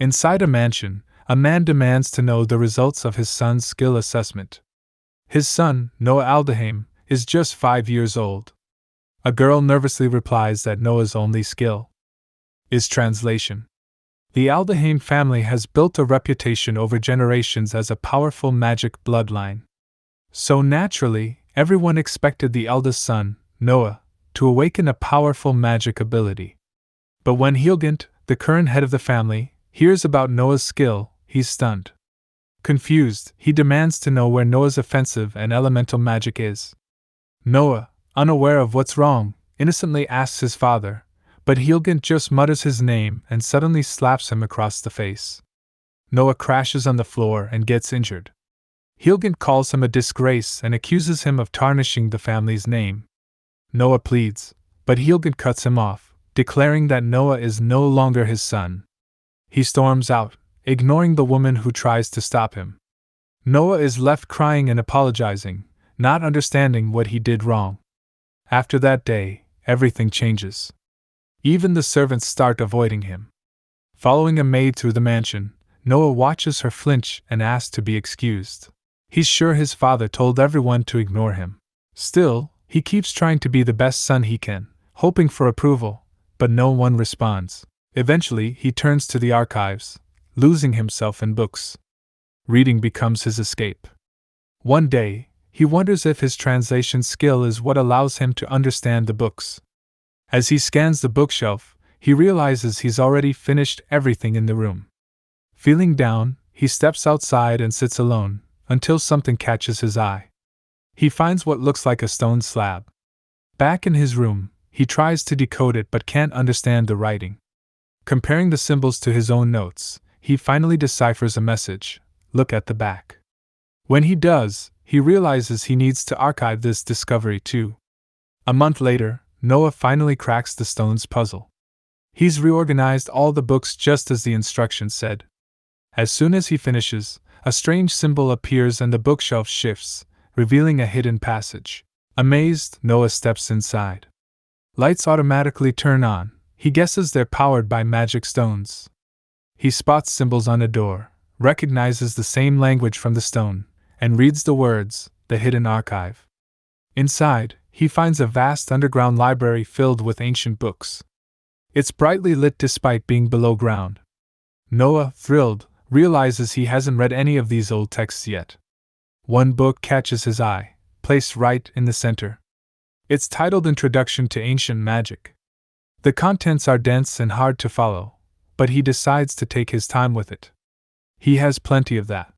Inside a mansion, a man demands to know the results of his son's skill assessment. His son, Noah Aldaheim, is just 5 years old. A girl nervously replies that Noah's only skill is translation. The Aldaheim family has built a reputation over generations as a powerful magic bloodline. So naturally, everyone expected the eldest son, Noah, to awaken a powerful magic ability. But when Hilgant, the current head of the family, hears about Noah's skill, he's stunned. Confused, he demands to know where Noah's offensive and elemental magic is. Noah, unaware of what's wrong, innocently asks his father, but Hilgant just mutters his name and suddenly slaps him across the face. Noah crashes on the floor and gets injured. Hilgant calls him a disgrace and accuses him of tarnishing the family's name. Noah pleads, but Hilgant cuts him off, declaring that Noah is no longer his son. He storms out, ignoring the woman who tries to stop him. Noah is left crying and apologizing, not understanding what he did wrong. After that day, everything changes. Even the servants start avoiding him. Following a maid through the mansion, Noah watches her flinch and asks to be excused. He's sure his father told everyone to ignore him. Still, he keeps trying to be the best son he can, hoping for approval, but no one responds. Eventually, he turns to the archives, losing himself in books. Reading becomes his escape. One day, he wonders if his translation skill is what allows him to understand the books. As he scans the bookshelf, he realizes he's already finished everything in the room. Feeling down, he steps outside and sits alone, until something catches his eye. He finds what looks like a stone slab. Back in his room, he tries to decode it but can't understand the writing. Comparing the symbols to his own notes, he finally deciphers a message: "Look at the back." When he does, he realizes he needs to archive this discovery too. A month later, Noah finally cracks the stone's puzzle. He's reorganized all the books just as the instructions said. As soon as he finishes, a strange symbol appears and the bookshelf shifts, revealing a hidden passage. Amazed, Noah steps inside. Lights automatically turn on. He guesses they're powered by magic stones. He spots symbols on a door, recognizes the same language from the stone, and reads the words, "The Hidden Archive." Inside, he finds a vast underground library filled with ancient books. It's brightly lit despite being below ground. Noah, thrilled, realizes he hasn't read any of these old texts yet. One book catches his eye, placed right in the center. It's titled Introduction to Ancient Magic. The contents are dense and hard to follow, but he decides to take his time with it. He has plenty of that.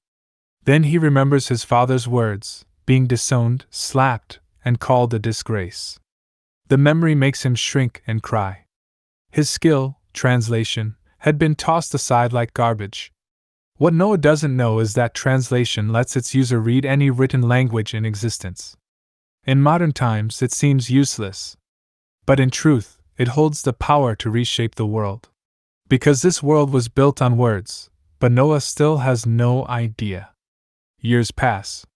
Then he remembers his father's words, being disowned, slapped, and called a disgrace. The memory makes him shrink and cry. His skill, translation, had been tossed aside like garbage. What Noah doesn't know is that translation lets its user read any written language in existence. In modern times, it seems useless. But in truth, it holds the power to reshape the world. Because this world was built on words, but Noah still has no idea. Years pass.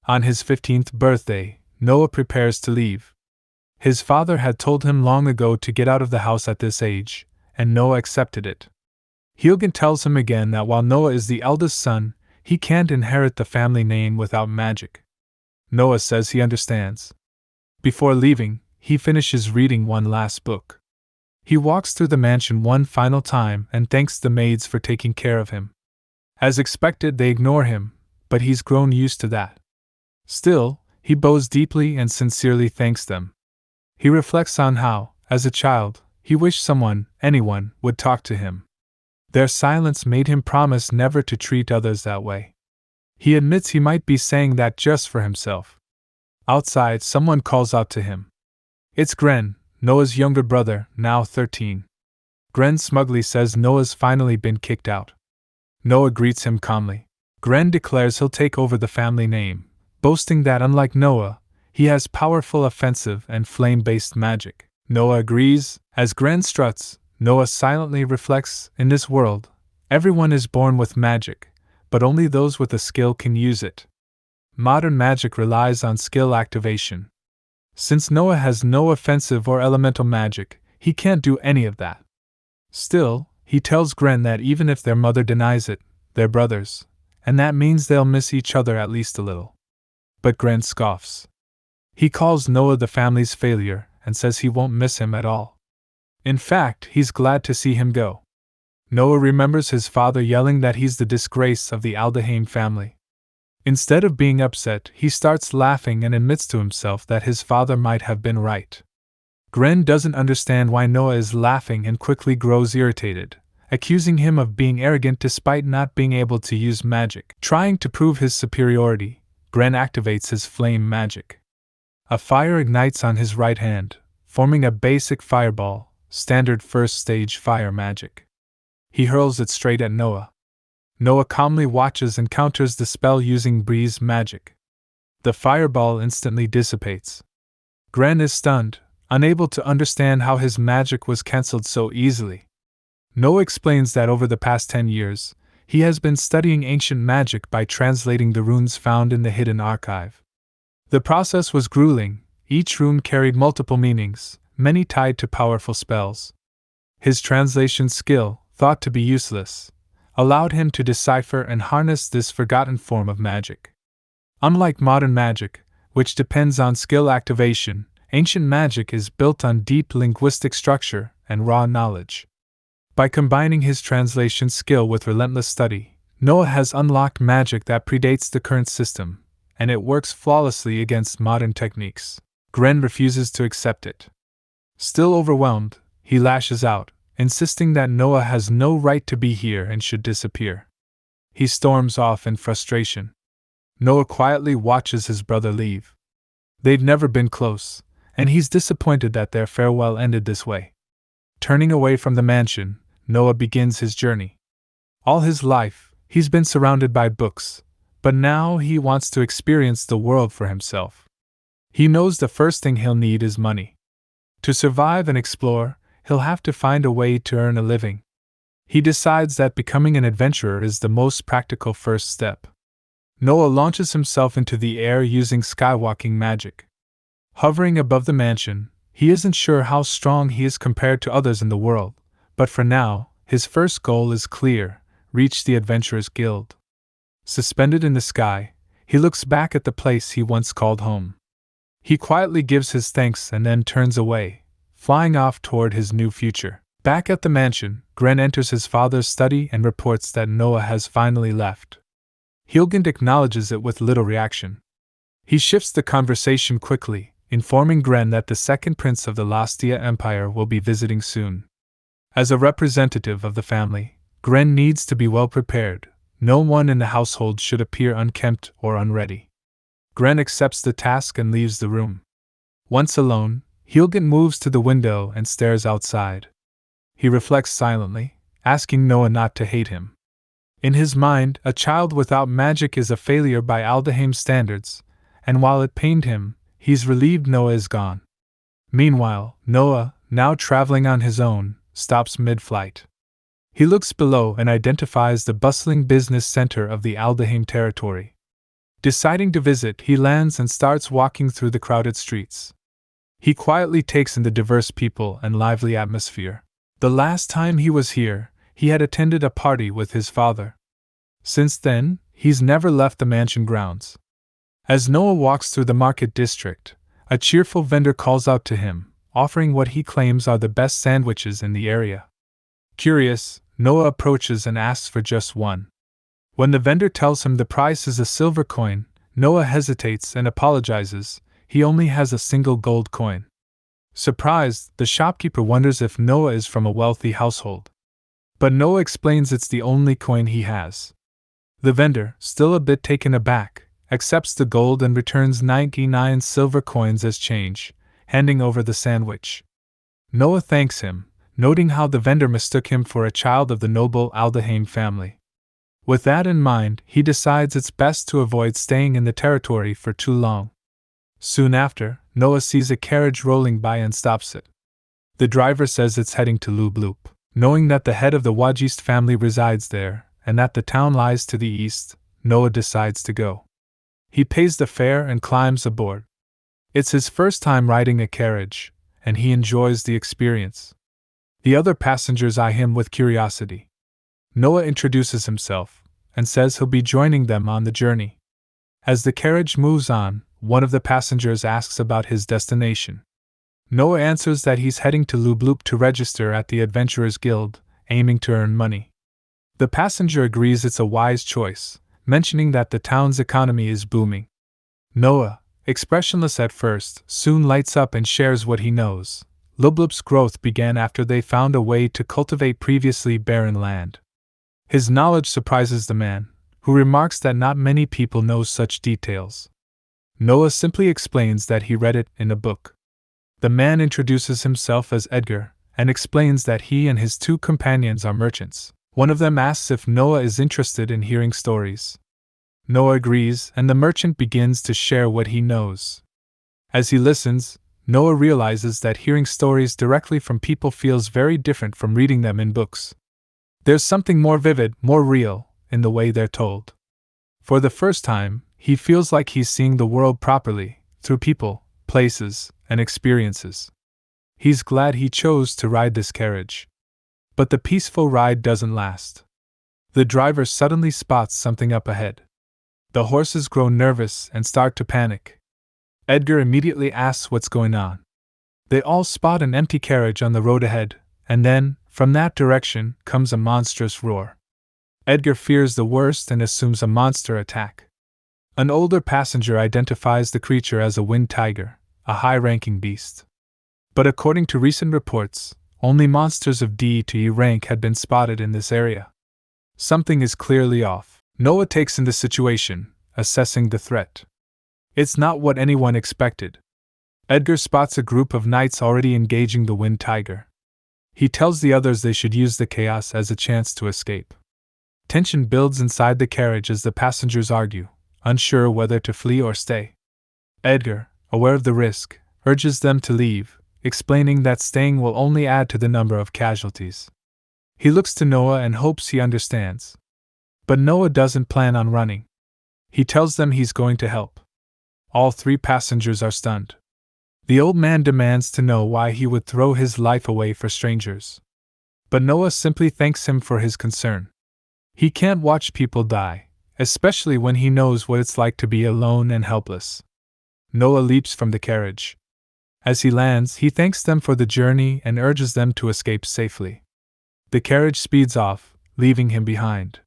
On his 15th birthday, Noah prepares to leave. His father had told him long ago to get out of the house at this age, and Noah accepted it. Hilgant tells him again that while Noah is the eldest son, he can't inherit the family name without magic. Noah says he understands. Before leaving, he finishes reading one last book. He walks through the mansion one final time and thanks the maids for taking care of him. As expected, they ignore him, but he's grown used to that. Still, he bows deeply and sincerely thanks them. He reflects on how, as a child, he wished someone, anyone, would talk to him. Their silence made him promise never to treat others that way. He admits he might be saying that just for himself. Outside, someone calls out to him. It's Gren, Noah's younger brother, now 13. Gren smugly says Noah's finally been kicked out. Noah greets him calmly. Gren declares he'll take over the family name, boasting that unlike Noah, he has powerful offensive and flame-based magic. Noah agrees. As Gren struts, Noah silently reflects, in this world, everyone is born with magic, but only those with a skill can use it. Modern magic relies on skill activation. Since Noah has no offensive or elemental magic, he can't do any of that. Still, he tells Gren that even if their mother denies it, they're brothers, and that means they'll miss each other at least a little. But Gren scoffs. He calls Noah the family's failure and says he won't miss him at all. In fact, he's glad to see him go. Noah remembers his father yelling that he's the disgrace of the Aldaheim family. Instead of being upset, he starts laughing and admits to himself that his father might have been right. Gren doesn't understand why Noah is laughing and quickly grows irritated, accusing him of being arrogant despite not being able to use magic. Trying to prove his superiority, Gren activates his flame magic. A fire ignites on his right hand, forming a basic fireball, standard first stage fire magic. He hurls it straight at Noah. Noah calmly watches and counters the spell using breeze magic. The fireball instantly dissipates. Gren is stunned, unable to understand how his magic was cancelled so easily. Noah explains that over the past 10 years, he has been studying ancient magic by translating the runes found in the hidden archive. The process was grueling. Each rune carried multiple meanings, many tied to powerful spells. His translation skill, thought to be useless, allowed him to decipher and harness this forgotten form of magic. Unlike modern magic, which depends on skill activation, ancient magic is built on deep linguistic structure and raw knowledge. By combining his translation skill with relentless study, Noah has unlocked magic that predates the current system, and it works flawlessly against modern techniques. Gren refuses to accept it. Still overwhelmed, he lashes out, insisting that Noah has no right to be here and should disappear. He storms off in frustration. Noah quietly watches his brother leave. They've never been close, and he's disappointed that their farewell ended this way. Turning away from the mansion, Noah begins his journey. All his life, he's been surrounded by books, but now he wants to experience the world for himself. He knows the first thing he'll need is money. To survive and explore, he'll have to find a way to earn a living. He decides that becoming an adventurer is the most practical first step. Noah launches himself into the air using skywalking magic. Hovering above the mansion, he isn't sure how strong he is compared to others in the world, but for now, his first goal is clear: reach the Adventurers Guild. Suspended in the sky, he looks back at the place he once called home. He quietly gives his thanks and then turns away, flying off toward his new future. Back at the mansion, Gren enters his father's study and reports that Noah has finally left. Hilgund acknowledges it with little reaction. He shifts the conversation quickly, informing Gren that the second prince of the Lastia Empire will be visiting soon. As a representative of the family, Gren needs to be well prepared. No one in the household should appear unkempt or unready. Gren accepts the task and leaves the room. Once alone, Hilgund moves to the window and stares outside. He reflects silently, asking Noah not to hate him. In his mind, a child without magic is a failure by Aldaheim standards, and while it pained him, he's relieved Noah is gone. Meanwhile, Noah, now traveling on his own, stops mid-flight. He looks below and identifies the bustling business center of the Aldaheim territory. Deciding to visit, he lands and starts walking through the crowded streets. He quietly takes in the diverse people and lively atmosphere. The last time he was here, he had attended a party with his father. Since then, he's never left the mansion grounds. As Noah walks through the market district, a cheerful vendor calls out to him, offering what he claims are the best sandwiches in the area. Curious, Noah approaches and asks for just one. When the vendor tells him the price is a silver coin, Noah hesitates and apologizes. He only has a single gold coin. Surprised, the shopkeeper wonders if Noah is from a wealthy household. But Noah explains it's the only coin he has. The vendor, still a bit taken aback, accepts the gold and returns 99 silver coins as change, handing over the sandwich. Noah thanks him, noting how the vendor mistook him for a child of the noble Aldaheim family. With that in mind, he decides it's best to avoid staying in the territory for too long. Soon after, Noah sees a carriage rolling by and stops it. The driver says it's heading to Lubloop. Knowing that the head of the Wajist family resides there, and that the town lies to the east, Noah decides to go. He pays the fare and climbs aboard. It's his first time riding a carriage, and he enjoys the experience. The other passengers eye him with curiosity. Noah introduces himself and says he'll be joining them on the journey. As the carriage moves on, one of the passengers asks about his destination. Noah answers that he's heading to Lubloop to register at the Adventurers Guild, aiming to earn money. The passenger agrees it's a wise choice, mentioning that the town's economy is booming. Noah, expressionless at first, soon lights up and shares what he knows. Lubloop's growth began after they found a way to cultivate previously barren land. His knowledge surprises the man, who remarks that not many people know such details. Noah simply explains that he read it in a book. The man introduces himself as Edgar, and explains that he and his two companions are merchants. One of them asks if Noah is interested in hearing stories. Noah agrees, and the merchant begins to share what he knows. As he listens, Noah realizes that hearing stories directly from people feels very different from reading them in books. There's something more vivid, more real, in the way they're told. For the first time, he feels like he's seeing the world properly, through people, places, and experiences. He's glad he chose to ride this carriage. But the peaceful ride doesn't last. The driver suddenly spots something up ahead. The horses grow nervous and start to panic. Edgar immediately asks what's going on. They all spot an empty carriage on the road ahead, and then, from that direction, comes a monstrous roar. Edgar fears the worst and assumes a monster attack. An older passenger identifies the creature as a wind tiger, a high-ranking beast. But according to recent reports, only monsters of D to E rank had been spotted in this area. Something is clearly off. Noah takes in the situation, assessing the threat. It's not what anyone expected. Edgar spots a group of knights already engaging the wind tiger. He tells the others they should use the chaos as a chance to escape. Tension builds inside the carriage as the passengers argue, unsure whether to flee or stay. Edgar, aware of the risk, urges them to leave, explaining that staying will only add to the number of casualties. He looks to Noah and hopes he understands. But Noah doesn't plan on running. He tells them he's going to help. All three passengers are stunned. The old man demands to know why he would throw his life away for strangers. But Noah simply thanks him for his concern. He can't watch people die, especially when he knows what it's like to be alone and helpless. Noah leaps from the carriage. As he lands, he thanks them for the journey and urges them to escape safely. The carriage speeds off, leaving him behind.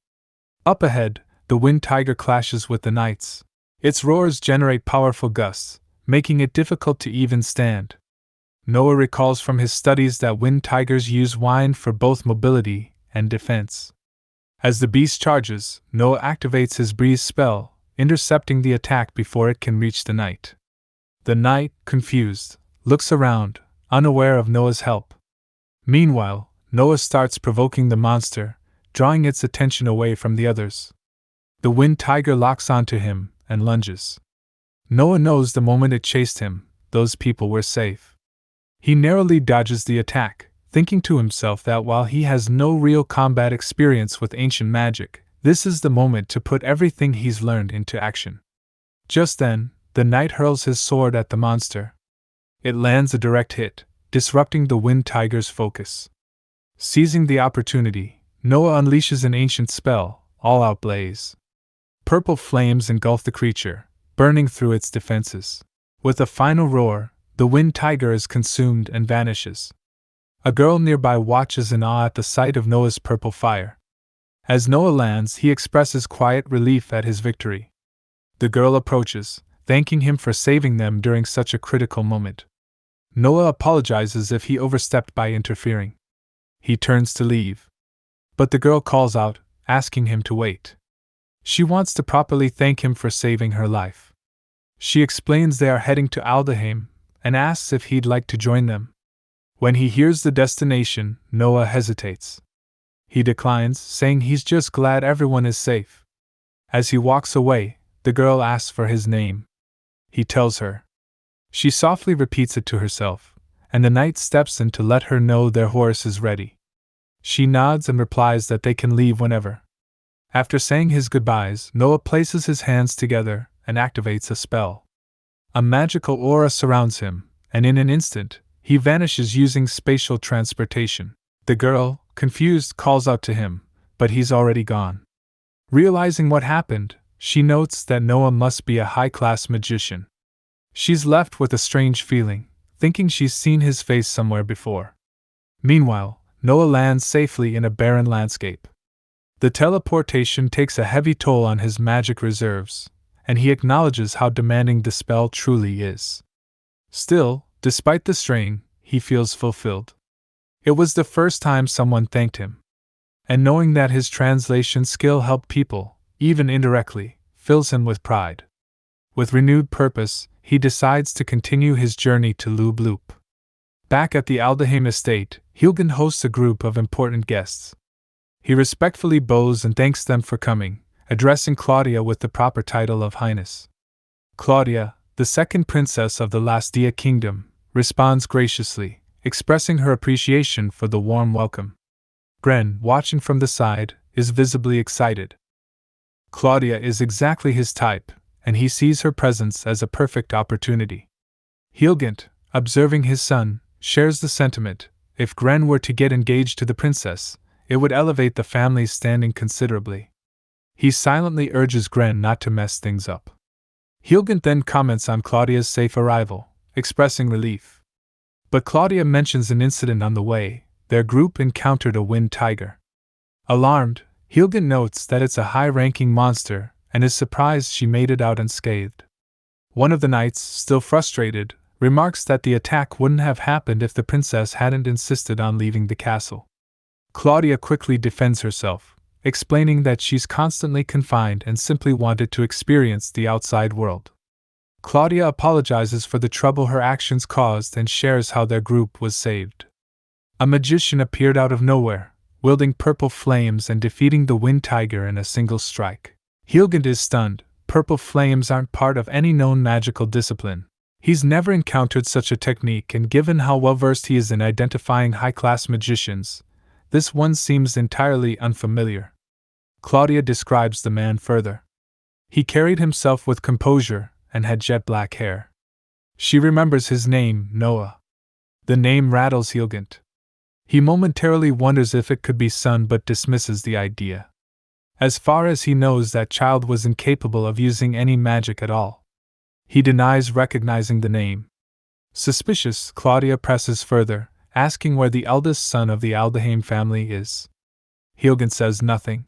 Up ahead, the wind tiger clashes with the knights. Its roars generate powerful gusts, making it difficult to even stand. Noah recalls from his studies that wind tigers use wind for both mobility and defense. As the beast charges, Noah activates his breeze spell, intercepting the attack before it can reach the knight. The knight, confused, looks around, unaware of Noah's help. Meanwhile, Noah starts provoking the monster, drawing its attention away from the others. The wind tiger locks onto him and lunges. Noah knows the moment it chased him, those people were safe. He narrowly dodges the attack, thinking to himself that while he has no real combat experience with ancient magic, this is the moment to put everything he's learned into action. Just then, the knight hurls his sword at the monster. It lands a direct hit, disrupting the wind tiger's focus. Seizing the opportunity, Noah unleashes an ancient spell, All-Out Blaze. Purple flames engulf the creature, burning through its defenses. With a final roar, the wind tiger is consumed and vanishes. A girl nearby watches in awe at the sight of Noah's purple fire. As Noah lands, he expresses quiet relief at his victory. The girl approaches, thanking him for saving them during such a critical moment. Noah apologizes if he overstepped by interfering. He turns to leave. But the girl calls out, asking him to wait. She wants to properly thank him for saving her life. She explains they are heading to Aldaheim, and asks if he'd like to join them. When he hears the destination, Noah hesitates. He declines, saying he's just glad everyone is safe. As he walks away, the girl asks for his name. He tells her. She softly repeats it to herself, and the knight steps in to let her know their horse is ready. She nods and replies that they can leave whenever. After saying his goodbyes, Noah places his hands together and activates a spell. A magical aura surrounds him, and in an instant, he vanishes using spatial transportation. The girl, confused, calls out to him, but he's already gone. Realizing what happened, she notes that Noah must be a high-class magician. She's left with a strange feeling, thinking she's seen his face somewhere before. Meanwhile, Noah lands safely in a barren landscape. The teleportation takes a heavy toll on his magic reserves, and he acknowledges how demanding the spell truly is. Still, despite the strain, he feels fulfilled. It was the first time someone thanked him. And knowing that his translation skill helped people, even indirectly, fills him with pride. With renewed purpose, he decides to continue his journey to Lubloop. Back at the Aldheim estate, Hilgen hosts a group of important guests. He respectfully bows and thanks them for coming, addressing Claudia with the proper title of Highness. Claudia, the second princess of the Lastia kingdom, responds graciously, expressing her appreciation for the warm welcome. Gren, watching from the side, is visibly excited. Claudia is exactly his type, and he sees her presence as a perfect opportunity. Hilgent, observing his son, shares the sentiment: if Gren were to get engaged to the princess, it would elevate the family's standing considerably. He silently urges Gren not to mess things up. Hilgent then comments on Claudia's safe arrival, expressing relief. But Claudia mentions an incident on the way. Their group encountered a wind tiger. Alarmed, Hilgent notes that it's a high-ranking monster and is surprised she made it out unscathed. One of the knights, still frustrated, remarks that the attack wouldn't have happened if the princess hadn't insisted on leaving the castle. Claudia quickly defends herself, explaining that she's constantly confined and simply wanted to experience the outside world. Claudia apologizes for the trouble her actions caused and shares how their group was saved. A magician appeared out of nowhere, wielding purple flames and defeating the wind tiger in a single strike. Hilgent is stunned. Purple flames aren't part of any known magical discipline. He's never encountered such a technique, and given how well-versed he is in identifying high-class magicians, this one seems entirely unfamiliar. Claudia describes the man further. He carried himself with composure and had jet-black hair. She remembers his name, Noah. The name rattles Hilgent. He momentarily wonders if it could be son, but dismisses the idea. As far as he knows, that child was incapable of using any magic at all. He denies recognizing the name. Suspicious, Claudia presses further, asking where the eldest son of the Aldheim family is. Hilgent says nothing.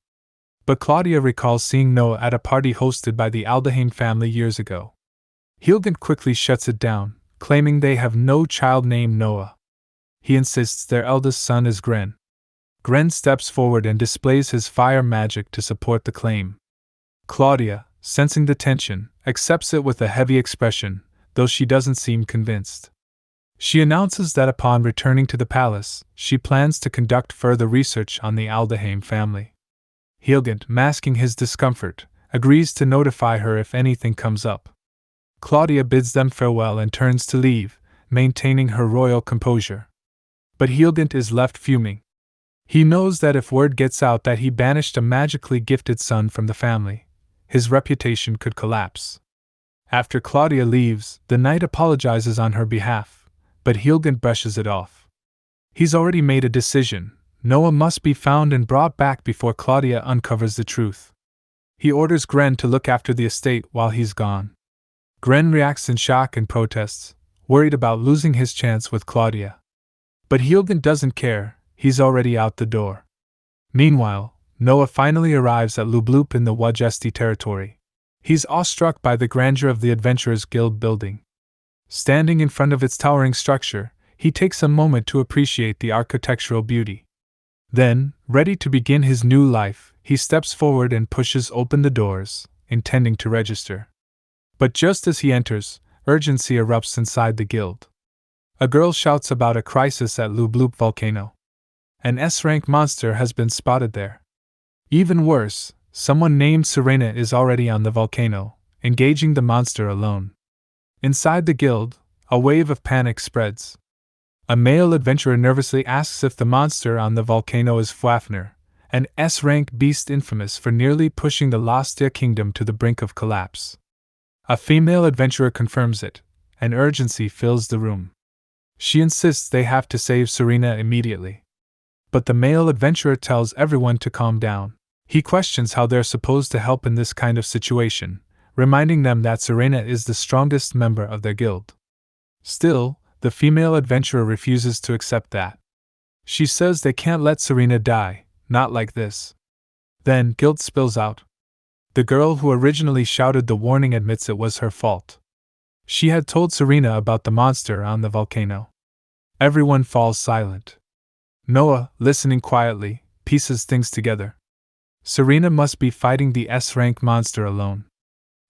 But Claudia recalls seeing Noah at a party hosted by the Aldheim family years ago. Hilgent quickly shuts it down, claiming they have no child named Noah. He insists their eldest son is Gren. Gren steps forward and displays his fire magic to support the claim. Claudia, sensing the tension, accepts it with a heavy expression, though she doesn't seem convinced. She announces that upon returning to the palace, she plans to conduct further research on the Aldheim family. Hilgent, masking his discomfort, agrees to notify her if anything comes up. Claudia bids them farewell and turns to leave, maintaining her royal composure. But Hilgent is left fuming. He knows that if word gets out that he banished a magically gifted son from the family, his reputation could collapse. After Claudia leaves, the knight apologizes on her behalf, but Hilgent brushes it off. He's already made a decision. Noah must be found and brought back before Claudia uncovers the truth. He orders Gren to look after the estate while he's gone. Gren reacts in shock and protests, worried about losing his chance with Claudia. But Hilgent doesn't care. He's already out the door. Meanwhile, Noah finally arrives at Lubloop in the Wajesti territory. He's awestruck by the grandeur of the Adventurers Guild building. Standing in front of its towering structure, he takes a moment to appreciate the architectural beauty. Then, ready to begin his new life, he steps forward and pushes open the doors, intending to register. But just as he enters, urgency erupts inside the guild. A girl shouts about a crisis at Lubloop volcano. An S-rank monster has been spotted there. Even worse, someone named Serena is already on the volcano, engaging the monster alone. Inside the guild, a wave of panic spreads. A male adventurer nervously asks if the monster on the volcano is Fafnir, an S-rank beast infamous for nearly pushing the Lastia kingdom to the brink of collapse. A female adventurer confirms it, and urgency fills the room. She insists they have to save Serena immediately. but the male adventurer tells everyone to calm down. He questions how they're supposed to help in this kind of situation, reminding them that Serena is the strongest member of their guild. Still, the female adventurer refuses to accept that. She says they can't let Serena die, not like this. Then, guilt spills out. The girl who originally shouted the warning admits it was her fault. She had told Serena about the monster on the volcano. Everyone falls silent. Noah, listening quietly, pieces things together. Serena must be fighting the S-rank monster alone.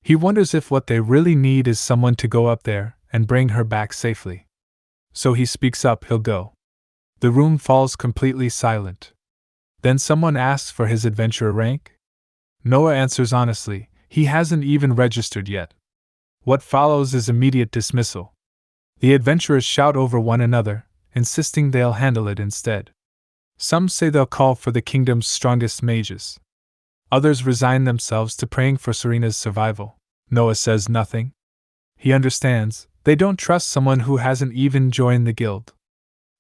He wonders if what they really need is someone to go up there and bring her back safely. So he speaks up, he'll go. The room falls completely silent. Then someone asks for his adventurer rank? Noah answers honestly, he hasn't even registered yet. What follows is immediate dismissal. The adventurers shout over one another, insisting they'll handle it instead. Some say they'll call for the kingdom's strongest mages. Others resign themselves to praying for Serena's survival. Noah says nothing. He understands, they don't trust someone who hasn't even joined the guild.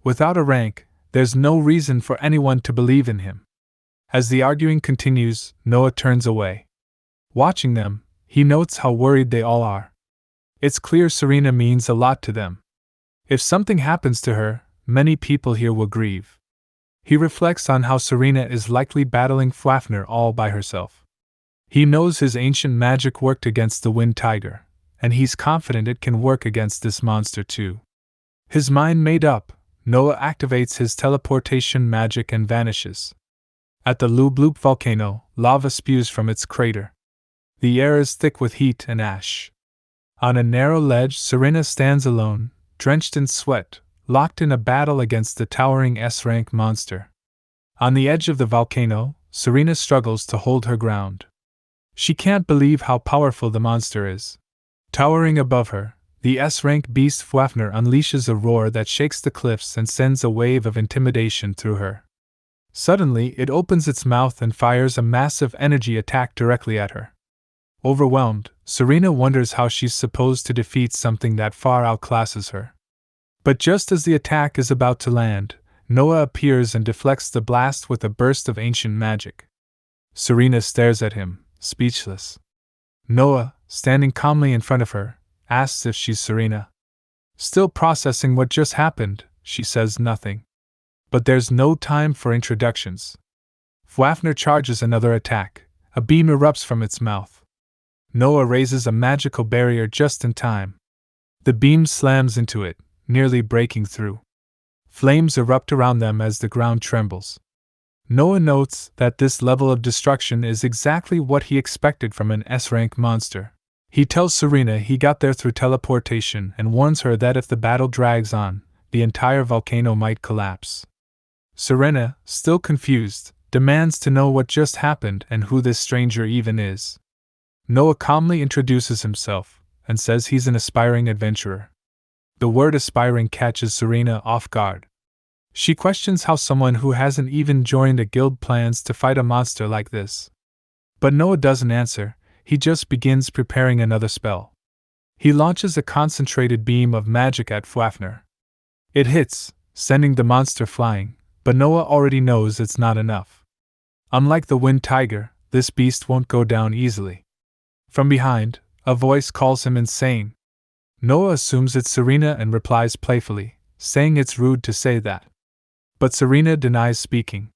Without a rank, there's no reason for anyone to believe in him. As the arguing continues, Noah turns away. Watching them, he notes how worried they all are. It's clear Serena means a lot to them. If something happens to her, many people here will grieve. He reflects on how Serena is likely battling Fafnir all by herself. He knows his ancient magic worked against the Wind Tiger, and he's confident it can work against this monster too. His mind made up, Noah activates his teleportation magic and vanishes. At the Lubloop volcano, lava spews from its crater. The air is thick with heat and ash. On a narrow ledge, Serena stands alone, drenched in sweat, locked in a battle against the towering S-rank monster. On the edge of the volcano, Serena struggles to hold her ground. She can't believe how powerful the monster is. Towering above her, the S-rank beast Fafnir unleashes a roar that shakes the cliffs and sends a wave of intimidation through her. Suddenly, it opens its mouth and fires a massive energy attack directly at her. Overwhelmed, Serena wonders how she's supposed to defeat something that far outclasses her. But just as the attack is about to land, Noah appears and deflects the blast with a burst of ancient magic. Serena stares at him, speechless. Noah, standing calmly in front of her, asks if she's Serena. Still processing what just happened, she says nothing. But there's no time for introductions. Fafnir charges another attack. A beam erupts from its mouth. Noah raises a magical barrier just in time. The beam slams into it, nearly breaking through. Flames erupt around them as the ground trembles. Noah notes that this level of destruction is exactly what he expected from an S-rank monster. He tells Serena he got there through teleportation and warns her that if the battle drags on, the entire volcano might collapse. Serena, still confused, demands to know what just happened and who this stranger even is. Noah calmly introduces himself and says he's an aspiring adventurer. The word aspiring catches Serena off guard. She questions how someone who hasn't even joined a guild plans to fight a monster like this. But Noah doesn't answer, he just begins preparing another spell. He launches a concentrated beam of magic at Fafnir. It hits, sending the monster flying, but Noah already knows it's not enough. Unlike the Wind Tiger, this beast won't go down easily. From behind, a voice calls him insane. Noah assumes it's Serena and replies playfully, saying it's rude to say that. But Serena denies speaking.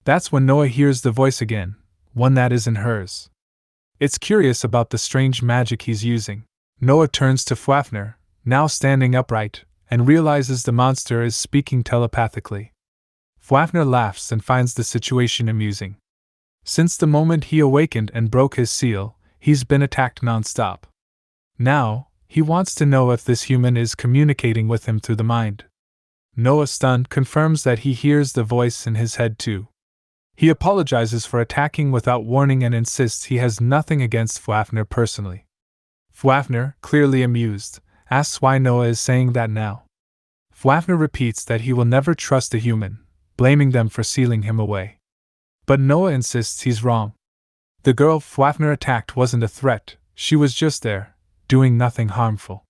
That's when Noah hears the voice again, one that isn't hers. It's curious about the strange magic he's using. Noah turns to Fafnir, now standing upright, and realizes the monster is speaking telepathically. Fafnir laughs and finds the situation amusing. Since the moment he awakened and broke his seal, he's been attacked non-stop. Now, he wants to know if this human is communicating with him through the mind. Noah, stunned, confirms that he hears the voice in his head too. He apologizes for attacking without warning and insists he has nothing against Fafnir personally. Fafnir, clearly amused, asks why Noah is saying that now. Fafnir repeats that he will never trust a human, blaming them for sealing him away. But Noah insists he's wrong. The girl Fafnir attacked wasn't a threat, she was just there, doing nothing harmful.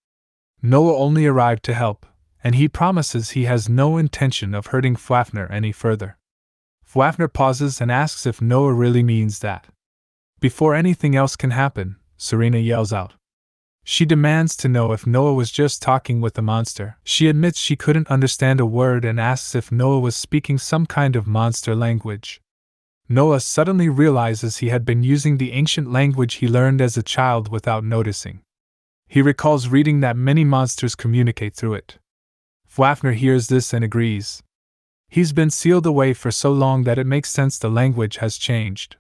Noah only arrived to help, and he promises he has no intention of hurting Fafnir any further. Fafnir pauses and asks if Noah really means that. Before anything else can happen, Serena yells out. She demands to know if Noah was just talking with the monster. She admits she couldn't understand a word and asks if Noah was speaking some kind of monster language. Noah suddenly realizes he had been using the ancient language he learned as a child without noticing. He recalls reading that many monsters communicate through it. Fafnir hears this and agrees. He's been sealed away for so long that it makes sense the language has changed.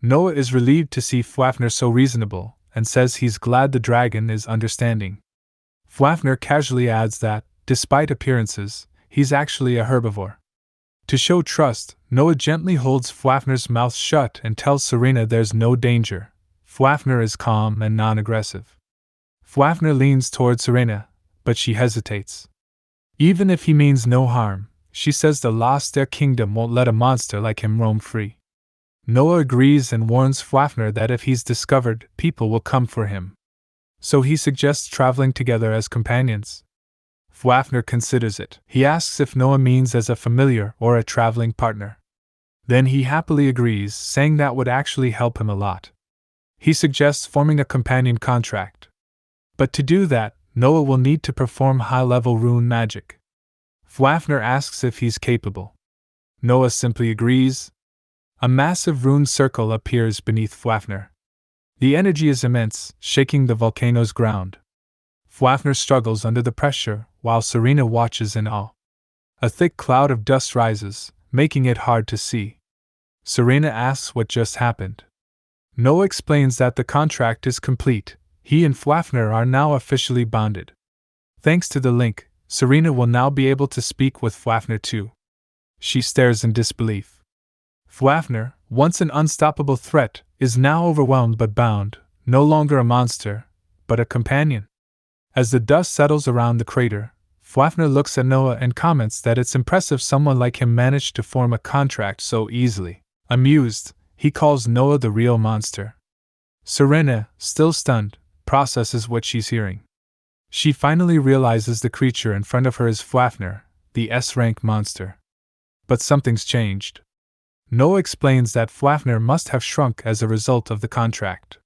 Noah is relieved to see Fafnir so reasonable, and says he's glad the dragon is understanding. Fafnir casually adds that, despite appearances, he's actually a herbivore. To show trust, Noah gently holds Fafnir's mouth shut and tells Serena there's no danger. Fafnir is calm and non-aggressive. Fafnir leans toward Serena, but she hesitates. Even if he means no harm, she says the lost their kingdom won't let a monster like him roam free. Noah agrees and warns Fafnir that if he's discovered, people will come for him. So he suggests traveling together as companions. Fafnir considers it. He asks if Noah means as a familiar or a traveling partner. Then he happily agrees, saying that would actually help him a lot. He suggests forming a companion contract. But to do that, Noah will need to perform high-level rune magic. Fafnir asks if he's capable. Noah simply agrees. A massive rune circle appears beneath Fafnir. The energy is immense, shaking the volcano's ground. Fafnir struggles under the pressure, while Serena watches in awe. A thick cloud of dust rises, making it hard to see. Serena asks what just happened. Noah explains that the contract is complete. He and Fafnir are now officially bonded. Thanks to the link, Serena will now be able to speak with Fafnir too. She stares in disbelief. Fafnir, once an unstoppable threat, is now overwhelmed but bound, no longer a monster, but a companion. As the dust settles around the crater, Fafnir looks at Noah and comments that it's impressive someone like him managed to form a contract so easily. Amused, he calls Noah the real monster. Serena, still stunned, processes what she's hearing. She finally realizes the creature in front of her is Fafnir, the S-rank monster. But something's changed. Noah explains that Fafnir must have shrunk as a result of the contract.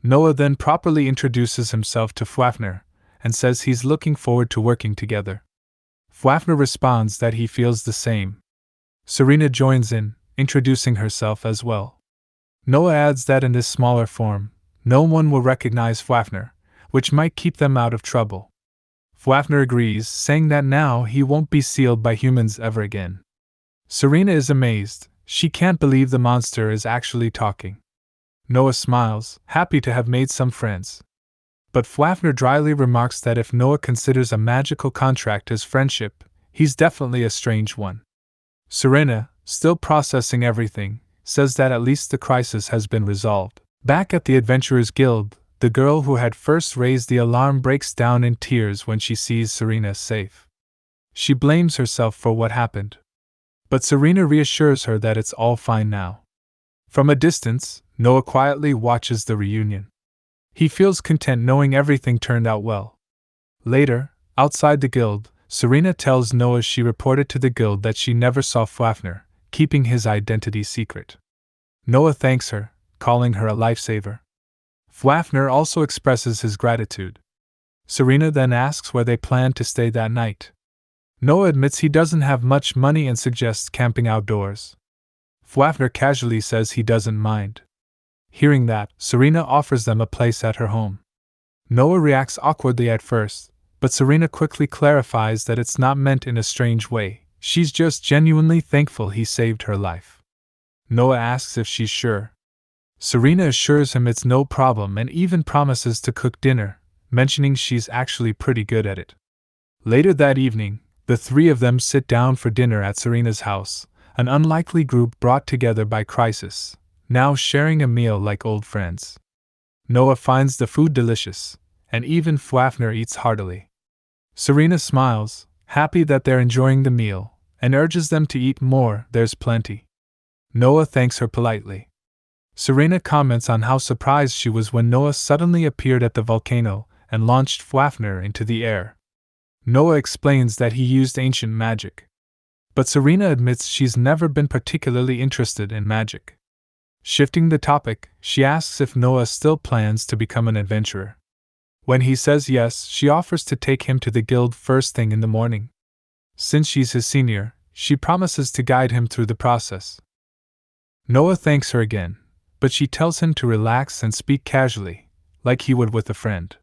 Noah then properly introduces himself to Fafnir, and says he's looking forward to working together. Fafnir responds that he feels the same. Serena joins in, introducing herself as well. Noah adds that in this smaller form, no one will recognize Fafnir, which might keep them out of trouble. Fafnir agrees, saying that now he won't be sealed by humans ever again. Serena is amazed. She can't believe the monster is actually talking. Noah smiles, happy to have made some friends. But Fafnir dryly remarks that if Noah considers a magical contract as friendship, he's definitely a strange one. Serena, still processing everything, says that at least the crisis has been resolved. Back at the Adventurers Guild, the girl who had first raised the alarm breaks down in tears when she sees Serena safe. She blames herself for what happened. But Serena reassures her that it's all fine now. From a distance, Noah quietly watches the reunion. He feels content knowing everything turned out well. Later, outside the guild, Serena tells Noah she reported to the guild that she never saw Fafnir, keeping his identity secret. Noah thanks her, calling her a lifesaver. Fafnir also expresses his gratitude. Serena then asks where they plan to stay that night. Noah admits he doesn't have much money and suggests camping outdoors. Fafnir casually says he doesn't mind. Hearing that, Serena offers them a place at her home. Noah reacts awkwardly at first, but Serena quickly clarifies that it's not meant in a strange way. She's just genuinely thankful he saved her life. Noah asks if she's sure. Serena assures him it's no problem and even promises to cook dinner, mentioning she's actually pretty good at it. Later that evening, the three of them sit down for dinner at Serena's house, an unlikely group brought together by crisis, now sharing a meal like old friends. Noah finds the food delicious, and even Fafnir eats heartily. Serena smiles, happy that they're enjoying the meal, and urges them to eat more, there's plenty. Noah thanks her politely. Serena comments on how surprised she was when Noah suddenly appeared at the volcano and launched Fafnir into the air. Noah explains that he used ancient magic. But Serena admits she's never been particularly interested in magic. Shifting the topic, she asks if Noah still plans to become an adventurer. When he says yes, she offers to take him to the guild first thing in the morning. Since she's his senior, she promises to guide him through the process. Noah thanks her again, but she tells him to relax and speak casually, like he would with a friend.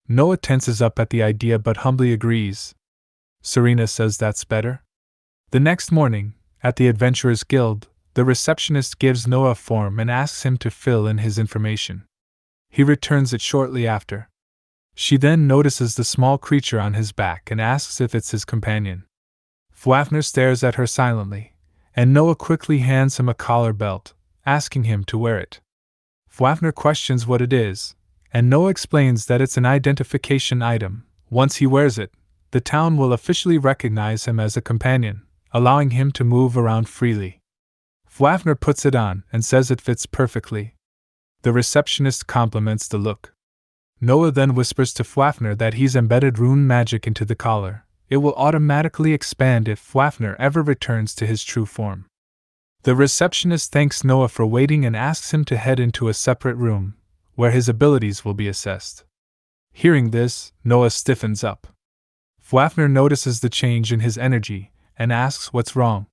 Noah tenses up at the idea but humbly agrees. Serena says that's better. The next morning, at the Adventurers Guild, the receptionist gives Noah a form and asks him to fill in his information. He returns it shortly after. She then notices the small creature on his back and asks if it's his companion. Fafnir stares at her silently, and Noah quickly hands him a collar belt, asking him to wear it. Fafnir questions what it is, and Noah explains that it's an identification item. Once he wears it, the town will officially recognize him as a companion, allowing him to move around freely. Fafnir puts it on and says it fits perfectly. The receptionist compliments the look. Noah then whispers to Fafnir that he's embedded rune magic into the collar. It will automatically expand if Fafnir ever returns to his true form. The receptionist thanks Noah for waiting and asks him to head into a separate room, where his abilities will be assessed. Hearing this, Noah stiffens up. Fafnir notices the change in his energy and asks what's wrong.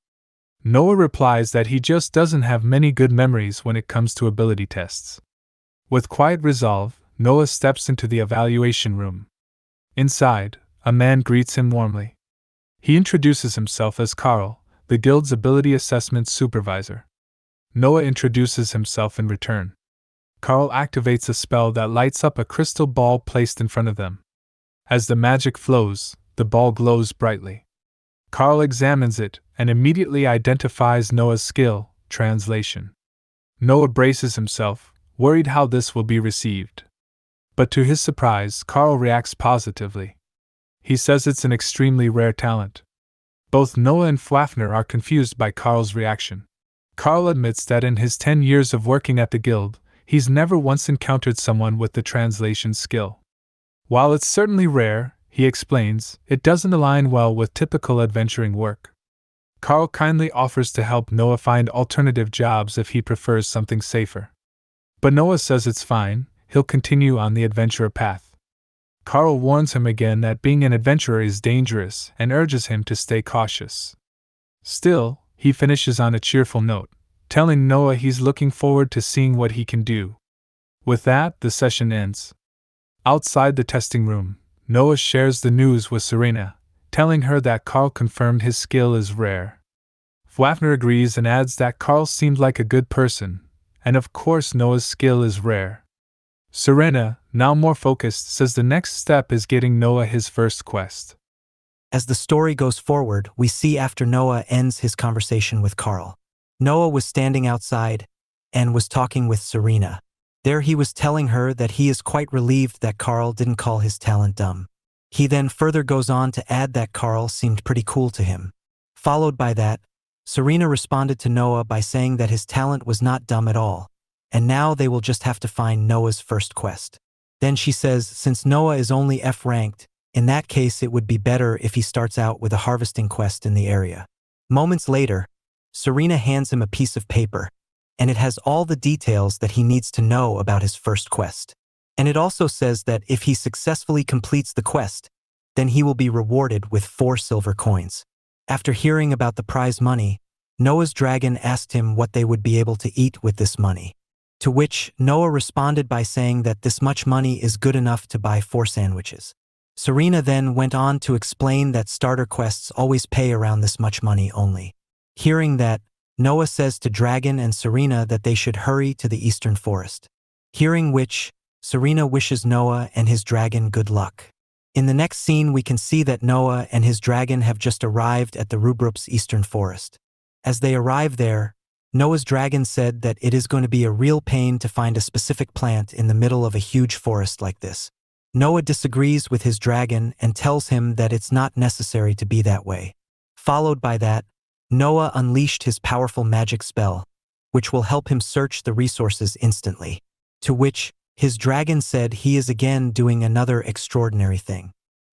Noah replies that he just doesn't have many good memories when it comes to ability tests. With quiet resolve, Noah steps into the evaluation room. Inside, a man greets him warmly. He introduces himself as Carl, the guild's ability assessment supervisor. Noah introduces himself in return. Carl activates a spell that lights up a crystal ball placed in front of them. As the magic flows, the ball glows brightly. Carl examines it and immediately identifies Noah's skill, translation. Noah braces himself, worried how this will be received. But to his surprise, Carl reacts positively. He says it's an extremely rare talent. Both Noah and Fafnir are confused by Carl's reaction. Carl admits that in his 10 years of working at the guild, he's never once encountered someone with the translation skill. While it's certainly rare, he explains, it doesn't align well with typical adventuring work. Carl kindly offers to help Noah find alternative jobs if he prefers something safer. But Noah says it's fine, he'll continue on the adventurer path. Carl warns him again that being an adventurer is dangerous and urges him to stay cautious. Still, he finishes on a cheerful note, telling Noah he's looking forward to seeing what he can do. With that, the session ends. Outside the testing room, Noah shares the news with Serena, telling her that Carl confirmed his skill is rare. Fafnir agrees and adds that Carl seemed like a good person, and of course Noah's skill is rare. Serena, now more focused, says the next step is getting Noah his first quest. As the story goes forward, we see after Noah ends his conversation with Carl. Noah was standing outside and was talking with Serena. There he was telling her that he is quite relieved that Carl didn't call his talent dumb. He then further goes on to add that Carl seemed pretty cool to him. Followed by that, Serena responded to Noah by saying that his talent was not dumb at all, and now they will just have to find Noah's first quest. Then she says since Noah is only F-ranked, in that case it would be better if he starts out with a harvesting quest in the area. Moments later, Serena hands him a piece of paper, and it has all the details that he needs to know about his first quest. And it also says that if he successfully completes the quest, then he will be rewarded with 4 silver coins. After hearing about the prize money, Noah's dragon asked him what they would be able to eat with this money. To which Noah responded by saying that this much money is good enough to buy 4 sandwiches. Serena then went on to explain that starter quests always pay around this much money only. Hearing that, Noah says to Dragon and Serena that they should hurry to the eastern forest. Hearing which, Serena wishes Noah and his dragon good luck. In the next scene we can see that Noah and his dragon have just arrived at the Rubrup's eastern forest. As they arrive there, Noah's dragon said that it is going to be a real pain to find a specific plant in the middle of a huge forest like this. Noah disagrees with his dragon and tells him that it's not necessary to be that way. Followed by that, Noah unleashed his powerful magic spell, which will help him search the resources instantly. To which, his dragon said he is again doing another extraordinary thing.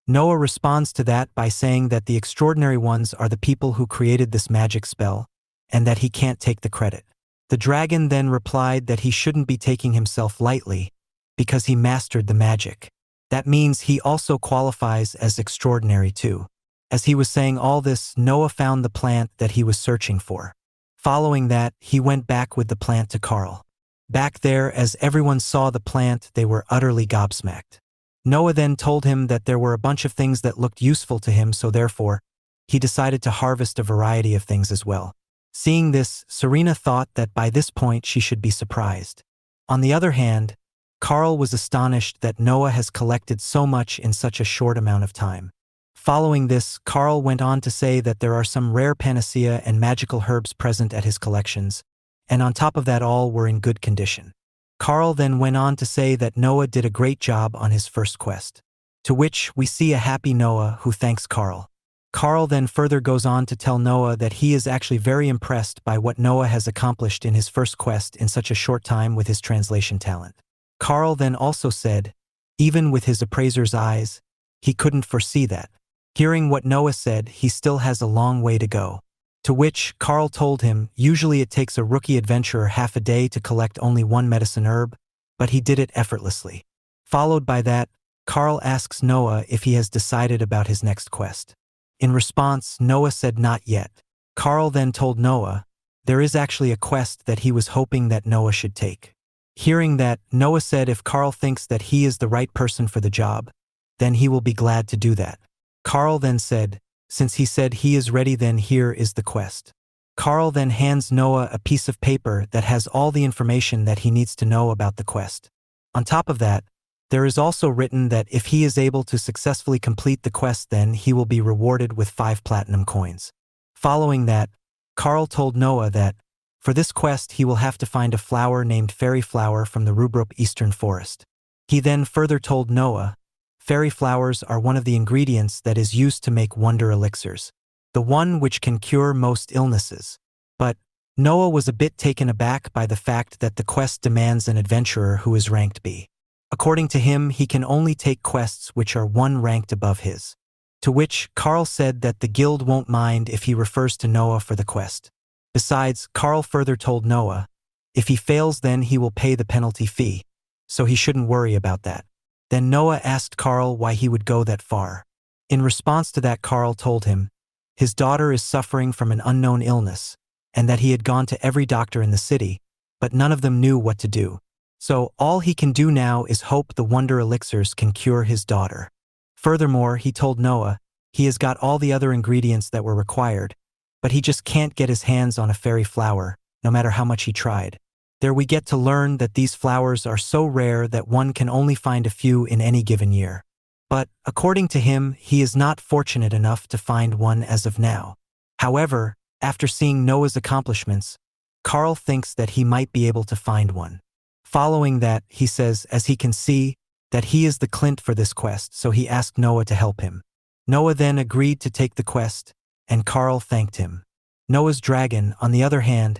Noah responds to that by saying that the extraordinary ones are the people who created this magic spell, and that he can't take the credit. The dragon then replied that he shouldn't be taking himself lightly, because he mastered the magic. That means he also qualifies as extraordinary too. As he was saying all this, Noah found the plant that he was searching for. Following that, he went back with the plant to Carl. Back there, as everyone saw the plant, they were utterly gobsmacked. Noah then told him that there were a bunch of things that looked useful to him, so therefore, he decided to harvest a variety of things as well. Seeing this, Serena thought that by this point she should be surprised. On the other hand, Carl was astonished that Noah has collected so much in such a short amount of time. Following this, Carl went on to say that there are some rare panacea and magical herbs present at his collections, and on top of that all were in good condition. Carl then went on to say that Noah did a great job on his first quest. To which we see a happy Noah who thanks Carl. Carl then further goes on to tell Noah that he is actually very impressed by what Noah has accomplished in his first quest in such a short time with his translation talent. Carl then also said, even with his appraiser's eyes, he couldn't foresee that. Hearing what Noah said, he still has a long way to go. To which Carl told him, usually it takes a rookie adventurer half a day to collect only one medicine herb, but he did it effortlessly. Followed by that, Carl asks Noah if he has decided about his next quest. In response, Noah said not yet. Carl then told Noah, there is actually a quest that he was hoping that Noah should take. Hearing that, Noah said if Carl thinks that he is the right person for the job, then he will be glad to do that. Carl then said, since he said he is ready, then here is the quest. Carl then hands Noah a piece of paper that has all the information that he needs to know about the quest. On top of that, there is also written that if he is able to successfully complete the quest, then he will be rewarded with 5 platinum coins. Following that, Carl told Noah that, for this quest he will have to find a flower named Fairy Flower from the Rubrup Eastern Forest. He then further told Noah, fairy flowers are one of the ingredients that is used to make wonder elixirs, the one which can cure most illnesses. But Noah was a bit taken aback by the fact that the quest demands an adventurer who is ranked B. According to him, he can only take quests which are 1 ranked above his. To which Carl said that the guild won't mind if he refers to Noah for the quest. Besides, Carl further told Noah, if he fails then he will pay the penalty fee, so he shouldn't worry about that. Then Noah asked Carl why he would go that far. In response to that, Carl told him, his daughter is suffering from an unknown illness, and that he had gone to every doctor in the city, but none of them knew what to do. So all he can do now is hope the wonder elixirs can cure his daughter. Furthermore, he told Noah, he has got all the other ingredients that were required, but he just can't get his hands on a fairy flower, no matter how much he tried. There we get to learn that these flowers are so rare that one can only find a few in any given year. But, according to him, he is not fortunate enough to find one as of now. However, after seeing Noah's accomplishments, Carl thinks that he might be able to find one. Following that, he says, as he can see, that he is the Clint for this quest, so he asked Noah to help him. Noah then agreed to take the quest, and Carl thanked him. Noah's dragon, on the other hand,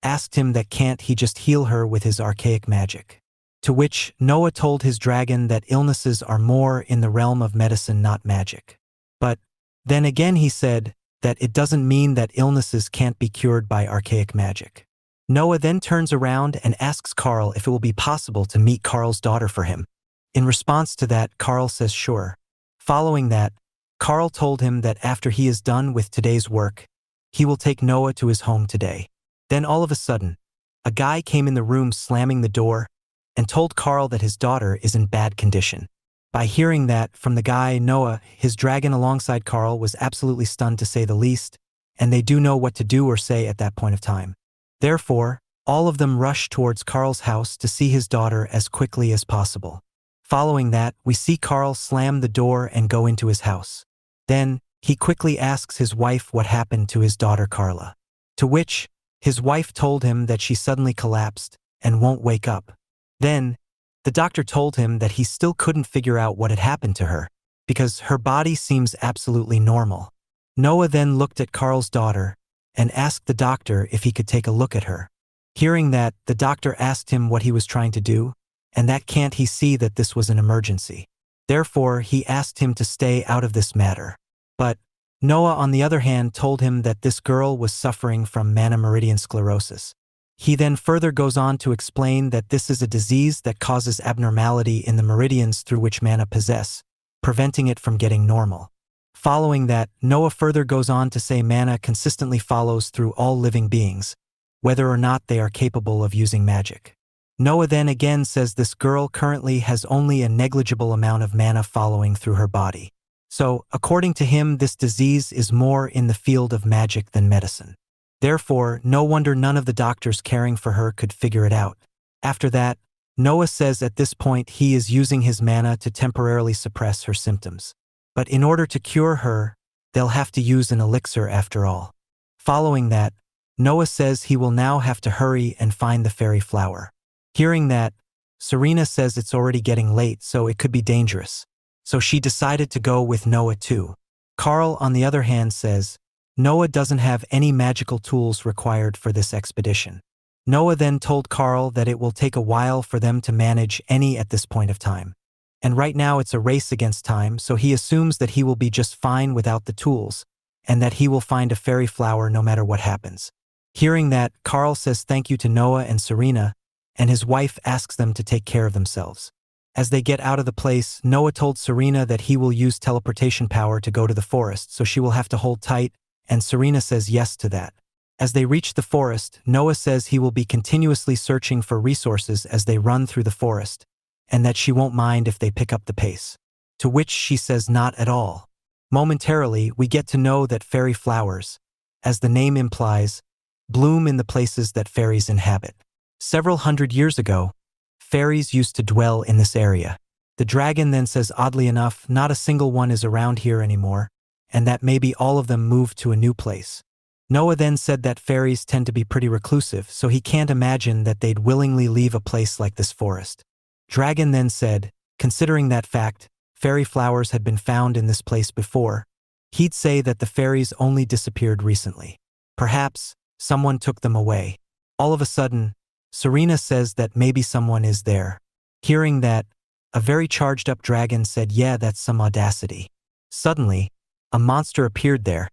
asked him that can't he just heal her with his archaic magic. To which Noah told his dragon that illnesses are more in the realm of medicine, not magic. But then again he said that it doesn't mean that illnesses can't be cured by archaic magic. Noah then turns around and asks Carl if it will be possible to meet Carl's daughter for him. In response to that, Carl says sure. Following that, Carl told him that after he is done with today's work, he will take Noah to his home today. Then all of a sudden, a guy came in the room slamming the door and told Carl that his daughter is in bad condition. By hearing that from the guy, Noah, his dragon alongside Carl, was absolutely stunned to say the least, and they do know what to do or say at that point of time. Therefore, all of them rush towards Carl's house to see his daughter as quickly as possible. Following that, we see Carl slam the door and go into his house. Then, he quickly asks his wife what happened to his daughter Carla. To which, his wife told him that she suddenly collapsed and won't wake up. Then, the doctor told him that he still couldn't figure out what had happened to her, because her body seems absolutely normal. Noah then looked at Carl's daughter and asked the doctor if he could take a look at her. Hearing that, the doctor asked him what he was trying to do, and that can't he see that this was an emergency. Therefore, he asked him to stay out of this matter. But Noah, on the other hand, told him that this girl was suffering from mana meridian sclerosis. He then further goes on to explain that this is a disease that causes abnormality in the meridians through which mana possess, preventing it from getting normal. Following that, Noah further goes on to say mana consistently follows through all living beings, whether or not they are capable of using magic. Noah then again says this girl currently has only a negligible amount of mana following through her body. So, according to him, this disease is more in the field of magic than medicine. Therefore, no wonder none of the doctors caring for her could figure it out. After that, Noah says at this point he is using his mana to temporarily suppress her symptoms. But in order to cure her, they'll have to use an elixir after all. Following that, Noah says he will now have to hurry and find the fairy flower. Hearing that, Serena says it's already getting late, so it could be dangerous. So she decided to go with Noah too. Carl, on the other hand, says Noah doesn't have any magical tools required for this expedition. Noah then told Carl that it will take a while for them to manage any at this point of time. And right now it's a race against time, so he assumes that he will be just fine without the tools, and that he will find a fairy flower no matter what happens. Hearing that, Carl says thank you to Noah and Serena, and his wife asks them to take care of themselves. As they get out of the place, Noah told Serena that he will use teleportation power to go to the forest, so she will have to hold tight, and Serena says yes to that. As they reach the forest, Noah says he will be continuously searching for resources as they run through the forest, and that she won't mind if they pick up the pace. To which she says not at all. Momentarily, we get to know that fairy flowers, as the name implies, bloom in the places that fairies inhabit. Several hundred years ago, fairies used to dwell in this area. The dragon then says oddly enough, not a single one is around here anymore, and that maybe all of them moved to a new place. Noah then said that fairies tend to be pretty reclusive, so he can't imagine that they'd willingly leave a place like this forest. Dragon then said, considering that fact, fairy flowers had been found in this place before, he'd say that the fairies only disappeared recently. Perhaps someone took them away. All of a sudden, Serena says that maybe someone is there. Hearing that, a very charged up dragon said, yeah, that's some audacity. Suddenly, a monster appeared there,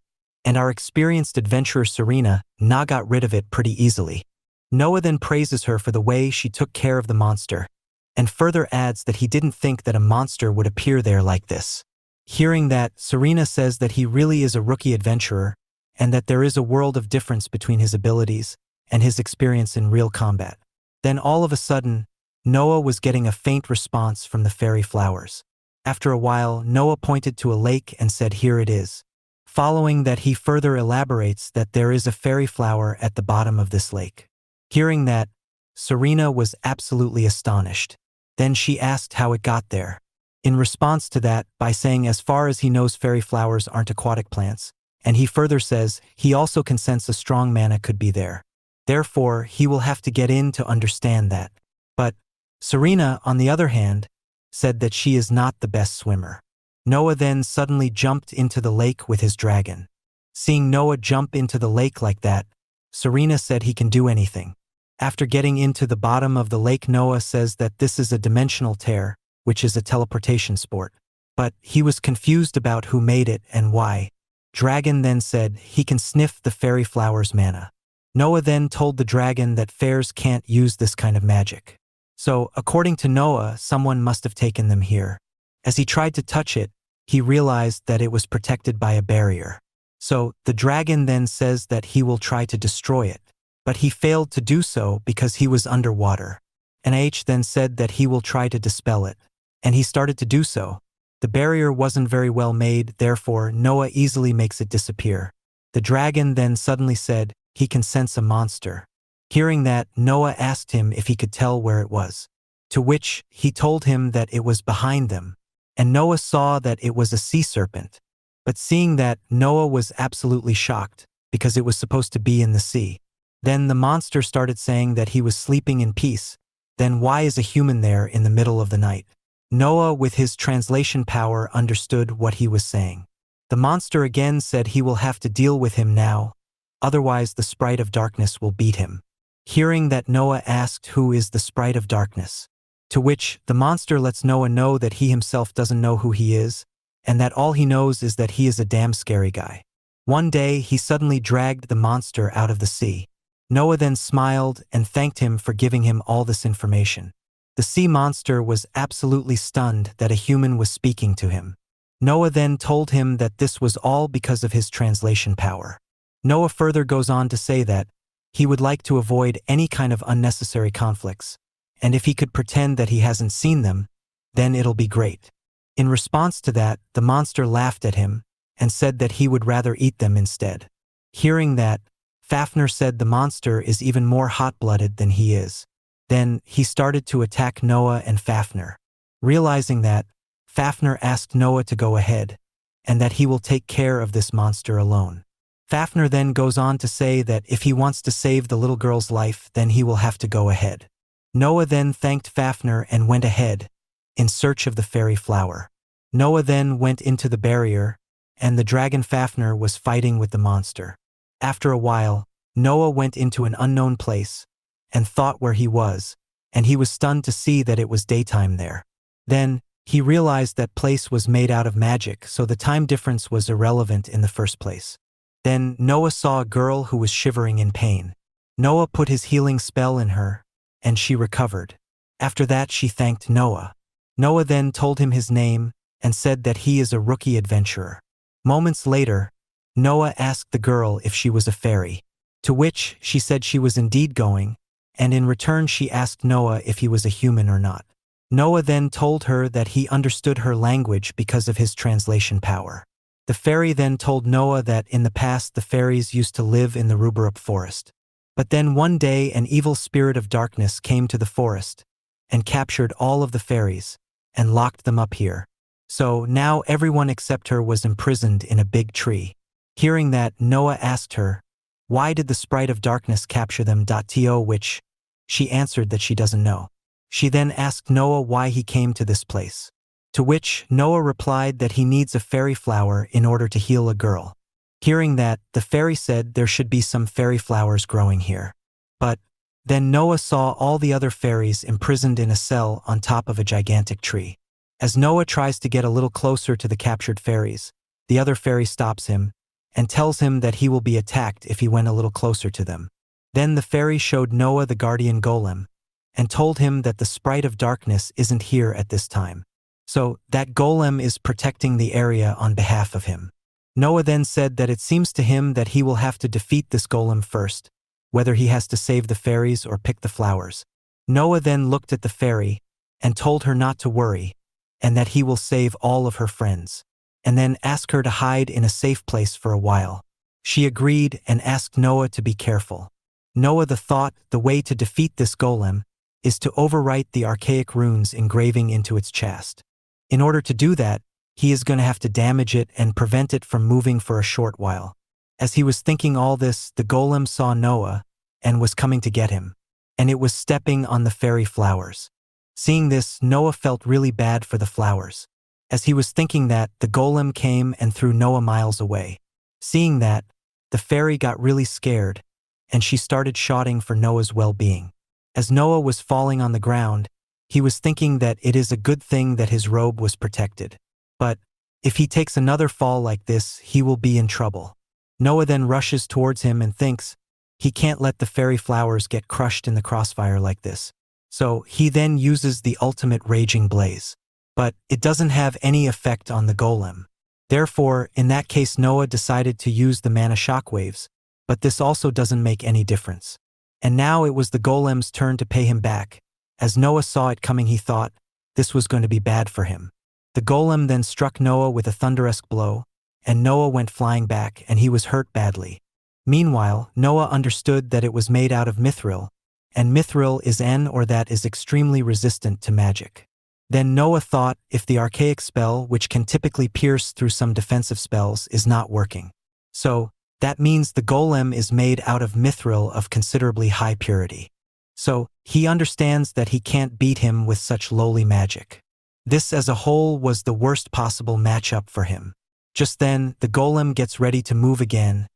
and our experienced adventurer Serena got rid of it pretty easily. Noah then praises her for the way she took care of the monster, and further adds that he didn't think that a monster would appear there like this. Hearing that, Serena says that he really is a rookie adventurer, and that there is a world of difference between his abilities and his experience in real combat. Then all of a sudden, Noah was getting a faint response from the fairy flowers. After a while, Noah pointed to a lake and said, here it is. Following that, he further elaborates that there is a fairy flower at the bottom of this lake. Hearing that, Serena was absolutely astonished. Then she asked how it got there. In response to that, by saying as far as he knows fairy flowers aren't aquatic plants, and he further says he also can sense a strong mana could be there. Therefore, he will have to get in to understand that. But Serena, on the other hand, said that she is not the best swimmer. Noah then suddenly jumped into the lake with his dragon. Seeing Noah jump into the lake like that, Serena said he can do anything. After getting into the bottom of the lake, Noah says that this is a dimensional tear, which is a teleportation sport. But he was confused about who made it and why. Dragon then said he can sniff the fairy flower's mana. Noah then told the dragon that fairs can't use this kind of magic. So, according to Noah, someone must have taken them here. As he tried to touch it, he realized that it was protected by a barrier. So, the dragon then says that he will try to destroy it. But he failed to do so because he was underwater. And H then said that he will try to dispel it. And he started to do so. The barrier wasn't very well made, therefore Noah easily makes it disappear. The dragon then suddenly said he can sense a monster. Hearing that, Noah asked him if he could tell where it was. To which he told him that it was behind them. And Noah saw that it was a sea serpent. But seeing that, Noah was absolutely shocked, because it was supposed to be in the sea. Then the monster started saying that he was sleeping in peace. Then why is a human there in the middle of the night? Noah, with his translation power, understood what he was saying. The monster again said he will have to deal with him now, otherwise the sprite of darkness will beat him. Hearing that, Noah asked who is the sprite of darkness. To which the monster lets Noah know that he himself doesn't know who he is, and that all he knows is that he is a damn scary guy. One day, he suddenly dragged the monster out of the sea. Noah then smiled and thanked him for giving him all this information. The sea monster was absolutely stunned that a human was speaking to him. Noah then told him that this was all because of his translation power. Noah further goes on to say that he would like to avoid any kind of unnecessary conflicts, and if he could pretend that he hasn't seen them, then it'll be great. In response to that, the monster laughed at him and said that he would rather eat them instead. Hearing that, Fafnir said the monster is even more hot-blooded than he is. Then he started to attack Noah and Fafnir. Realizing that, Fafnir asked Noah to go ahead, and that he will take care of this monster alone. Fafnir then goes on to say that if he wants to save the little girl's life, then he will have to go ahead. Noah then thanked Fafnir and went ahead, in search of the fairy flower. Noah then went into the barrier, and the dragon Fafnir was fighting with the monster. After a while, Noah went into an unknown place, and thought where he was, and he was stunned to see that it was daytime there. Then, he realized that place was made out of magic, so the time difference was irrelevant in the first place. Then Noah saw a girl who was shivering in pain. Noah put his healing spell in her, and she recovered. After that she thanked Noah. Noah then told him his name, and said that he is a rookie adventurer. Moments later, Noah asked the girl if she was a fairy, to which she said she was indeed going, and in return she asked Noah if he was a human or not. Noah then told her that he understood her language because of his translation power. The fairy then told Noah that in the past the fairies used to live in the Ruberup forest. But then one day an evil spirit of darkness came to the forest, and captured all of the fairies, and locked them up here. So now everyone except her was imprisoned in a big tree. Hearing that, Noah asked her, why did the sprite of darkness capture them? To which she answered that she doesn't know. She then asked Noah why he came to this place. To which Noah replied that he needs a fairy flower in order to heal a girl. Hearing that, the fairy said there should be some fairy flowers growing here. But then Noah saw all the other fairies imprisoned in a cell on top of a gigantic tree. As Noah tries to get a little closer to the captured fairies, the other fairy stops him and tells him that he will be attacked if he went a little closer to them. Then the fairy showed Noah the guardian golem and told him that the sprite of darkness isn't here at this time. So that golem is protecting the area on behalf of him. Noah then said that it seems to him that he will have to defeat this golem first, whether he has to save the fairies or pick the flowers. Noah then looked at the fairy and told her not to worry, and that he will save all of her friends, and then ask her to hide in a safe place for a while. She agreed and asked Noah to be careful. Noah thought the way to defeat this golem is to overwrite the archaic runes engraving into its chest. In order to do that, he is going to have to damage it and prevent it from moving for a short while. As he was thinking all this, the golem saw Noah and was coming to get him, and it was stepping on the fairy flowers. Seeing this, Noah felt really bad for the flowers. As he was thinking that, the golem came and threw Noah miles away. Seeing that, the fairy got really scared, and she started shouting for Noah's well-being. As Noah was falling on the ground, he was thinking that it is a good thing that his robe was protected. But if he takes another fall like this, he will be in trouble. Noah then rushes towards him and thinks he can't let the fairy flowers get crushed in the crossfire like this. So he then uses the ultimate raging blaze. But it doesn't have any effect on the golem. Therefore, in that case, Noah decided to use the mana shockwaves, but this also doesn't make any difference. And now it was the golem's turn to pay him back. As Noah saw it coming, he thought this was going to be bad for him. The golem then struck Noah with a thunderous blow, and Noah went flying back, and he was hurt badly. Meanwhile, Noah understood that it was made out of mithril, and mithril is an ore that is extremely resistant to magic. Then Noah thought if the archaic spell, which can typically pierce through some defensive spells, is not working. So, that means the golem is made out of mithril of considerably high purity. So, he understands that he can't beat him with such lowly magic. This as a whole was the worst possible matchup for him. Just then, the golem gets ready to move again,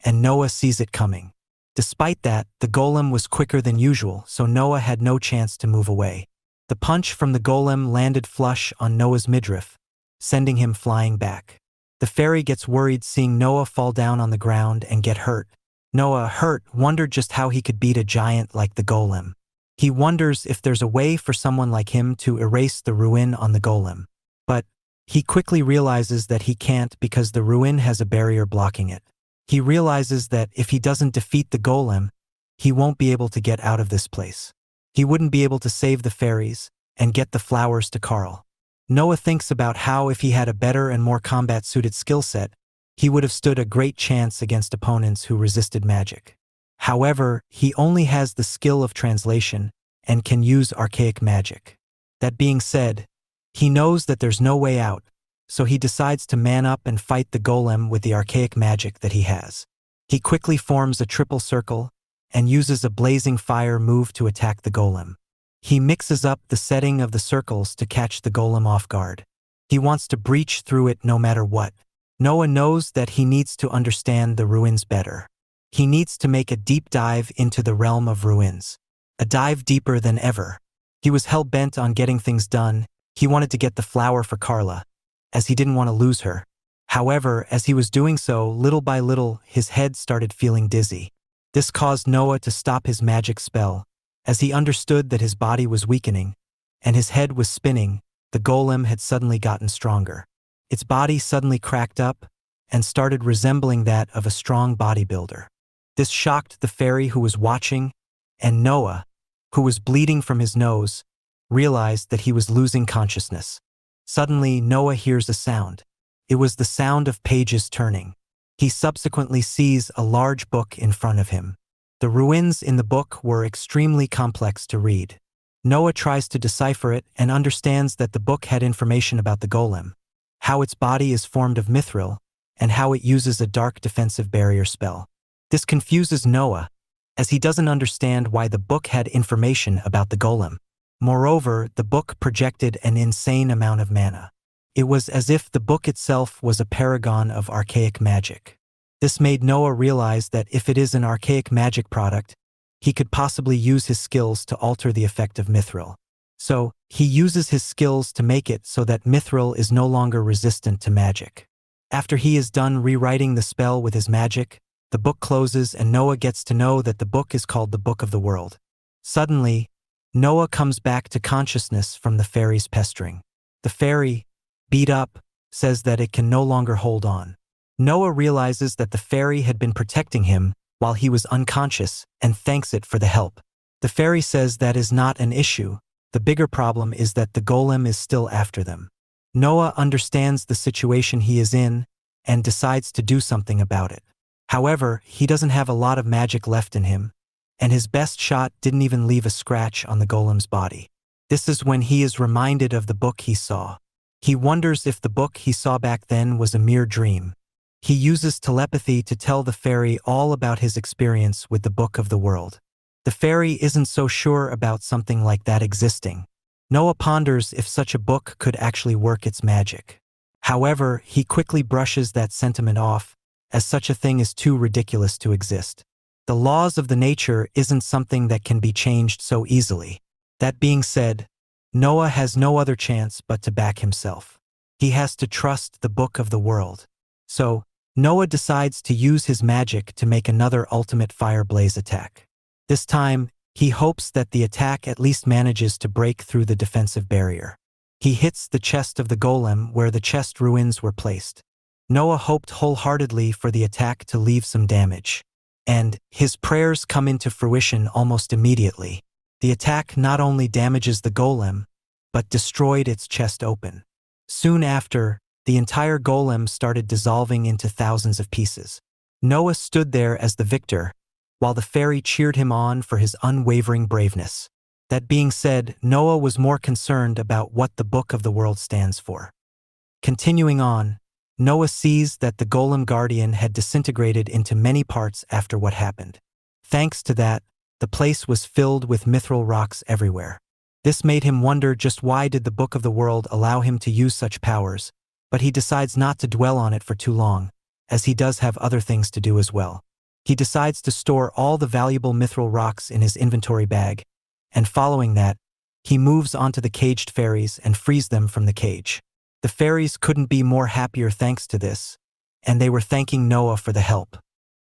and Noah sees it coming. Despite that, the golem was quicker than usual, so Noah had no chance to move away. The punch from the golem landed flush on Noah's midriff, sending him flying back. The fairy gets worried seeing Noah fall down on the ground and get hurt. Noah, hurt, wondered just how he could beat a giant like the golem. He wonders if there's a way for someone like him to erase the ruin on the golem. But he quickly realizes that he can't because the ruin has a barrier blocking it. He realizes that if he doesn't defeat the golem, he won't be able to get out of this place. He wouldn't be able to save the fairies and get the flowers to Carl. Noah thinks about how if he had a better and more combat-suited skill set, he would have stood a great chance against opponents who resisted magic. However, he only has the skill of translation and can use archaic magic. That being said, he knows that there's no way out, so he decides to man up and fight the golem with the archaic magic that he has. He quickly forms a triple circle and uses a blazing fire move to attack the golem. He mixes up the setting of the circles to catch the golem off guard. He wants to breach through it no matter what. Noah knows that he needs to understand the ruins better. He needs to make a deep dive into the realm of ruins. A dive deeper than ever. He was hell-bent on getting things done. He wanted to get the flower for Carla, as he didn't want to lose her. However, as he was doing so, little by little, his head started feeling dizzy. This caused Noah to stop his magic spell, as he understood that his body was weakening, and his head was spinning. The golem had suddenly gotten stronger. Its body suddenly cracked up and started resembling that of a strong bodybuilder. This shocked the fairy who was watching, and Noah, who was bleeding from his nose, realized that he was losing consciousness. Suddenly, Noah hears a sound. It was the sound of pages turning. He subsequently sees a large book in front of him. The ruins in the book were extremely complex to read. Noah tries to decipher it and understands that the book had information about the golem, how its body is formed of mithril, and how it uses a dark defensive barrier spell. This confuses Noah, as he doesn't understand why the book had information about the golem. Moreover, the book projected an insane amount of mana. It was as if the book itself was a paragon of archaic magic. This made Noah realize that if it is an archaic magic product, he could possibly use his skills to alter the effect of mithril. So, he uses his skills to make it so that mithril is no longer resistant to magic. After he is done rewriting the spell with his magic, the book closes and Noah gets to know that the book is called the Book of the World. Suddenly, Noah comes back to consciousness from the fairy's pestering. The fairy, beat up, says that it can no longer hold on. Noah realizes that the fairy had been protecting him while he was unconscious and thanks it for the help. The fairy says that is not an issue. The bigger problem is that the golem is still after them. Noah understands the situation he is in and decides to do something about it. However, he doesn't have a lot of magic left in him, and his best shot didn't even leave a scratch on the golem's body. This is when he is reminded of the book he saw. He wonders if the book he saw back then was a mere dream. He uses telepathy to tell the fairy all about his experience with the Book of the World. The fairy isn't so sure about something like that existing. Noah ponders if such a book could actually work its magic. However, he quickly brushes that sentiment off, as such a thing is too ridiculous to exist. The laws of the nature isn't something that can be changed so easily. That being said, Noah has no other chance but to back himself. He has to trust the Book of the World. So, Noah decides to use his magic to make another ultimate fire blaze attack. This time, he hopes that the attack at least manages to break through the defensive barrier. He hits the chest of the golem where the chest ruins were placed. Noah hoped wholeheartedly for the attack to leave some damage. And his prayers come into fruition almost immediately. The attack not only damages the golem, but destroyed its chest open. Soon after, the entire golem started dissolving into thousands of pieces. Noah stood there as the victor, while the fairy cheered him on for his unwavering braveness. That being said, Noah was more concerned about what the Book of the World stands for. Continuing on, Noah sees that the golem guardian had disintegrated into many parts after what happened. Thanks to that, the place was filled with mithril rocks everywhere. This made him wonder just why did the Book of the World allow him to use such powers, but he decides not to dwell on it for too long, as he does have other things to do as well. He decides to store all the valuable mithril rocks in his inventory bag, and following that, he moves onto the caged fairies and frees them from the cage. The fairies couldn't be more happier thanks to this, and they were thanking Noah for the help.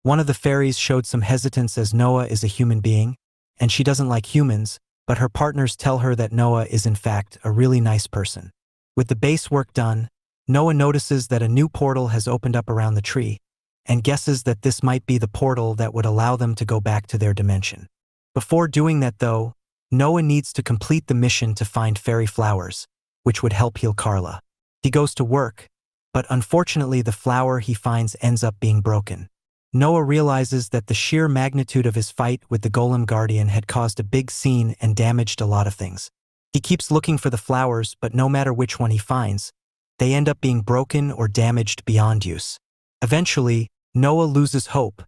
One of the fairies showed some hesitance as Noah is a human being, and she doesn't like humans, but her partners tell her that Noah is in fact a really nice person. With the base work done, Noah notices that a new portal has opened up around the tree, and guesses that this might be the portal that would allow them to go back to their dimension. Before doing that though, Noah needs to complete the mission to find fairy flowers, which would help heal Carla. He goes to work, but unfortunately the flower he finds ends up being broken. Noah realizes that the sheer magnitude of his fight with the Golem Guardian had caused a big scene and damaged a lot of things. He keeps looking for the flowers, but no matter which one he finds, they end up being broken or damaged beyond use. Eventually, Noah loses hope,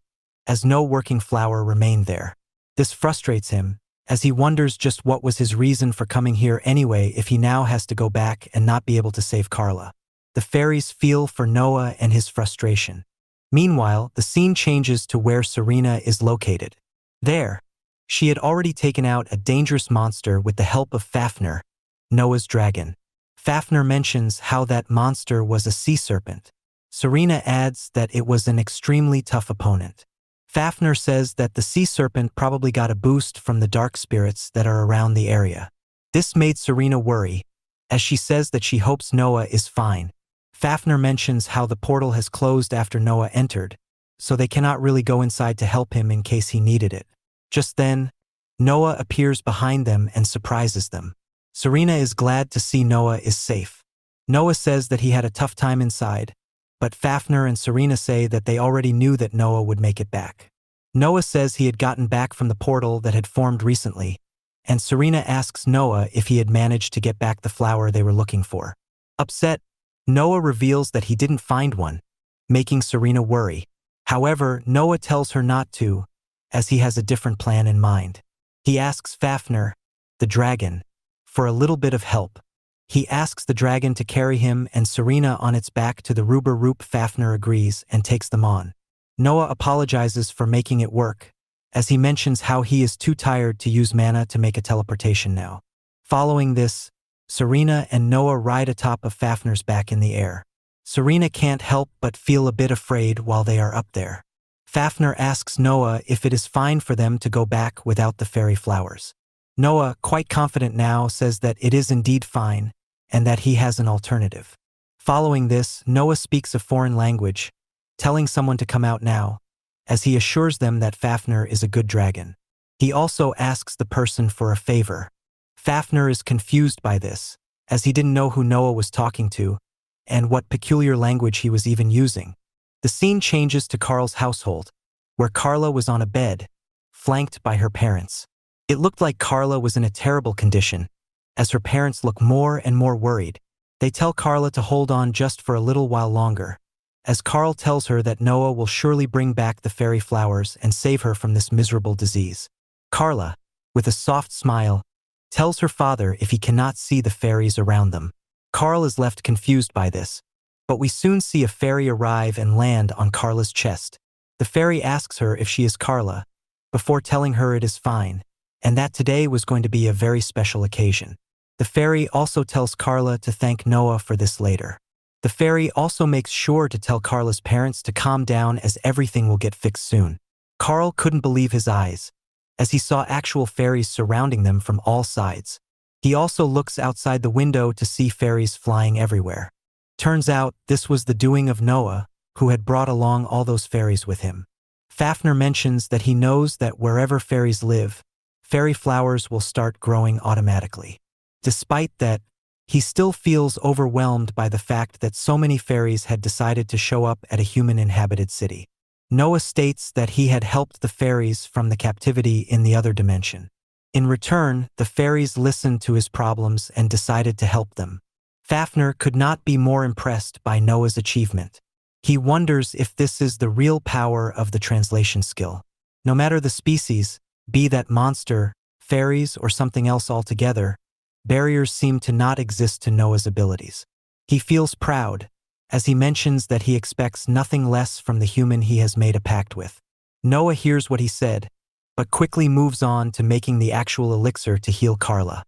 as no working flower remained there. This frustrates him, as he wonders just what was his reason for coming here anyway if he now has to go back and not be able to save Carla. The fairies feel for Noah and his frustration. Meanwhile, the scene changes to where Serena is located. There, she had already taken out a dangerous monster with the help of Fafnir, Noah's dragon. Fafnir mentions how that monster was a sea serpent. Serena adds that it was an extremely tough opponent. Fafnir says that the sea serpent probably got a boost from the dark spirits that are around the area. This made Serena worry, as she says that she hopes Noah is fine. Fafnir mentions how the portal has closed after Noah entered, so they cannot really go inside to help him in case he needed it. Just then, Noah appears behind them and surprises them. Serena is glad to see Noah is safe. Noah says that he had a tough time inside, but Fafnir and Serena say that they already knew that Noah would make it back. Noah says he had gotten back from the portal that had formed recently, and Serena asks Noah if he had managed to get back the flower they were looking for. Upset, Noah reveals that he didn't find one, making Serena worry. However, Noah tells her not to, as he has a different plan in mind. He asks Fafnir, the dragon, for a little bit of help. He asks the dragon to carry him and Serena on its back to the Ruber Roop. Fafnir agrees and takes them on. Noah apologizes for making it work, as he mentions how he is too tired to use mana to make a teleportation now. Following this, Serena and Noah ride atop of Fafnir's back in the air. Serena can't help but feel a bit afraid while they are up there. Fafnir asks Noah if it is fine for them to go back without the fairy flowers. Noah, quite confident now, says that it is indeed fine, and that he has an alternative. Following this, Noah speaks a foreign language, telling someone to come out now, as he assures them that Fafnir is a good dragon. He also asks the person for a favor. Fafnir is confused by this, as he didn't know who Noah was talking to, and what peculiar language he was even using. The scene changes to Carl's household, where Carla was on a bed, flanked by her parents. It looked like Carla was in a terrible condition, as her parents look more and more worried. They tell Carla to hold on just for a little while longer, as Carl tells her that Noah will surely bring back the fairy flowers and save her from this miserable disease. Carla, with a soft smile, tells her father if he cannot see the fairies around them. Carl is left confused by this, but we soon see a fairy arrive and land on Carla's chest. The fairy asks her if she is Carla, before telling her it is fine, and that today was going to be a very special occasion. The fairy also tells Carla to thank Noah for this later. The fairy also makes sure to tell Carla's parents to calm down as everything will get fixed soon. Carl couldn't believe his eyes, as he saw actual fairies surrounding them from all sides. He also looks outside the window to see fairies flying everywhere. Turns out, this was the doing of Noah, who had brought along all those fairies with him. Fafnir mentions that he knows that wherever fairies live, fairy flowers will start growing automatically. Despite that, he still feels overwhelmed by the fact that so many fairies had decided to show up at a human-inhabited city. Noah states that he had helped the fairies from the captivity in the other dimension. In return, the fairies listened to his problems and decided to help them. Fafnir could not be more impressed by Noah's achievement. He wonders if this is the real power of the translation skill. No matter the species, be that monster, fairies, or something else altogether, barriers seem to not exist to Noah's abilities. He feels proud, as he mentions that he expects nothing less from the human he has made a pact with. Noah hears what he said, but quickly moves on to making the actual elixir to heal Carla.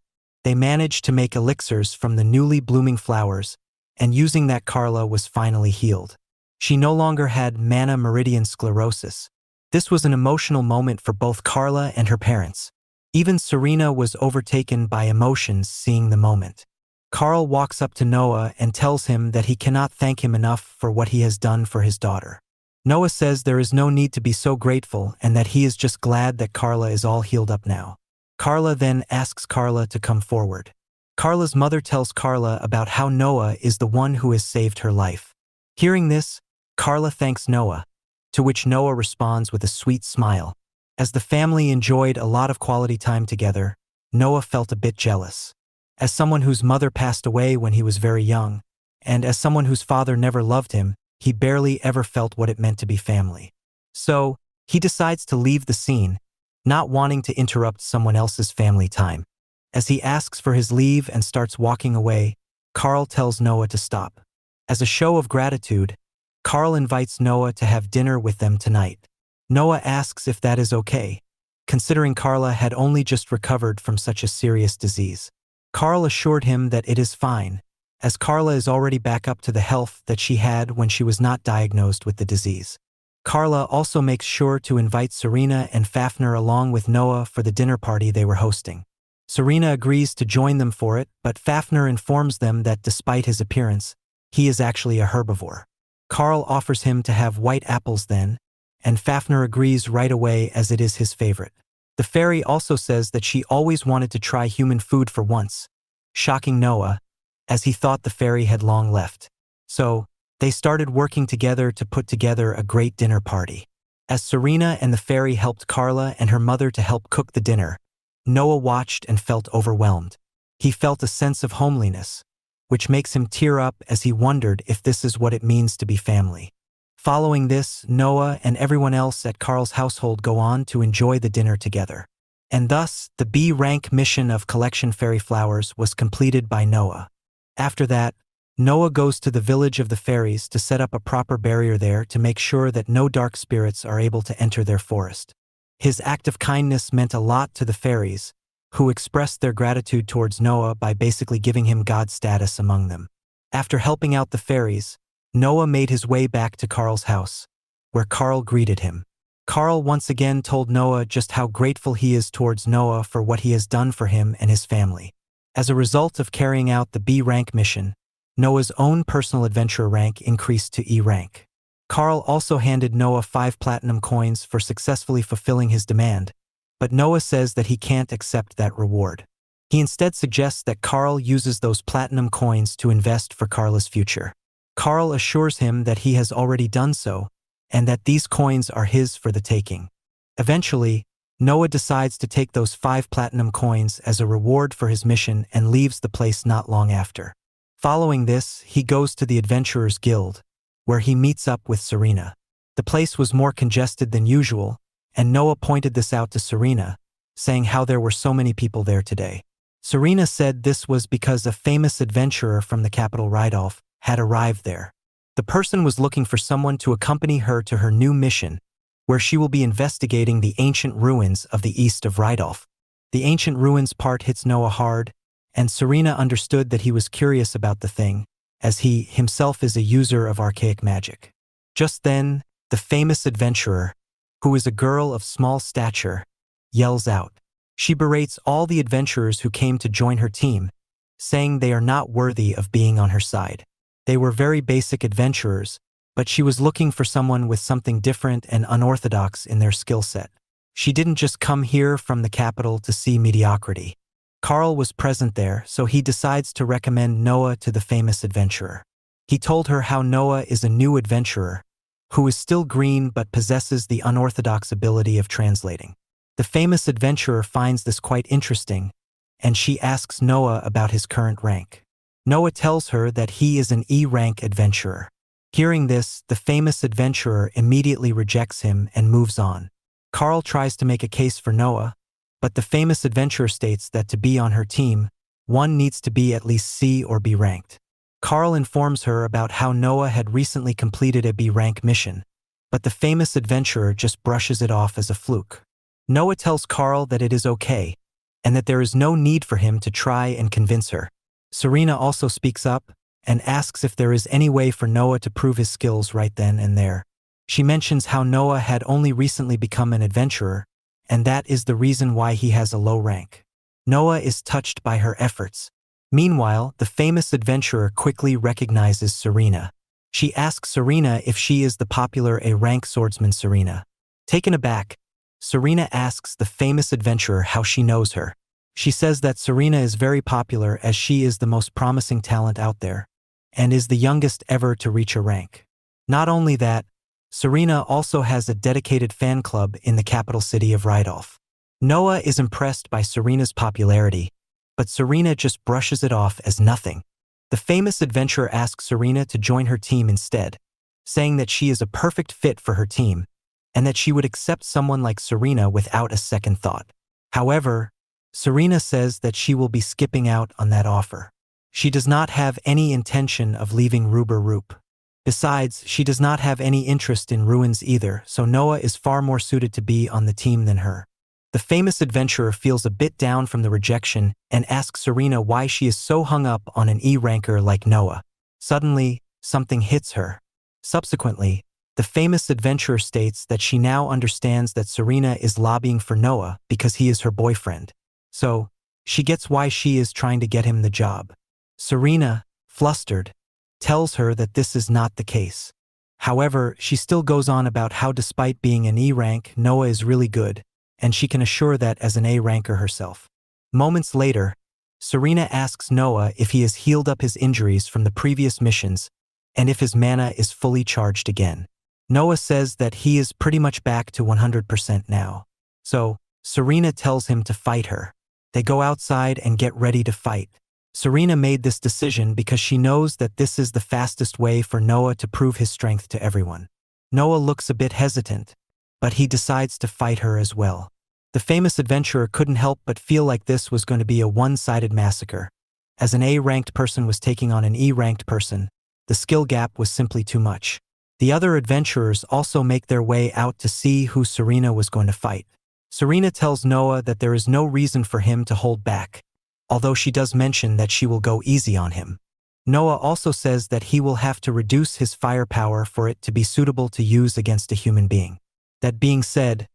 They managed to make elixirs from the newly blooming flowers, and using that Carla was finally healed. She no longer had mana meridian sclerosis. This was an emotional moment for both Carla and her parents. Even Serena was overtaken by emotions seeing the moment. Carl walks up to Noah and tells him that he cannot thank him enough for what he has done for his daughter. Noah says there is no need to be so grateful and that he is just glad that Carla is all healed up now. Carla then asks Carla to come forward. Carla's mother tells Carla about how Noah is the one who has saved her life. Hearing this, Carla thanks Noah, to which Noah responds with a sweet smile. As the family enjoyed a lot of quality time together, Noah felt a bit jealous. As someone whose mother passed away when he was very young, and as someone whose father never loved him, he barely ever felt what it meant to be family. So, he decides to leave the scene, not wanting to interrupt someone else's family time. As he asks for his leave and starts walking away, Carl tells Noah to stop. As a show of gratitude, Carl invites Noah to have dinner with them tonight. Noah asks if that is okay, considering Carla had only just recovered from such a serious disease. Carl assured him that it is fine, as Carla is already back up to the health that she had when she was not diagnosed with the disease. Carla also makes sure to invite Serena and Fafnir along with Noah for the dinner party they were hosting. Serena agrees to join them for it, but Fafnir informs them that despite his appearance, he is actually a herbivore. Carl offers him to have white apples then, and Fafnir agrees right away as it is his favorite. The fairy also says that she always wanted to try human food for once, shocking Noah, as he thought the fairy had long left. So, they started working together to put together a great dinner party. As Serena and the fairy helped Carla and her mother to help cook the dinner, Noah watched and felt overwhelmed. He felt a sense of homeliness, which makes him tear up as he wondered if this is what it means to be family. Following this, Noah and everyone else at Carl's household go on to enjoy the dinner together. And thus, the B-rank mission of Collection Fairy Flowers was completed by Noah. After that, Noah goes to the village of the fairies to set up a proper barrier there to make sure that no dark spirits are able to enter their forest. His act of kindness meant a lot to the fairies, who expressed their gratitude towards Noah by basically giving him god status among them. After helping out the fairies, Noah made his way back to Carl's house, where Carl greeted him. Carl once again told Noah just how grateful he is towards Noah for what he has done for him and his family. As a result of carrying out the B-rank mission, Noah's own personal adventurer rank increased to E rank. Carl also handed Noah 5 platinum coins for successfully fulfilling his demand, but Noah says that he can't accept that reward. He instead suggests that Carl uses those platinum coins to invest for Carla's future. Carl assures him that he has already done so, and that these coins are his for the taking. Eventually, Noah decides to take those 5 platinum coins as a reward for his mission and leaves the place not long after. Following this, he goes to the Adventurers Guild, where he meets up with Serena. The place was more congested than usual, and Noah pointed this out to Serena, saying how there were so many people there today. Serena said this was because a famous adventurer from the capital Rydolf had arrived there. The person was looking for someone to accompany her to her new mission, where she will be investigating the ancient ruins of the east of Rydolf. The ancient ruins part hits Noah hard, and Serena understood that he was curious about the thing, as he himself is a user of archaic magic. Just then, the famous adventurer, who is a girl of small stature, yells out. She berates all the adventurers who came to join her team, saying they are not worthy of being on her side. They were very basic adventurers, but she was looking for someone with something different and unorthodox in their skill set. She didn't just come here from the capital to see mediocrity. Carl was present there, so he decides to recommend Noah to the famous adventurer. He told her how Noah is a new adventurer, who is still green but possesses the unorthodox ability of translating. The famous adventurer finds this quite interesting, and she asks Noah about his current rank. Noah tells her that he is an E-rank adventurer. Hearing this, the famous adventurer immediately rejects him and moves on. Carl tries to make a case for Noah, but the famous adventurer states that to be on her team, one needs to be at least C or B ranked. Carl informs her about how Noah had recently completed a B rank mission, but the famous adventurer just brushes it off as a fluke. Noah tells Carl that it is okay, and that there is no need for him to try and convince her. Serena also speaks up and asks if there is any way for Noah to prove his skills right then and there. She mentions how Noah had only recently become an adventurer, and that is the reason why he has a low rank. Noah is touched by her efforts. Meanwhile, the famous adventurer quickly recognizes Serena. She asks Serena if she is the popular A-rank swordsman Serena. Taken aback, Serena asks the famous adventurer how she knows her. She says that Serena is very popular as she is the most promising talent out there, and is the youngest ever to reach a rank. Not only that, Serena also has a dedicated fan club in the capital city of Rydolf. Noah is impressed by Serena's popularity, but Serena just brushes it off as nothing. The famous adventurer asks Serena to join her team instead, saying that she is a perfect fit for her team, and that she would accept someone like Serena without a second thought. However, Serena says that she will be skipping out on that offer. She does not have any intention of leaving Ruber Roop. Besides, she does not have any interest in ruins either, so Noah is far more suited to be on the team than her. The famous adventurer feels a bit down from the rejection and asks Serena why she is so hung up on an E-ranker like Noah. Suddenly, something hits her. Subsequently, the famous adventurer states that she now understands that Serena is lobbying for Noah because he is her boyfriend. So, she gets why she is trying to get him the job. Serena, flustered, tells her that this is not the case. However, she still goes on about how despite being an E-rank, Noah is really good, and she can assure that as an A-ranker herself. Moments later, Serena asks Noah if he has healed up his injuries from the previous missions and if his mana is fully charged again. Noah says that he is pretty much back to 100% now. So, Serena tells him to fight her. They go outside and get ready to fight. Serena made this decision because she knows that this is the fastest way for Noah to prove his strength to everyone. Noah looks a bit hesitant, but he decides to fight her as well. The famous adventurer couldn't help but feel like this was going to be a one-sided massacre. As an A-ranked person was taking on an E-ranked person, the skill gap was simply too much. The other adventurers also make their way out to see who Serena was going to fight. Serena tells Noah that there is no reason for him to hold back, although she does mention that she will go easy on him. Noah also says that he will have to reduce his firepower for it to be suitable to use against a human being. That being said,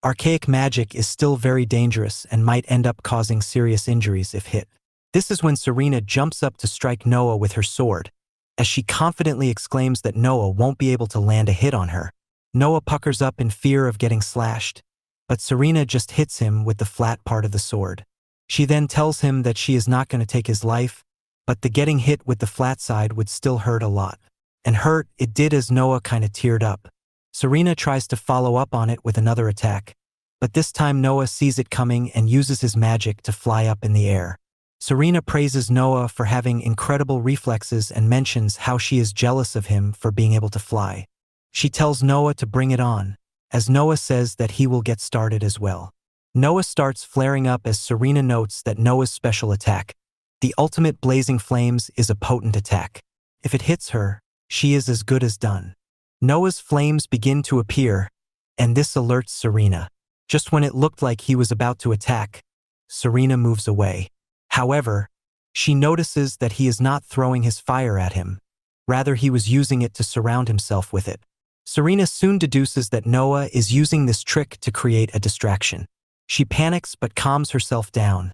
archaic magic is still very dangerous and might end up causing serious injuries if hit. This is when Serena jumps up to strike Noah with her sword, as she confidently exclaims that Noah won't be able to land a hit on her. Noah puckers up in fear of getting slashed, but Serena just hits him with the flat part of the sword. She then tells him that she is not going to take his life, but the getting hit with the flat side would still hurt a lot. And hurt it did as Noah kinda teared up. Serena tries to follow up on it with another attack, but this time Noah sees it coming and uses his magic to fly up in the air. Serena praises Noah for having incredible reflexes and mentions how she is jealous of him for being able to fly. She tells Noah to bring it on, as Noah says that he will get started as well. Noah starts flaring up as Serena notes that Noah's special attack, the ultimate blazing flames, is a potent attack. If it hits her, she is as good as done. Noah's flames begin to appear, and this alerts Serena. Just when it looked like he was about to attack, Serena moves away. However, she notices that he is not throwing his fire at him. Rather, he was using it to surround himself with it. Serena soon deduces that Noah is using this trick to create a distraction. She panics but calms herself down,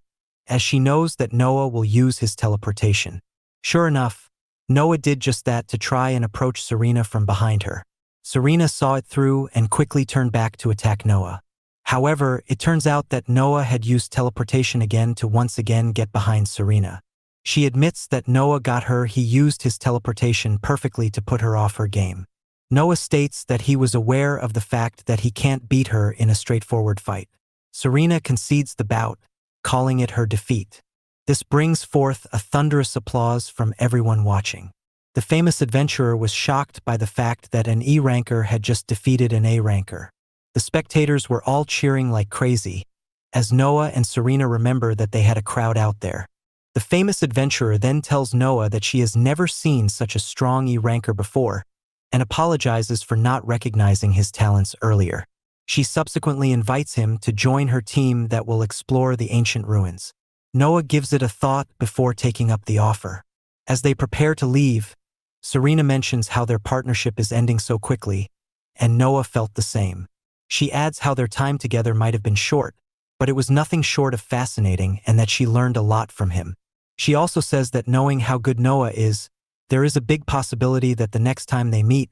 as she knows that Noah will use his teleportation. Sure enough, Noah did just that to try and approach Serena from behind her. Serena saw it through and quickly turned back to attack Noah. However, it turns out that Noah had used teleportation again to once again get behind Serena. She admits that Noah got her. He used his teleportation perfectly to put her off her game. Noah states that he was aware of the fact that he can't beat her in a straightforward fight. Serena concedes the bout, calling it her defeat. This brings forth a thunderous applause from everyone watching. The famous adventurer was shocked by the fact that an E-ranker had just defeated an A-ranker. The spectators were all cheering like crazy, as Noah and Serena remember that they had a crowd out there. The famous adventurer then tells Noah that she has never seen such a strong E-ranker before, and apologizes for not recognizing his talents earlier. She subsequently invites him to join her team that will explore the ancient ruins. Noah gives it a thought before taking up the offer. As they prepare to leave, Serena mentions how their partnership is ending so quickly, and Noah felt the same. She adds how their time together might have been short, but it was nothing short of fascinating and that she learned a lot from him. She also says that knowing how good Noah is, there is a big possibility that the next time they meet,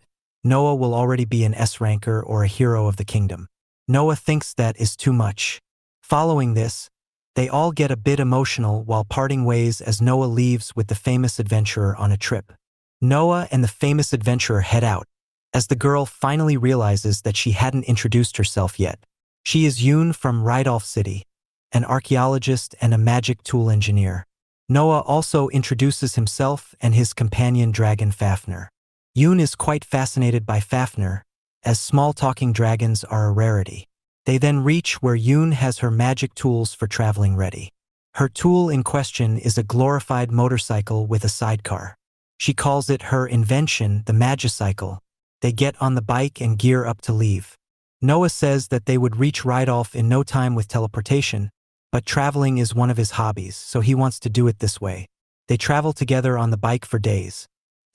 Noah will already be an S-ranker or a hero of the kingdom. Noah thinks that is too much. Following this, they all get a bit emotional while parting ways as Noah leaves with the famous adventurer on a trip. Noah and the famous adventurer head out, as the girl finally realizes that she hadn't introduced herself yet. She is Yoon from Rydolph City, an archaeologist and a magic tool engineer. Noah also introduces himself and his companion dragon Fafnir. Yoon is quite fascinated by Fafnir, as small talking dragons are a rarity. They then reach where Yoon has her magic tools for traveling ready. Her tool in question is a glorified motorcycle with a sidecar. She calls it her invention, the Magicycle. They get on the bike and gear up to leave. Noah says that they would reach Rydolph in no time with teleportation, but traveling is one of his hobbies, so he wants to do it this way. They travel together on the bike for days,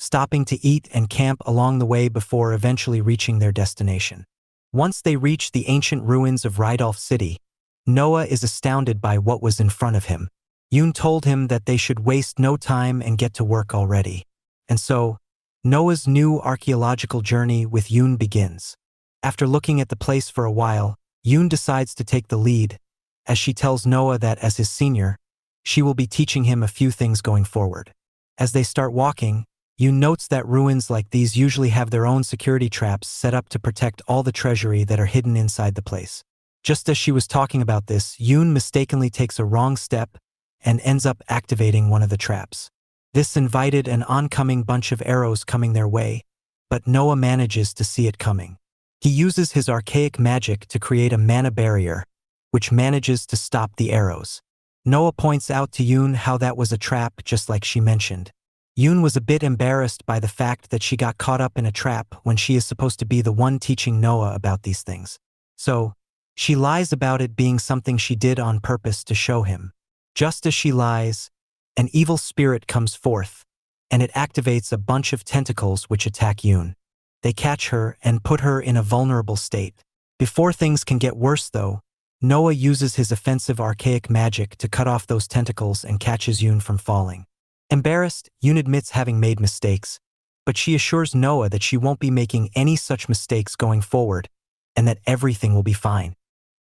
stopping to eat and camp along the way before eventually reaching their destination. Once they reach the ancient ruins of Rydolph City, Noah is astounded by what was in front of him. Yoon told him that they should waste no time and get to work already. And so, Noah's new archaeological journey with Yoon begins. After looking at the place for a while, Yoon decides to take the lead, as she tells Noah that as his senior, she will be teaching him a few things going forward. As they start walking, Yoon notes that ruins like these usually have their own security traps set up to protect all the treasury that are hidden inside the place. Just as she was talking about this, Yoon mistakenly takes a wrong step and ends up activating one of the traps. This invited an oncoming bunch of arrows coming their way, but Noah manages to see it coming. He uses his archaic magic to create a mana barrier, which manages to stop the arrows. Noah points out to Yoon how that was a trap just like she mentioned. Yoon was a bit embarrassed by the fact that she got caught up in a trap when she is supposed to be the one teaching Noah about these things. So, she lies about it being something she did on purpose to show him. Just as she lies, an evil spirit comes forth, and it activates a bunch of tentacles which attack Yoon. They catch her and put her in a vulnerable state. Before things can get worse though, Noah uses his offensive archaic magic to cut off those tentacles and catches Yoon from falling. Embarrassed, Yoon admits having made mistakes, but she assures Noah that she won't be making any such mistakes going forward, and that everything will be fine.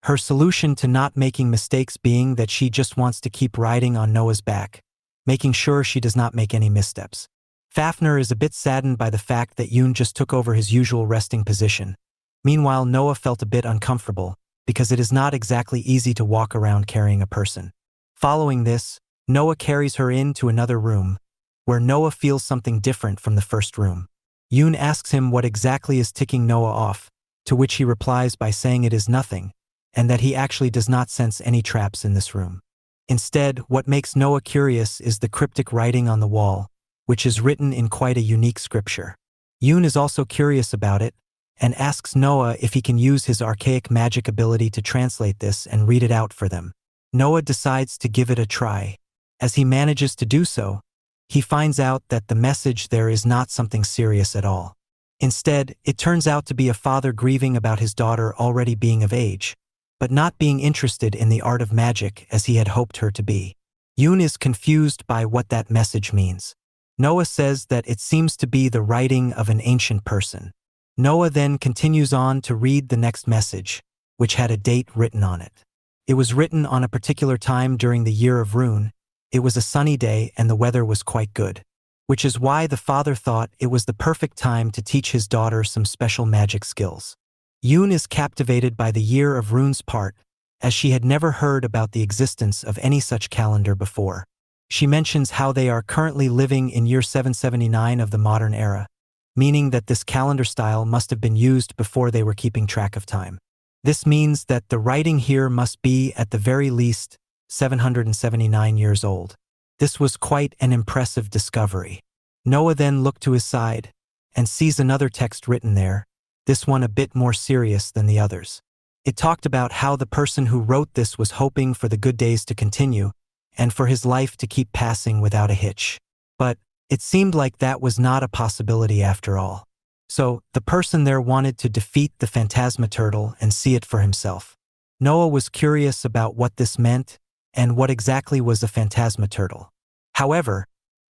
Her solution to not making mistakes being that she just wants to keep riding on Noah's back, making sure she does not make any missteps. Fafnir is a bit saddened by the fact that Yoon just took over his usual resting position. Meanwhile, Noah felt a bit uncomfortable, because it is not exactly easy to walk around carrying a person. Following this, Noah carries her into another room, where Noah feels something different from the first room. Yoon asks him what exactly is ticking Noah off, to which he replies by saying it is nothing, and that he actually does not sense any traps in this room. Instead, what makes Noah curious is the cryptic writing on the wall, which is written in quite a unique scripture. Yoon is also curious about it, and asks Noah if he can use his archaic magic ability to translate this and read it out for them. Noah decides to give it a try. As he manages to do so, he finds out that the message there is not something serious at all. Instead, it turns out to be a father grieving about his daughter already being of age, but not being interested in the art of magic as he had hoped her to be. Yoon is confused by what that message means. Noah says that it seems to be the writing of an ancient person. Noah then continues on to read the next message, which had a date written on it. It was written on a particular time during the year of Rune. It was a sunny day and the weather was quite good, which is why the father thought it was the perfect time to teach his daughter some special magic skills. Yoon is captivated by the year of Rune's part, as she had never heard about the existence of any such calendar before. She mentions how they are currently living in year 779 of the modern era, meaning that this calendar style must have been used before they were keeping track of time. This means that the writing here must be, at the very least, 779 years old. This was quite an impressive discovery. Noah then looked to his side and sees another text written there, this one a bit more serious than the others. It talked about how the person who wrote this was hoping for the good days to continue and for his life to keep passing without a hitch. But it seemed like that was not a possibility after all. So the person there wanted to defeat the Phantasma Turtle and see it for himself. Noah was curious about what this meant and what exactly was a Phantasma Turtle. However,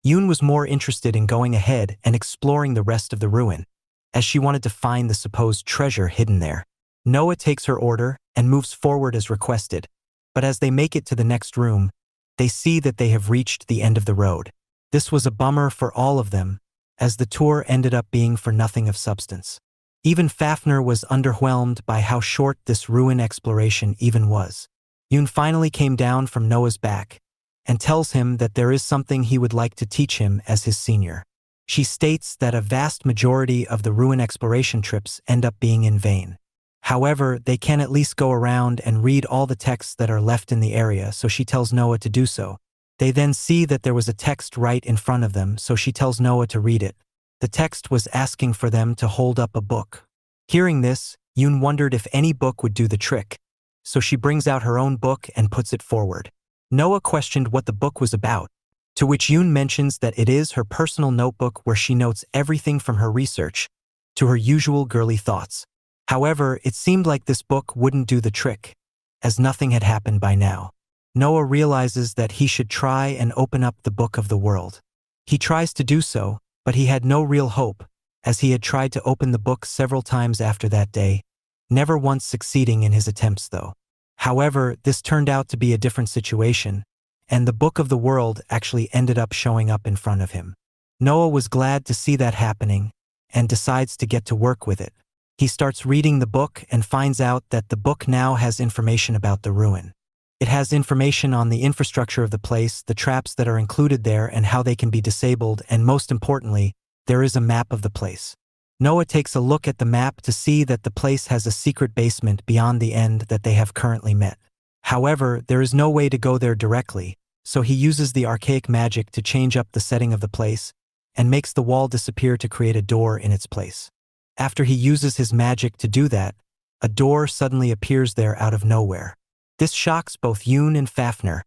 Yoon was more interested in going ahead and exploring the rest of the ruin, as she wanted to find the supposed treasure hidden there. Noah takes her order and moves forward as requested, but as they make it to the next room, they see that they have reached the end of the road. This was a bummer for all of them, as the tour ended up being for nothing of substance. Even Fafnir was underwhelmed by how short this ruin exploration even was. Yoon finally came down from Noah's back and tells him that there is something he would like to teach him as his senior. She states that a vast majority of the ruin exploration trips end up being in vain. However, they can at least go around and read all the texts that are left in the area, so she tells Noah to do so. They then see that there was a text right in front of them, so she tells Noah to read it. The text was asking for them to hold up a book. Hearing this, Yoon wondered if any book would do the trick, so she brings out her own book and puts it forward. Noah questioned what the book was about, to which Yoon mentions that it is her personal notebook where she notes everything from her research to her usual girly thoughts. However, it seemed like this book wouldn't do the trick, as nothing had happened by now. Noah realizes that he should try and open up the book of the world. He tries to do so, but he had no real hope, as he had tried to open the book several times after that day, never once succeeding in his attempts though. However, this turned out to be a different situation, and the book of the world actually ended up showing up in front of him. Noah was glad to see that happening, and decides to get to work with it. He starts reading the book and finds out that the book now has information about the ruin. It has information on the infrastructure of the place, the traps that are included there and how they can be disabled, and most importantly, there is a map of the place. Noah takes a look at the map to see that the place has a secret basement beyond the end that they have currently met. However, there is no way to go there directly, so he uses the archaic magic to change up the setting of the place and makes the wall disappear to create a door in its place. After he uses his magic to do that, a door suddenly appears there out of nowhere. This shocks both Yoon and Fafnir,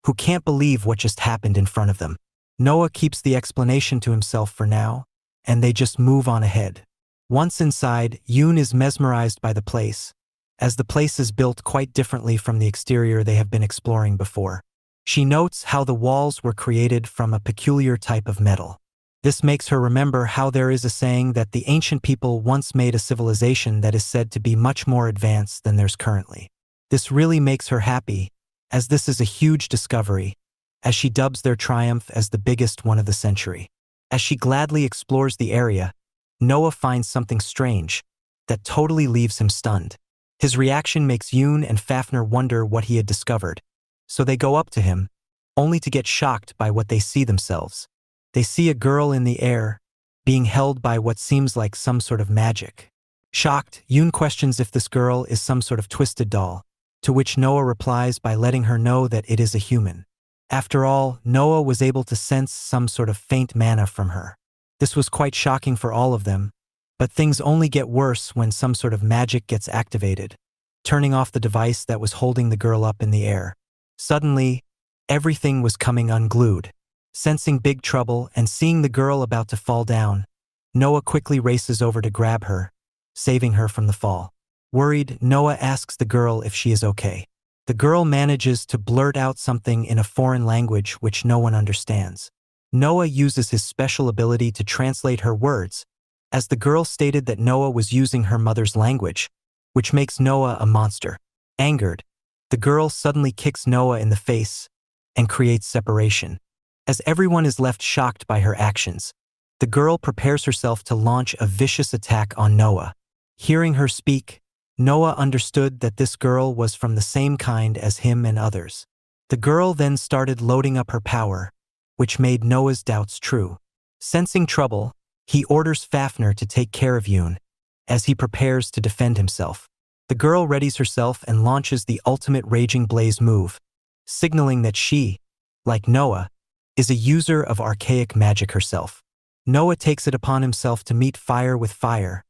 who can't believe what just happened in front of them. Noah keeps the explanation to himself for now, and they just move on ahead. Once inside, Yoon is mesmerized by the place, as the place is built quite differently from the exterior they have been exploring before. She notes how the walls were created from a peculiar type of metal. This makes her remember how there is a saying that the ancient people once made a civilization that is said to be much more advanced than theirs currently. This really makes her happy, as this is a huge discovery, as she dubs their triumph as the biggest one of the century. As she gladly explores the area, Noah finds something strange that totally leaves him stunned. His reaction makes Yoon and Fafnir wonder what he had discovered, so they go up to him, only to get shocked by what they see themselves. They see a girl in the air, being held by what seems like some sort of magic. Shocked, Yoon questions if this girl is some sort of twisted doll, to which Noah replies by letting her know that it is a human. After all, Noah was able to sense some sort of faint mana from her. This was quite shocking for all of them, but things only get worse when some sort of magic gets activated, turning off the device that was holding the girl up in the air. Suddenly, everything was coming unglued. Sensing big trouble and seeing the girl about to fall down, Noah quickly races over to grab her, saving her from the fall. Worried, Noah asks the girl if she is okay. The girl manages to blurt out something in a foreign language which no one understands. Noah uses his special ability to translate her words, as the girl stated that Noah was using her mother's language, which makes Noah a monster. Angered, the girl suddenly kicks Noah in the face and creates separation. As everyone is left shocked by her actions, the girl prepares herself to launch a vicious attack on Noah. Hearing her speak, Noah understood that this girl was from the same kind as him and others. The girl then started loading up her power, which made Noah's doubts true. Sensing trouble, he orders Fafnir to take care of Yoon, as he prepares to defend himself. The girl readies herself and launches the ultimate Raging Blaze move, signaling that she, like Noah, is a user of archaic magic herself. Noah takes it upon himself to meet fire with fire,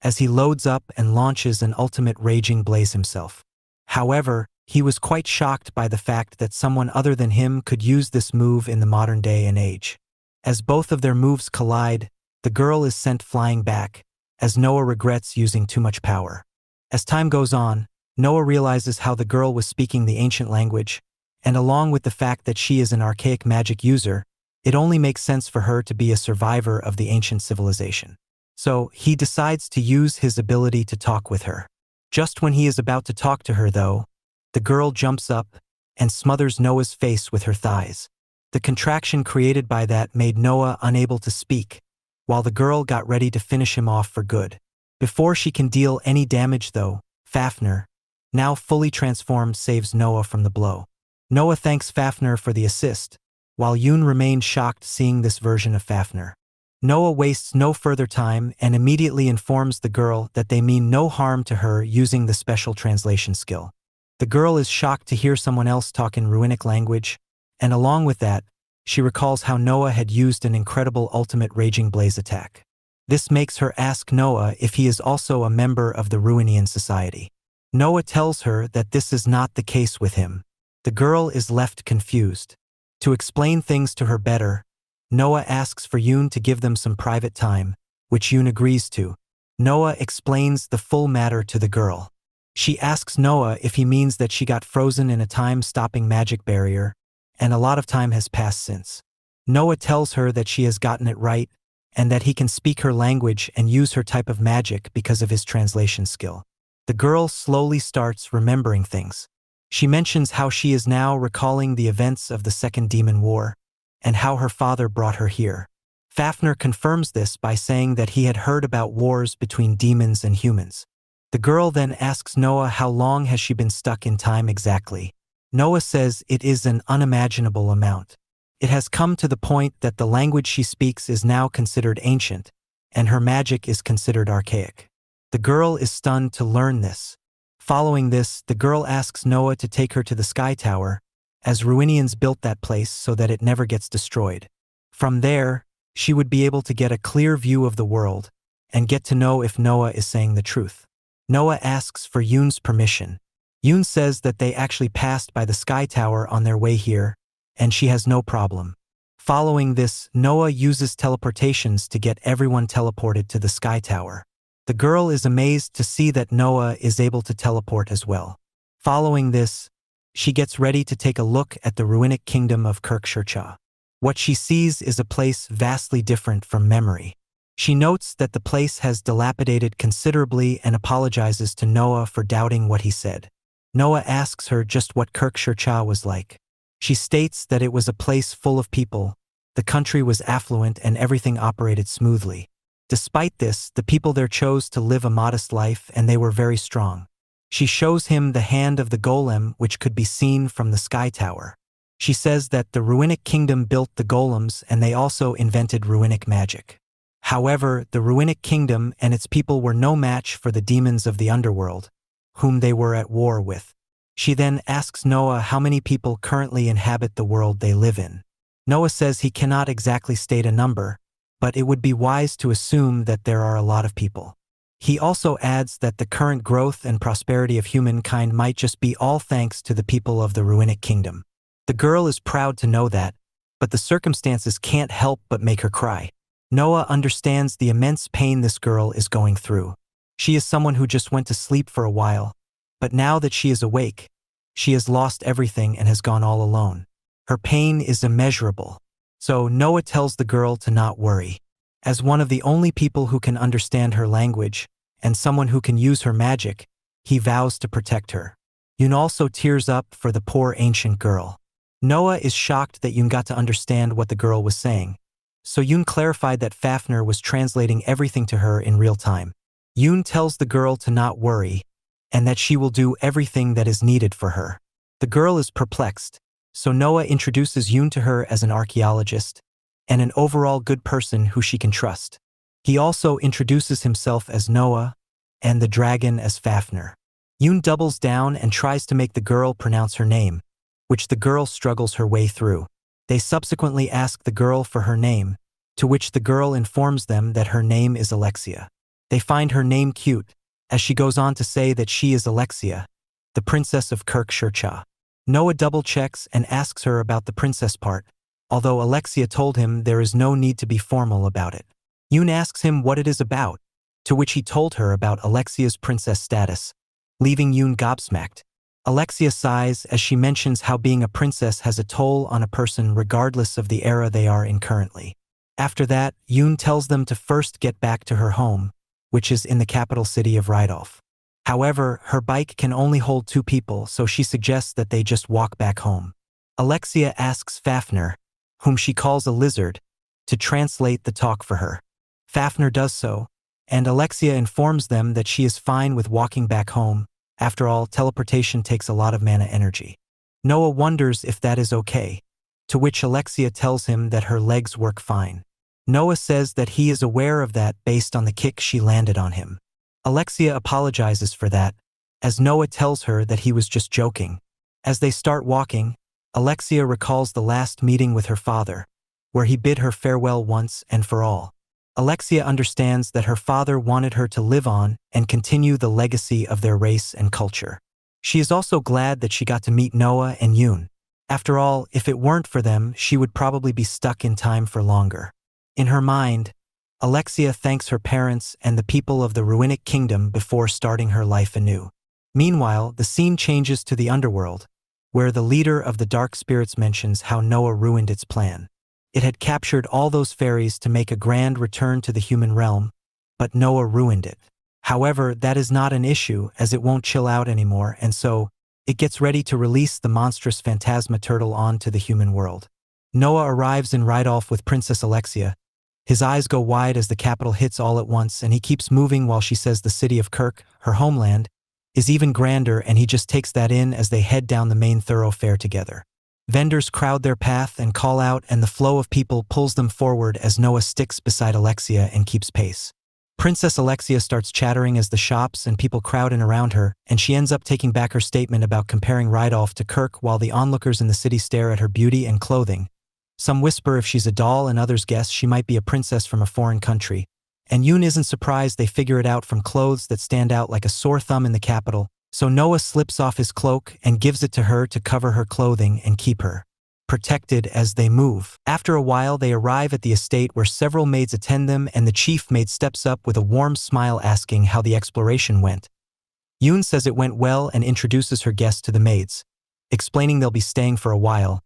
as he loads up and launches an ultimate raging blaze himself. However, he was quite shocked by the fact that someone other than him could use this move in the modern day and age. As both of their moves collide, the girl is sent flying back, as Noah regrets using too much power. As time goes on, Noah realizes how the girl was speaking the ancient language, and along with the fact that she is an archaic magic user, it only makes sense for her to be a survivor of the ancient civilization. So, he decides to use his ability to talk with her. Just when he is about to talk to her, though, the girl jumps up and smothers Noah's face with her thighs. The contraction created by that made Noah unable to speak, while the girl got ready to finish him off for good. Before she can deal any damage, though, Fafnir, now fully transformed, saves Noah from the blow. Noah thanks Fafnir for the assist, while Yoon remained shocked seeing this version of Fafnir. Noah wastes no further time and immediately informs the girl that they mean no harm to her using the special translation skill. The girl is shocked to hear someone else talk in Runic language, and along with that, she recalls how Noah had used an incredible ultimate raging blaze attack. This makes her ask Noah if he is also a member of the Ruinian society. Noah tells her that this is not the case with him. The girl is left confused. To explain things to her better, Noah asks for Yoon to give them some private time, which Yoon agrees to. Noah explains the full matter to the girl. She asks Noah if he means that she got frozen in a time-stopping magic barrier, and a lot of time has passed since. Noah tells her that she has gotten it right, and that he can speak her language and use her type of magic because of his translation skill. The girl slowly starts remembering things. She mentions how she is now recalling the events of the Second Demon War, and how her father brought her here. Fafnir confirms this by saying that he had heard about wars between demons and humans. The girl then asks Noah how long has she been stuck in time exactly. Noah says it is an unimaginable amount. It has come to the point that the language she speaks is now considered ancient, and her magic is considered archaic. The girl is stunned to learn this. Following this, the girl asks Noah to take her to the Sky Tower, as Ruinians built that place so that it never gets destroyed. From there, she would be able to get a clear view of the world, and get to know if Noah is saying the truth. Noah asks for Yoon's permission. Yoon says that they actually passed by the Sky Tower on their way here, and she has no problem. Following this, Noah uses teleportations to get everyone teleported to the Sky Tower. The girl is amazed to see that Noah is able to teleport as well. Following this, she gets ready to take a look at the Ruinic kingdom of Kirkshircha. What she sees is a place vastly different from memory. She notes that the place has dilapidated considerably and apologizes to Noah for doubting what he said. Noah asks her just what Kirkshircha was like. She states that it was a place full of people, the country was affluent and everything operated smoothly. Despite this, the people there chose to live a modest life and they were very strong. She shows him the hand of the golem which could be seen from the Sky Tower. She says that the Ruinic kingdom built the golems and they also invented Ruinic magic. However, the Ruinic kingdom and its people were no match for the demons of the underworld, whom they were at war with. She then asks Noah how many people currently inhabit the world they live in. Noah says he cannot exactly state a number, but it would be wise to assume that there are a lot of people. He also adds that the current growth and prosperity of humankind might just be all thanks to the people of the Ruinic kingdom. The girl is proud to know that, but the circumstances can't help but make her cry. Noah understands the immense pain this girl is going through. She is someone who just went to sleep for a while, but now that she is awake, she has lost everything and has gone all alone. Her pain is immeasurable. So Noah tells the girl to not worry. As one of the only people who can understand her language, and someone who can use her magic, he vows to protect her. Yoon also tears up for the poor ancient girl. Noah is shocked that Yoon got to understand what the girl was saying. So Yoon clarified that Fafnir was translating everything to her in real time. Yoon tells the girl to not worry, and that she will do everything that is needed for her. The girl is perplexed, so Noah introduces Yoon to her as an archaeologist, and an overall good person who she can trust. He also introduces himself as Noah, and the dragon as Fafnir. Yoon doubles down and tries to make the girl pronounce her name, which the girl struggles her way through. They subsequently ask the girl for her name, to which the girl informs them that her name is Alexia. They find her name cute, as she goes on to say that she is Alexia, the princess of Kirkshire. Noah double-checks and asks her about the princess part, although Alexia told him there is no need to be formal about it. Yoon asks him what it is about, to which he told her about Alexia's princess status, leaving Yoon gobsmacked. Alexia sighs as she mentions how being a princess has a toll on a person regardless of the era they are in currently. After that, Yoon tells them to first get back to her home, which is in the capital city of Rydolf. However, her bike can only hold 2 people, so she suggests that they just walk back home. Alexia asks Fafnir, whom she calls a lizard, to translate the talk for her. Fafnir does so, and Alexia informs them that she is fine with walking back home. After all, teleportation takes a lot of mana energy. Noah wonders if that is okay, to which Alexia tells him that her legs work fine. Noah says that he is aware of that based on the kick she landed on him. Alexia apologizes for that, as Noah tells her that he was just joking. As they start walking, Alexia recalls the last meeting with her father, where he bid her farewell once and for all. Alexia understands that her father wanted her to live on and continue the legacy of their race and culture. She is also glad that she got to meet Noah and Yoon. After all, if it weren't for them, she would probably be stuck in time for longer. In her mind, Alexia thanks her parents and the people of the Ruinic Kingdom before starting her life anew. Meanwhile, the scene changes to the underworld, where the leader of the dark spirits mentions how Noah ruined its plan. It had captured all those fairies to make a grand return to the human realm, but Noah ruined it. However, that is not an issue, as it won't chill out anymore, and so, it gets ready to release the monstrous phantasma turtle onto the human world. Noah arrives in Rydolf with Princess Alexia. His eyes go wide as the capital hits all at once, and he keeps moving while she says the city of Kirk, her homeland, is even grander, and he just takes that in as they head down the main thoroughfare together. Vendors crowd their path and call out, and the flow of people pulls them forward as Noah sticks beside Alexia and keeps pace. Princess Alexia starts chattering as the shops and people crowd in around her, and she ends up taking back her statement about comparing Rydolf to Kirk while the onlookers in the city stare at her beauty and clothing. Some whisper if she's a doll, and others guess she might be a princess from a foreign country. And Yoon isn't surprised they figure it out from clothes that stand out like a sore thumb in the capital, so Noah slips off his cloak and gives it to her to cover her clothing and keep her protected as they move. After a while, they arrive at the estate where several maids attend them, and the chief maid steps up with a warm smile asking how the exploration went. Yoon says it went well and introduces her guests to the maids, explaining they'll be staying for a while.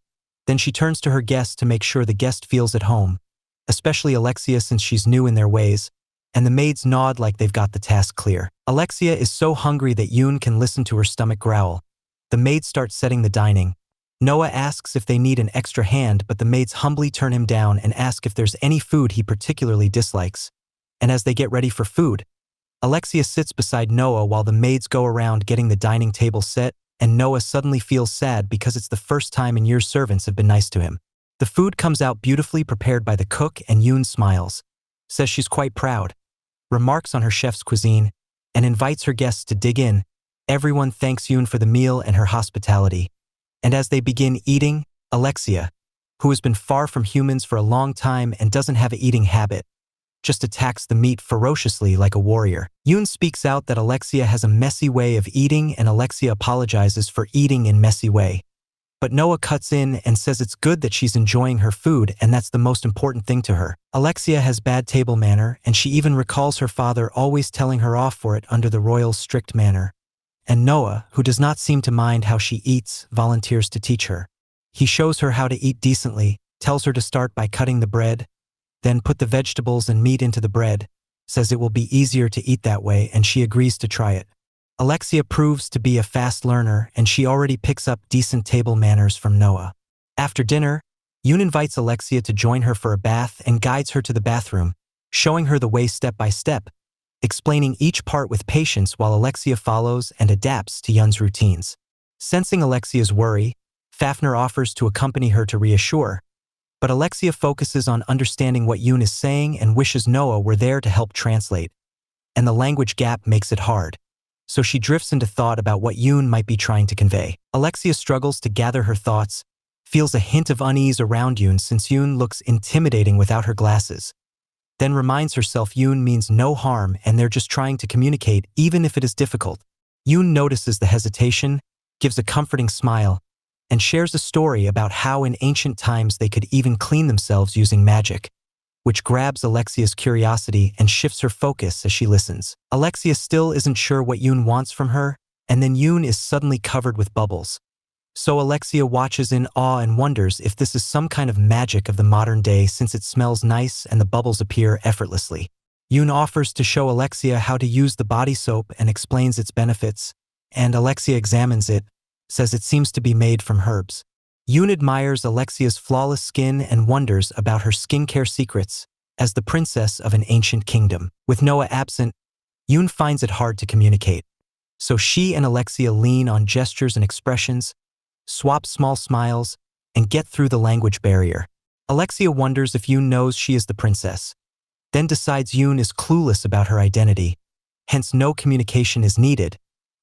Then she turns to her guest to make sure the guest feels at home, especially Alexia since she's new in their ways, and the maids nod like they've got the task clear. Alexia is so hungry that Yoon can listen to her stomach growl. The maids start setting the dining. Noah asks if they need an extra hand, but the maids humbly turn him down and ask if there's any food he particularly dislikes. And as they get ready for food, Alexia sits beside Noah while the maids go around getting the dining table set, and Noah suddenly feels sad because it's the first time in years servants have been nice to him. The food comes out beautifully prepared by the cook, and Yoon smiles, says she's quite proud, remarks on her chef's cuisine, and invites her guests to dig in. Everyone thanks Yoon for the meal and her hospitality. And as they begin eating, Alexia, who has been far from humans for a long time and doesn't have an eating habit, just attacks the meat ferociously like a warrior. Yoon speaks out that Alexia has a messy way of eating, and Alexia apologizes for eating in messy way. But Noah cuts in and says it's good that she's enjoying her food, and that's the most important thing to her. Alexia has bad table manner, and she even recalls her father always telling her off for it under the royal strict manner. And Noah, who does not seem to mind how she eats, volunteers to teach her. He shows her how to eat decently, tells her to start by cutting the bread, then put the vegetables and meat into the bread, says it will be easier to eat that way, and she agrees to try it. Alexia proves to be a fast learner, and she already picks up decent table manners from Noah. After dinner, Yoon invites Alexia to join her for a bath and guides her to the bathroom, showing her the way step by step, explaining each part with patience while Alexia follows and adapts to Yoon's routines. Sensing Alexia's worry, Fafnir offers to accompany her to reassure, but Alexia focuses on understanding what Yoon is saying and wishes Noah were there to help translate, and the language gap makes it hard. So she drifts into thought about what Yoon might be trying to convey. Alexia struggles to gather her thoughts, feels a hint of unease around Yoon since Yoon looks intimidating without her glasses. then reminds herself Yoon means no harm and they're just trying to communicate even if it is difficult. Yoon notices the hesitation, gives a comforting smile, and shares a story about how in ancient times they could even clean themselves using magic, which grabs Alexia's curiosity and shifts her focus as she listens. Alexia still isn't sure what Yoon wants from her, and then Yoon is suddenly covered with bubbles. So Alexia watches in awe and wonders if this is some kind of magic of the modern day since it smells nice and the bubbles appear effortlessly. Yoon offers to show Alexia how to use the body soap and explains its benefits, and Alexia examines it, says it seems to be made from herbs. Yoon admires Alexia's flawless skin and wonders about her skincare secrets as the princess of an ancient kingdom. With Noah absent, Yoon finds it hard to communicate. So she and Alexia lean on gestures and expressions, swap small smiles, and get through the language barrier. Alexia wonders if Yoon knows she is the princess, then decides Yoon is clueless about her identity, hence no communication is needed,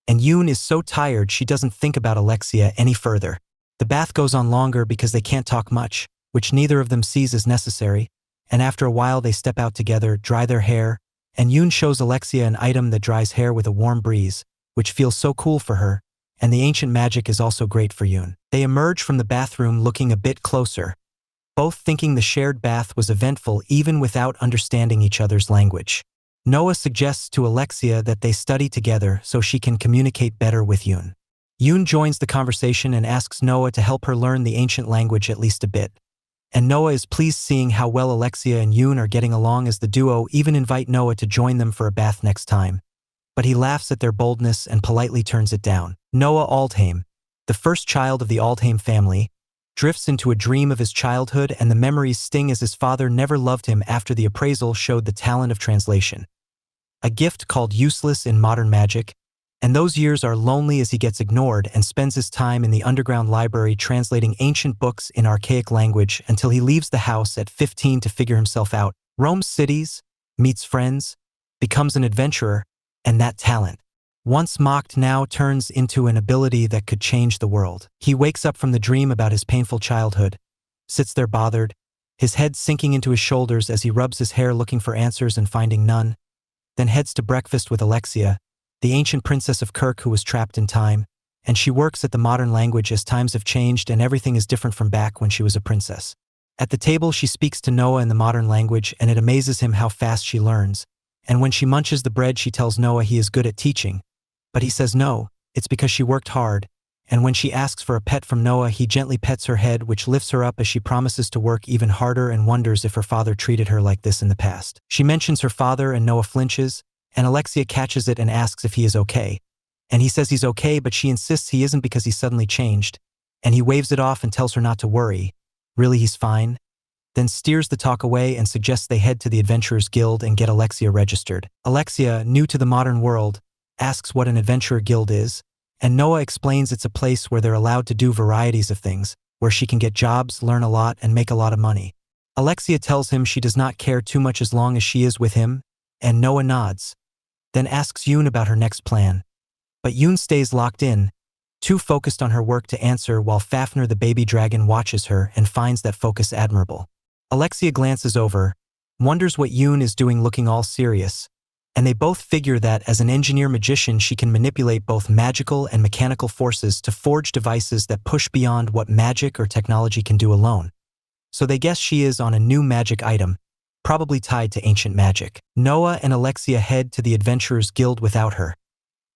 and Yoon is so tired she doesn't think about Alexia any further. The bath goes on longer because they can't talk much, which neither of them sees as necessary, and after a while they step out together, dry their hair, and Yoon shows Alexia an item that dries hair with a warm breeze, which feels so cool for her, and the ancient magic is also great for Yoon. They emerge from the bathroom looking a bit closer, both thinking the shared bath was eventful even without understanding each other's language. Noah suggests to Alexia that they study together so she can communicate better with Yoon. Yoon joins the conversation and asks Noah to help her learn the ancient language at least a bit. And Noah is pleased seeing how well Alexia and Yoon are getting along as the duo even invite Noah to join them for a bath next time. But he laughs at their boldness and politely turns it down. Noah Aldheim, the first child of the Aldheim family, drifts into a dream of his childhood and the memories sting as his father never loved him after the appraisal showed the talent of translation, a gift called useless in modern magic, and those years are lonely as he gets ignored and spends his time in the underground library translating ancient books in archaic language until he leaves the house at 15 to figure himself out, roams cities, meets friends, becomes an adventurer, and that talent, once mocked, now turns into an ability that could change the world. He wakes up from the dream about his painful childhood, sits there bothered, his head sinking into his shoulders as he rubs his hair looking for answers and finding none, then heads to breakfast with Alexia, the ancient princess of Kirk who was trapped in time, and she works at the modern language as times have changed and everything is different from back when she was a princess. At the table she speaks to Noah in the modern language and it amazes him how fast she learns, and when she munches the bread she tells Noah he is good at teaching, but he says no, it's because she worked hard, and when she asks for a pet from Noah he gently pets her head which lifts her up as she promises to work even harder and wonders if her father treated her like this in the past. She mentions her father and Noah flinches, and Alexia catches it and asks if he is okay. And he says he's okay but she insists he isn't because he suddenly changed, and he waves it off and tells her not to worry. Really he's fine? Then steers the talk away and suggests they head to the Adventurers Guild and get Alexia registered. Alexia, new to the modern world, asks what an adventurer guild is, and Noah explains it's a place where they're allowed to do varieties of things, where she can get jobs, learn a lot, and make a lot of money. Alexia tells him she does not care too much as long as she is with him, and Noah nods, then asks Yoon about her next plan. But Yoon stays locked in, too focused on her work to answer while Fafnir the baby dragon watches her and finds that focus admirable. Alexia glances over, wonders what Yoon is doing looking all serious, and they both figure that as an engineer-magician she can manipulate both magical and mechanical forces to forge devices that push beyond what magic or technology can do alone. So they guess she is on a new magic item, probably tied to ancient magic. Noah and Alexia head to the Adventurers Guild without her,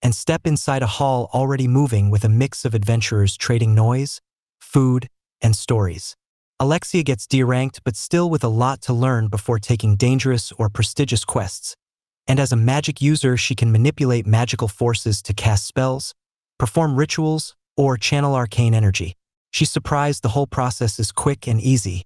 and step inside a hall already moving with a mix of adventurers trading noise, food, and stories. Alexia gets D-ranked but still with a lot to learn before taking dangerous or prestigious quests, and as a magic user she can manipulate magical forces to cast spells, perform rituals, or channel arcane energy. She's surprised the whole process is quick and easy,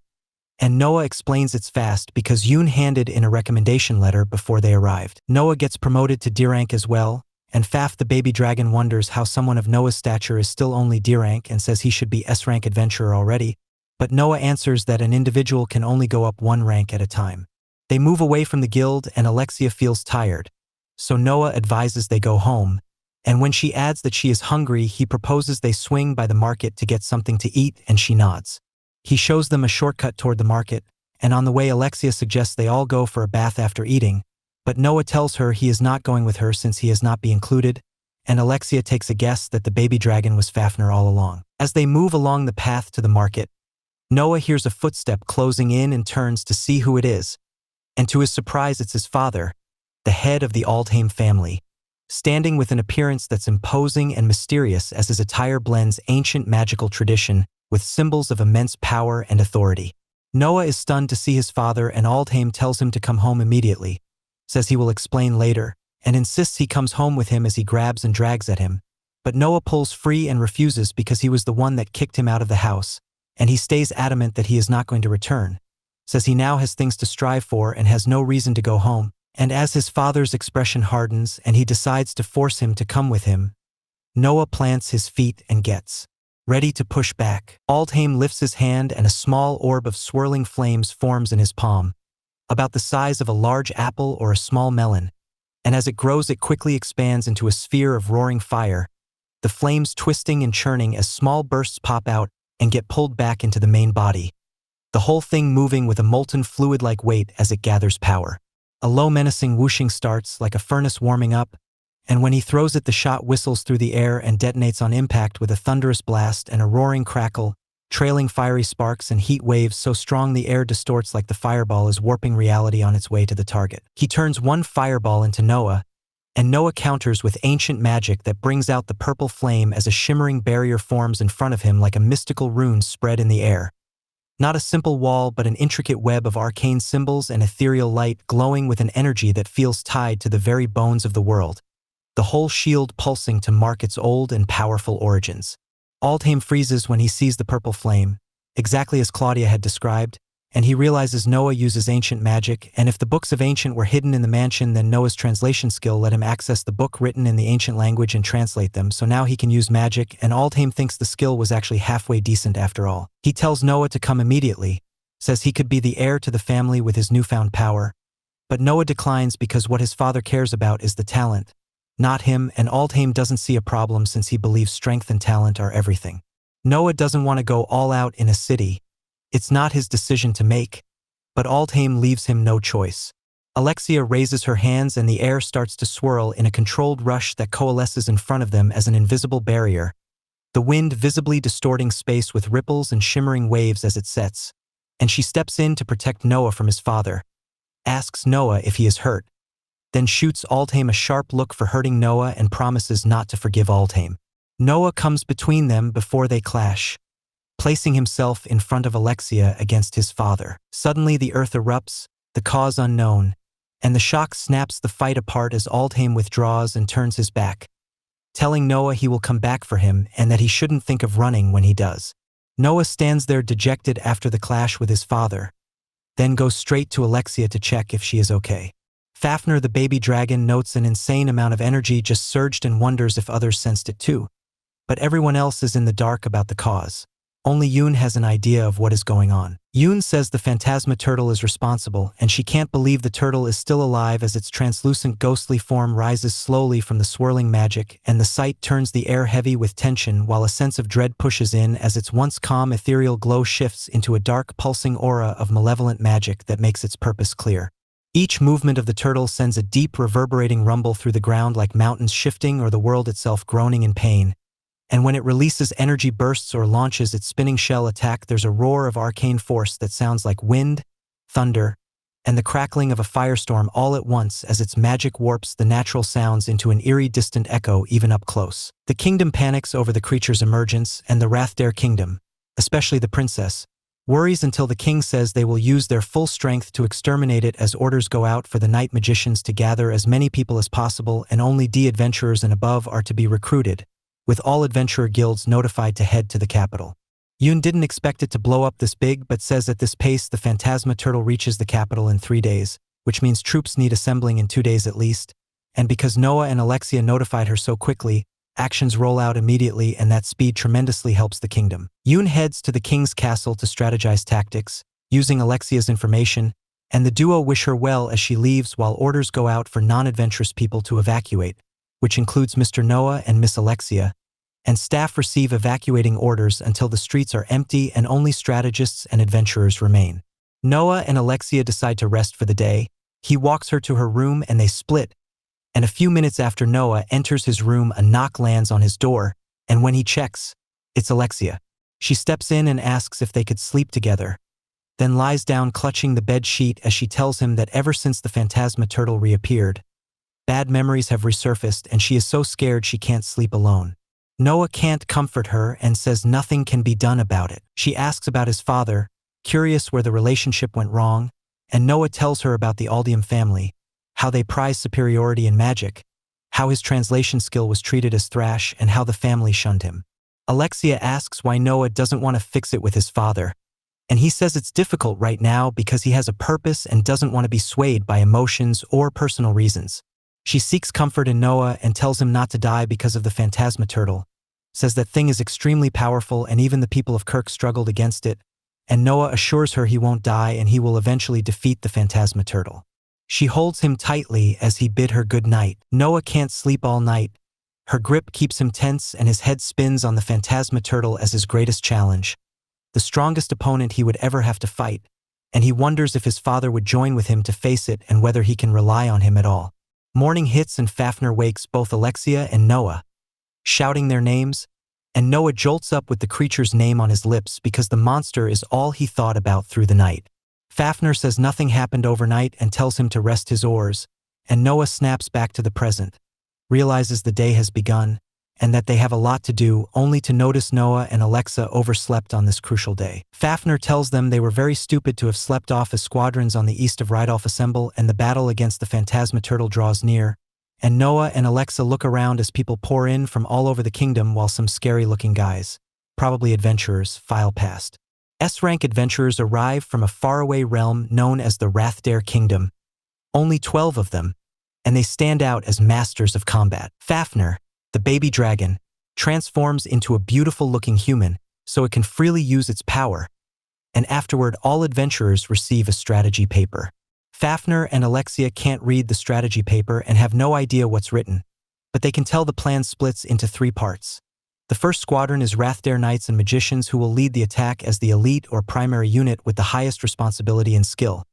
and Noah explains it's fast because Yoon handed in a recommendation letter before they arrived. Noah gets promoted to D-rank as well, and Faf the baby dragon wonders how someone of Noah's stature is still only D-rank and says he should be S-rank adventurer already, but Noah answers that an individual can only go up one rank at a time. They move away from the guild and Alexia feels tired, so Noah advises they go home, and when she adds that she is hungry he proposes they swing by the market to get something to eat and she nods. He shows them a shortcut toward the market, and on the way Alexia suggests they all go for a bath after eating, but Noah tells her he is not going with her since he is not be included, and Alexia takes a guess that the baby dragon was Fafnir all along. As they move along the path to the market, Noah hears a footstep closing in and turns to see who it is, and to his surprise it's his father, the head of the Aldheim family, standing with an appearance that's imposing and mysterious as his attire blends ancient magical tradition with symbols of immense power and authority. Noah is stunned to see his father, and Aldheim tells him to come home immediately, says he will explain later, and insists he comes home with him as he grabs and drags at him. But Noah pulls free and refuses because he was the one that kicked him out of the house, and he stays adamant that he is not going to return, says he now has things to strive for and has no reason to go home. And as his father's expression hardens and he decides to force him to come with him, Noah plants his feet and gets ready to push back. Aldheim lifts his hand and a small orb of swirling flames forms in his palm, about the size of a large apple or a small melon, and as it grows it quickly expands into a sphere of roaring fire, the flames twisting and churning as small bursts pop out and get pulled back into the main body, the whole thing moving with a molten fluid-like weight as it gathers power. A low menacing whooshing starts like a furnace warming up, and when he throws it the shot whistles through the air and detonates on impact with a thunderous blast and a roaring crackle, trailing fiery sparks and heat waves so strong the air distorts like the fireball is warping reality on its way to the target. He turns one fireball into Noah, and Noah counters with ancient magic that brings out the purple flame as a shimmering barrier forms in front of him like a mystical rune spread in the air. Not a simple wall, but an intricate web of arcane symbols and ethereal light glowing with an energy that feels tied to the very bones of the world, the whole shield pulsing to mark its old and powerful origins. Aldheim freezes when he sees the purple flame, exactly as Claudia had described, and he realizes Noah uses ancient magic, and if the books of ancient were hidden in the mansion, then Noah's translation skill let him access the book written in the ancient language and translate them, so now he can use magic, and Aldheim thinks the skill was actually halfway decent after all. He tells Noah to come immediately, says he could be the heir to the family with his newfound power, but Noah declines because what his father cares about is the talent, not him, and Aldheim doesn't see a problem since he believes strength and talent are everything. Noah doesn't want to go all out in a city. It's not his decision to make, but Aldheim leaves him no choice. Alexia raises her hands and the air starts to swirl in a controlled rush that coalesces in front of them as an invisible barrier, the wind visibly distorting space with ripples and shimmering waves as it sets, and she steps in to protect Noah from his father, asks Noah if he is hurt, then shoots Aldheim a sharp look for hurting Noah and promises not to forgive Aldheim. Noah comes between them before they clash, placing himself in front of Alexia against his father. Suddenly the earth erupts, the cause unknown, and the shock snaps the fight apart as Aldheim withdraws and turns his back, telling Noah he will come back for him and that he shouldn't think of running when he does. Noah stands there dejected after the clash with his father, then goes straight to Alexia to check if she is okay. Fafnir the baby dragon notes an insane amount of energy just surged and wonders if others sensed it too. But everyone else is in the dark about the cause. Only Yoon has an idea of what is going on. Yoon says the phantasma turtle is responsible, and she can't believe the turtle is still alive as its translucent ghostly form rises slowly from the swirling magic, and the sight turns the air heavy with tension while a sense of dread pushes in as its once calm ethereal glow shifts into a dark pulsing aura of malevolent magic that makes its purpose clear. Each movement of the turtle sends a deep reverberating rumble through the ground like mountains shifting or the world itself groaning in pain. And when it releases energy bursts or launches its spinning shell attack, there's a roar of arcane force that sounds like wind, thunder, and the crackling of a firestorm all at once as its magic warps the natural sounds into an eerie distant echo even up close. The kingdom panics over the creature's emergence, and the Rathdare kingdom, especially the princess, worries until the king says they will use their full strength to exterminate it as orders go out for the night magicians to gather as many people as possible, and only D-adventurers and above are to be recruited, with all adventurer guilds notified to head to the capital. Yoon didn't expect it to blow up this big but says at this pace the phantasma turtle reaches the capital in 3 days, which means troops need assembling in 2 days at least, and because Noah and Alexia notified her so quickly, actions roll out immediately and that speed tremendously helps the kingdom. Yoon heads to the king's castle to strategize tactics, using Alexia's information, and the duo wish her well as she leaves while orders go out for non-adventurous people to evacuate, which includes Mr. Noah and Miss Alexia, and staff receive evacuating orders until the streets are empty and only strategists and adventurers remain. Noah and Alexia decide to rest for the day. He walks her to her room and they split. And a few minutes after Noah enters his room, a knock lands on his door, and when he checks, it's Alexia. She steps in and asks if they could sleep together, then lies down clutching the bed sheet as she tells him that ever since the phantasma turtle reappeared, bad memories have resurfaced and she is so scared she can't sleep alone. Noah can't comfort her and says nothing can be done about it. She asks about his father, curious where the relationship went wrong, and Noah tells her about the Aldium family, how they prize superiority in magic, how his translation skill was treated as thrash, and how the family shunned him. Alexia asks why Noah doesn't want to fix it with his father, and he says it's difficult right now because he has a purpose and doesn't want to be swayed by emotions or personal reasons. She seeks comfort in Noah and tells him not to die because of the phantasma turtle, says that thing is extremely powerful and even the people of Kirk struggled against it, and Noah assures her he won't die and he will eventually defeat the phantasma turtle. She holds him tightly as he bid her good night. Noah can't sleep all night. Her grip keeps him tense and his head spins on the phantasma turtle as his greatest challenge, the strongest opponent he would ever have to fight, and he wonders if his father would join with him to face it and whether he can rely on him at all. Morning hits and Fafnir wakes both Alexia and Noah, shouting their names, and Noah jolts up with the creature's name on his lips because the monster is all he thought about through the night. Fafnir says nothing happened overnight and tells him to rest his oars, and Noah snaps back to the present, realizes the day has begun, and that they have a lot to do, only to notice Noah and Alexa overslept on this crucial day. Fafnir tells them they were very stupid to have slept off as squadrons on the east of Rydolf assemble and the battle against the phantasma turtle draws near, and Noah and Alexa look around as people pour in from all over the kingdom while some scary-looking guys, probably adventurers, file past. S-rank adventurers arrive from a faraway realm known as the Rathdare Kingdom, only 12 of them, and they stand out as masters of combat. Fafnir, the baby dragon, transforms into a beautiful-looking human so it can freely use its power, and afterward all adventurers receive a strategy paper. Fafnir and Alexia can't read the strategy paper and have no idea what's written, but they can tell the plan splits into 3 parts. The first squadron is Rathdare Knights and Magicians who will lead the attack as the elite or primary unit with the highest responsibility and skill.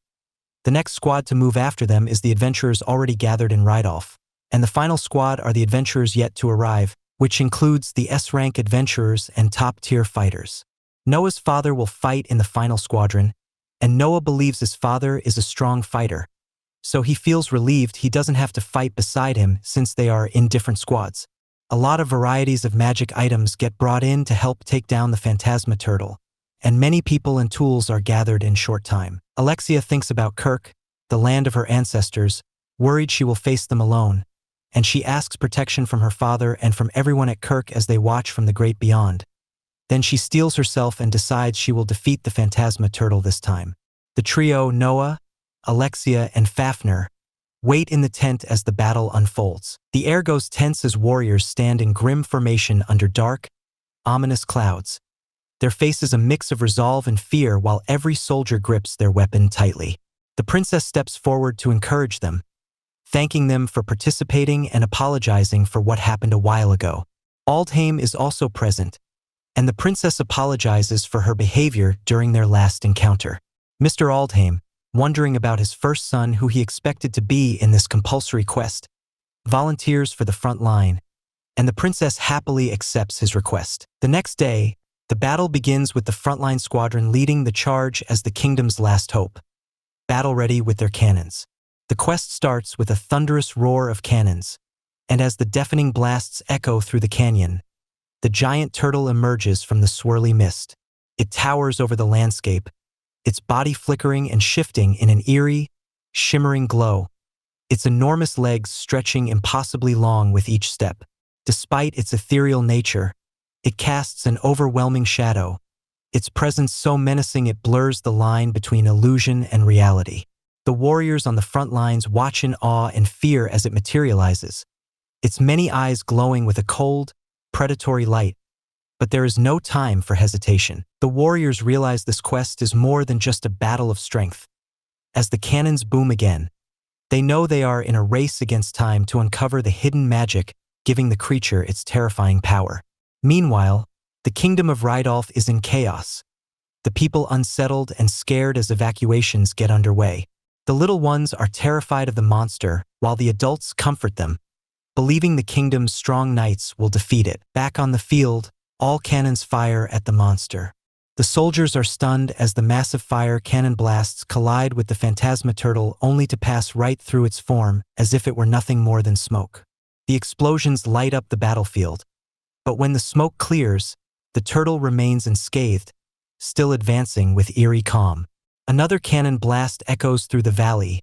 The next squad to move after them is the adventurers already gathered in Rydolf, and the final squad are the adventurers yet to arrive, which includes the S-rank adventurers and top-tier fighters. Noah's father will fight in the final squadron, and Noah believes his father is a strong fighter, so he feels relieved he doesn't have to fight beside him since they are in different squads. A lot of varieties of magic items get brought in to help take down the phantasma turtle, and many people and tools are gathered in short time. Alexia thinks about Kirk, the land of her ancestors, worried she will face them alone, and she asks protection from her father and from everyone at Kirk as they watch from the great beyond. Then she steels herself and decides she will defeat the phantasma turtle this time. The trio, Noah, Alexia, and Fafnir, wait in the tent as the battle unfolds. The air goes tense as warriors stand in grim formation under dark, ominous clouds. Their faces a mix of resolve and fear while every soldier grips their weapon tightly. The princess steps forward to encourage them, thanking them for participating and apologizing for what happened a while ago. Aldheim is also present, and the princess apologizes for her behavior during their last encounter. Mr. Aldheim, wondering about his first son who he expected to be in this compulsory quest, volunteers for the front line, and the princess happily accepts his request. The next day, the battle begins with the frontline squadron leading the charge as the kingdom's last hope, battle-ready with their cannons. The quest starts with a thunderous roar of cannons, and as the deafening blasts echo through the canyon, the giant turtle emerges from the swirly mist. It towers over the landscape, its body flickering and shifting in an eerie, shimmering glow, its enormous legs stretching impossibly long with each step. Despite its ethereal nature, it casts an overwhelming shadow, its presence so menacing it blurs the line between illusion and reality. The warriors on the front lines watch in awe and fear as it materializes, its many eyes glowing with a cold, predatory light. But there is no time for hesitation. The warriors realize this quest is more than just a battle of strength. As the cannons boom again, they know they are in a race against time to uncover the hidden magic, giving the creature its terrifying power. Meanwhile, the kingdom of Rydolf is in chaos. the people unsettled and scared as evacuations get underway. The little ones are terrified of the monster, while the adults comfort them, believing the kingdom's strong knights will defeat it. Back on the field, all cannons fire at the monster. The soldiers are stunned as the massive fire cannon blasts collide with the phantasma turtle, only to pass right through its form, as if it were nothing more than smoke. The explosions light up the battlefield, but when the smoke clears, the turtle remains unscathed, still advancing with eerie calm. Another cannon blast echoes through the valley,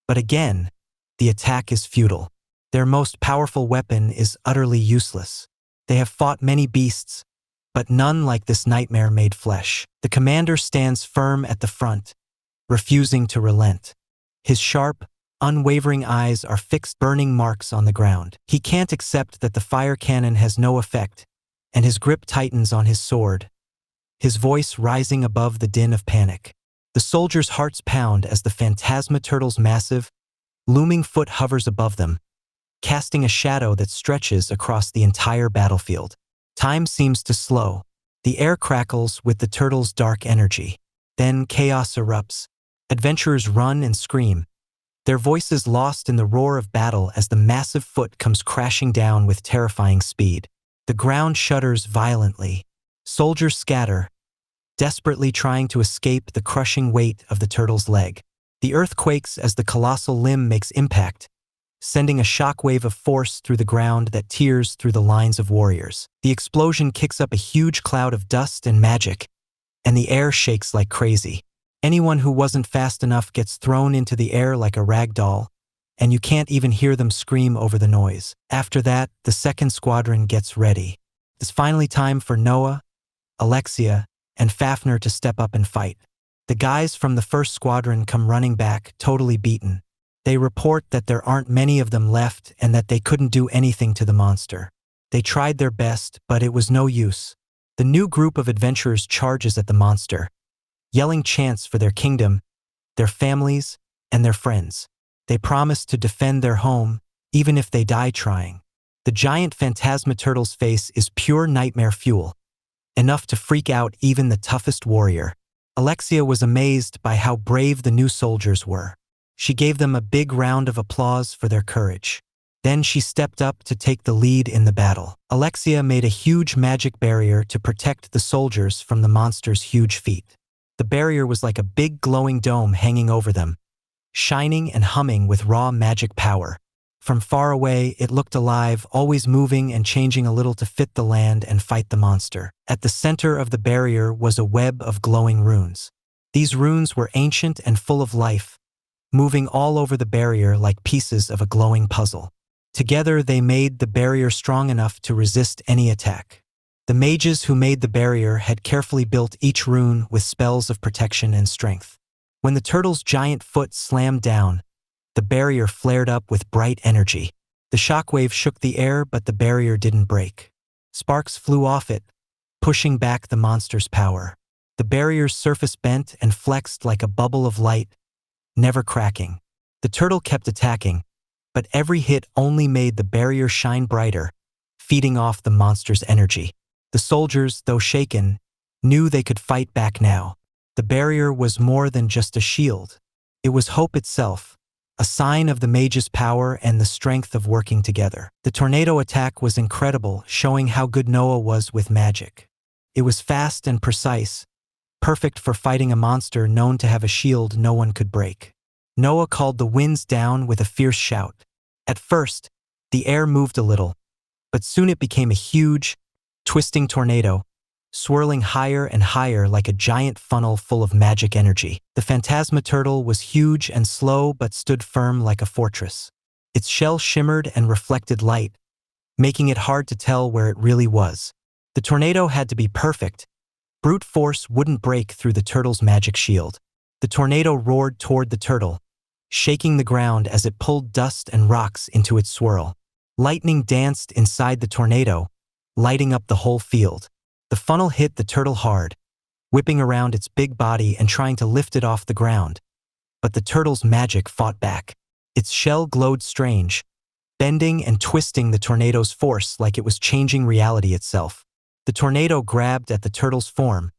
but again, the attack is futile. Their most powerful weapon is utterly useless. They have fought many beasts, but none like this nightmare made flesh. The commander stands firm at the front, refusing to relent. His sharp, unwavering eyes are fixed burning marks on the ground. He can't accept that the fire cannon has no effect, and his grip tightens on his sword, his voice rising above the din of panic. The soldiers' hearts pound as the phantasma turtle's massive, looming foot hovers above them, casting a shadow that stretches across the entire battlefield. Time seems to slow. The air crackles with the turtle's dark energy. Then chaos erupts. Adventurers run and scream, their voices lost in the roar of battle as the massive foot comes crashing down with terrifying speed. The ground shudders violently. Soldiers scatter, desperately trying to escape the crushing weight of the turtle's leg. The earth quakes as the colossal limb makes impact, sending a shockwave of force through the ground that tears through the lines of warriors. The explosion kicks up a huge cloud of dust and magic, and the air shakes like crazy. Anyone who wasn't fast enough gets thrown into the air like a rag doll, and you can't even hear them scream over the noise. After that, the second squadron gets ready. It's finally time for Noah, Alexia, and Fafnir to step up and fight. The guys from the first squadron come running back, totally beaten. They report that there aren't many of them left and that they couldn't do anything to the monster. They tried their best, but it was no use. The new group of adventurers charges at the monster, yelling chants for their kingdom, their families, and their friends. They promise to defend their home, even if they die trying. The giant phantasma turtle's face is pure nightmare fuel, enough to freak out even the toughest warrior. Alexia was amazed by how brave the new soldiers were. She gave them a big round of applause for their courage. Then she stepped up to take the lead in the battle. Alexia made a huge magic barrier to protect the soldiers from the monster's huge feet. The barrier was like a big glowing dome hanging over them, shining and humming with raw magic power. From far away, it looked alive, always moving and changing a little to fit the land and fight the monster. At the center of the barrier was a web of glowing runes. These runes were ancient and full of life, moving all over the barrier like pieces of a glowing puzzle. Together, they made the barrier strong enough to resist any attack. The mages who made the barrier had carefully built each rune with spells of protection and strength. When the turtle's giant foot slammed down, the barrier flared up with bright energy. The shockwave shook the air, but the barrier didn't break. Sparks flew off it, pushing back the monster's power. The barrier's surface bent and flexed like a bubble of light, never cracking. The turtle kept attacking, but every hit only made the barrier shine brighter, feeding off the monster's energy. The soldiers, though shaken, knew they could fight back now. The barrier was more than just a shield. It was hope itself, a sign of the mage's power and the strength of working together. The tornado attack was incredible, showing how good Noah was with magic. It was fast and precise, perfect for fighting a monster known to have a shield no one could break. Noah called the winds down with a fierce shout. At first, the air moved a little, but soon it became a huge, twisting tornado, swirling higher and higher like a giant funnel full of magic energy. The phantasma turtle was huge and slow but stood firm like a fortress. Its shell shimmered and reflected light, making it hard to tell where it really was. The tornado had to be perfect. Brute force wouldn't break through the turtle's magic shield. The tornado roared toward the turtle, shaking the ground as it pulled dust and rocks into its swirl. Lightning danced inside the tornado, lighting up the whole field. The funnel hit the turtle hard, whipping around its big body and trying to lift it off the ground. But the turtle's magic fought back. Its shell glowed strange, bending and twisting the tornado's force like it was changing reality itself. The tornado grabbed at the turtle's form,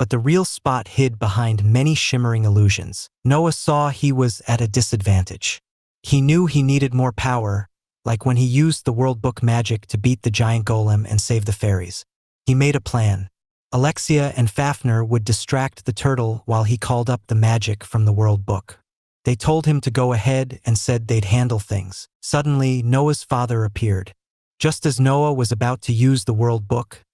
but the real spot hid behind many shimmering illusions. Noah saw he was at a disadvantage. He knew he needed more power, like when he used the World Book magic to beat the giant golem and save the fairies. He made a plan. Alexia and Fafnir would distract the turtle while he called up the magic from the World Book. They told him to go ahead and said they'd handle things. Suddenly, Noah's father appeared. Just as Noah was about to use the World Book,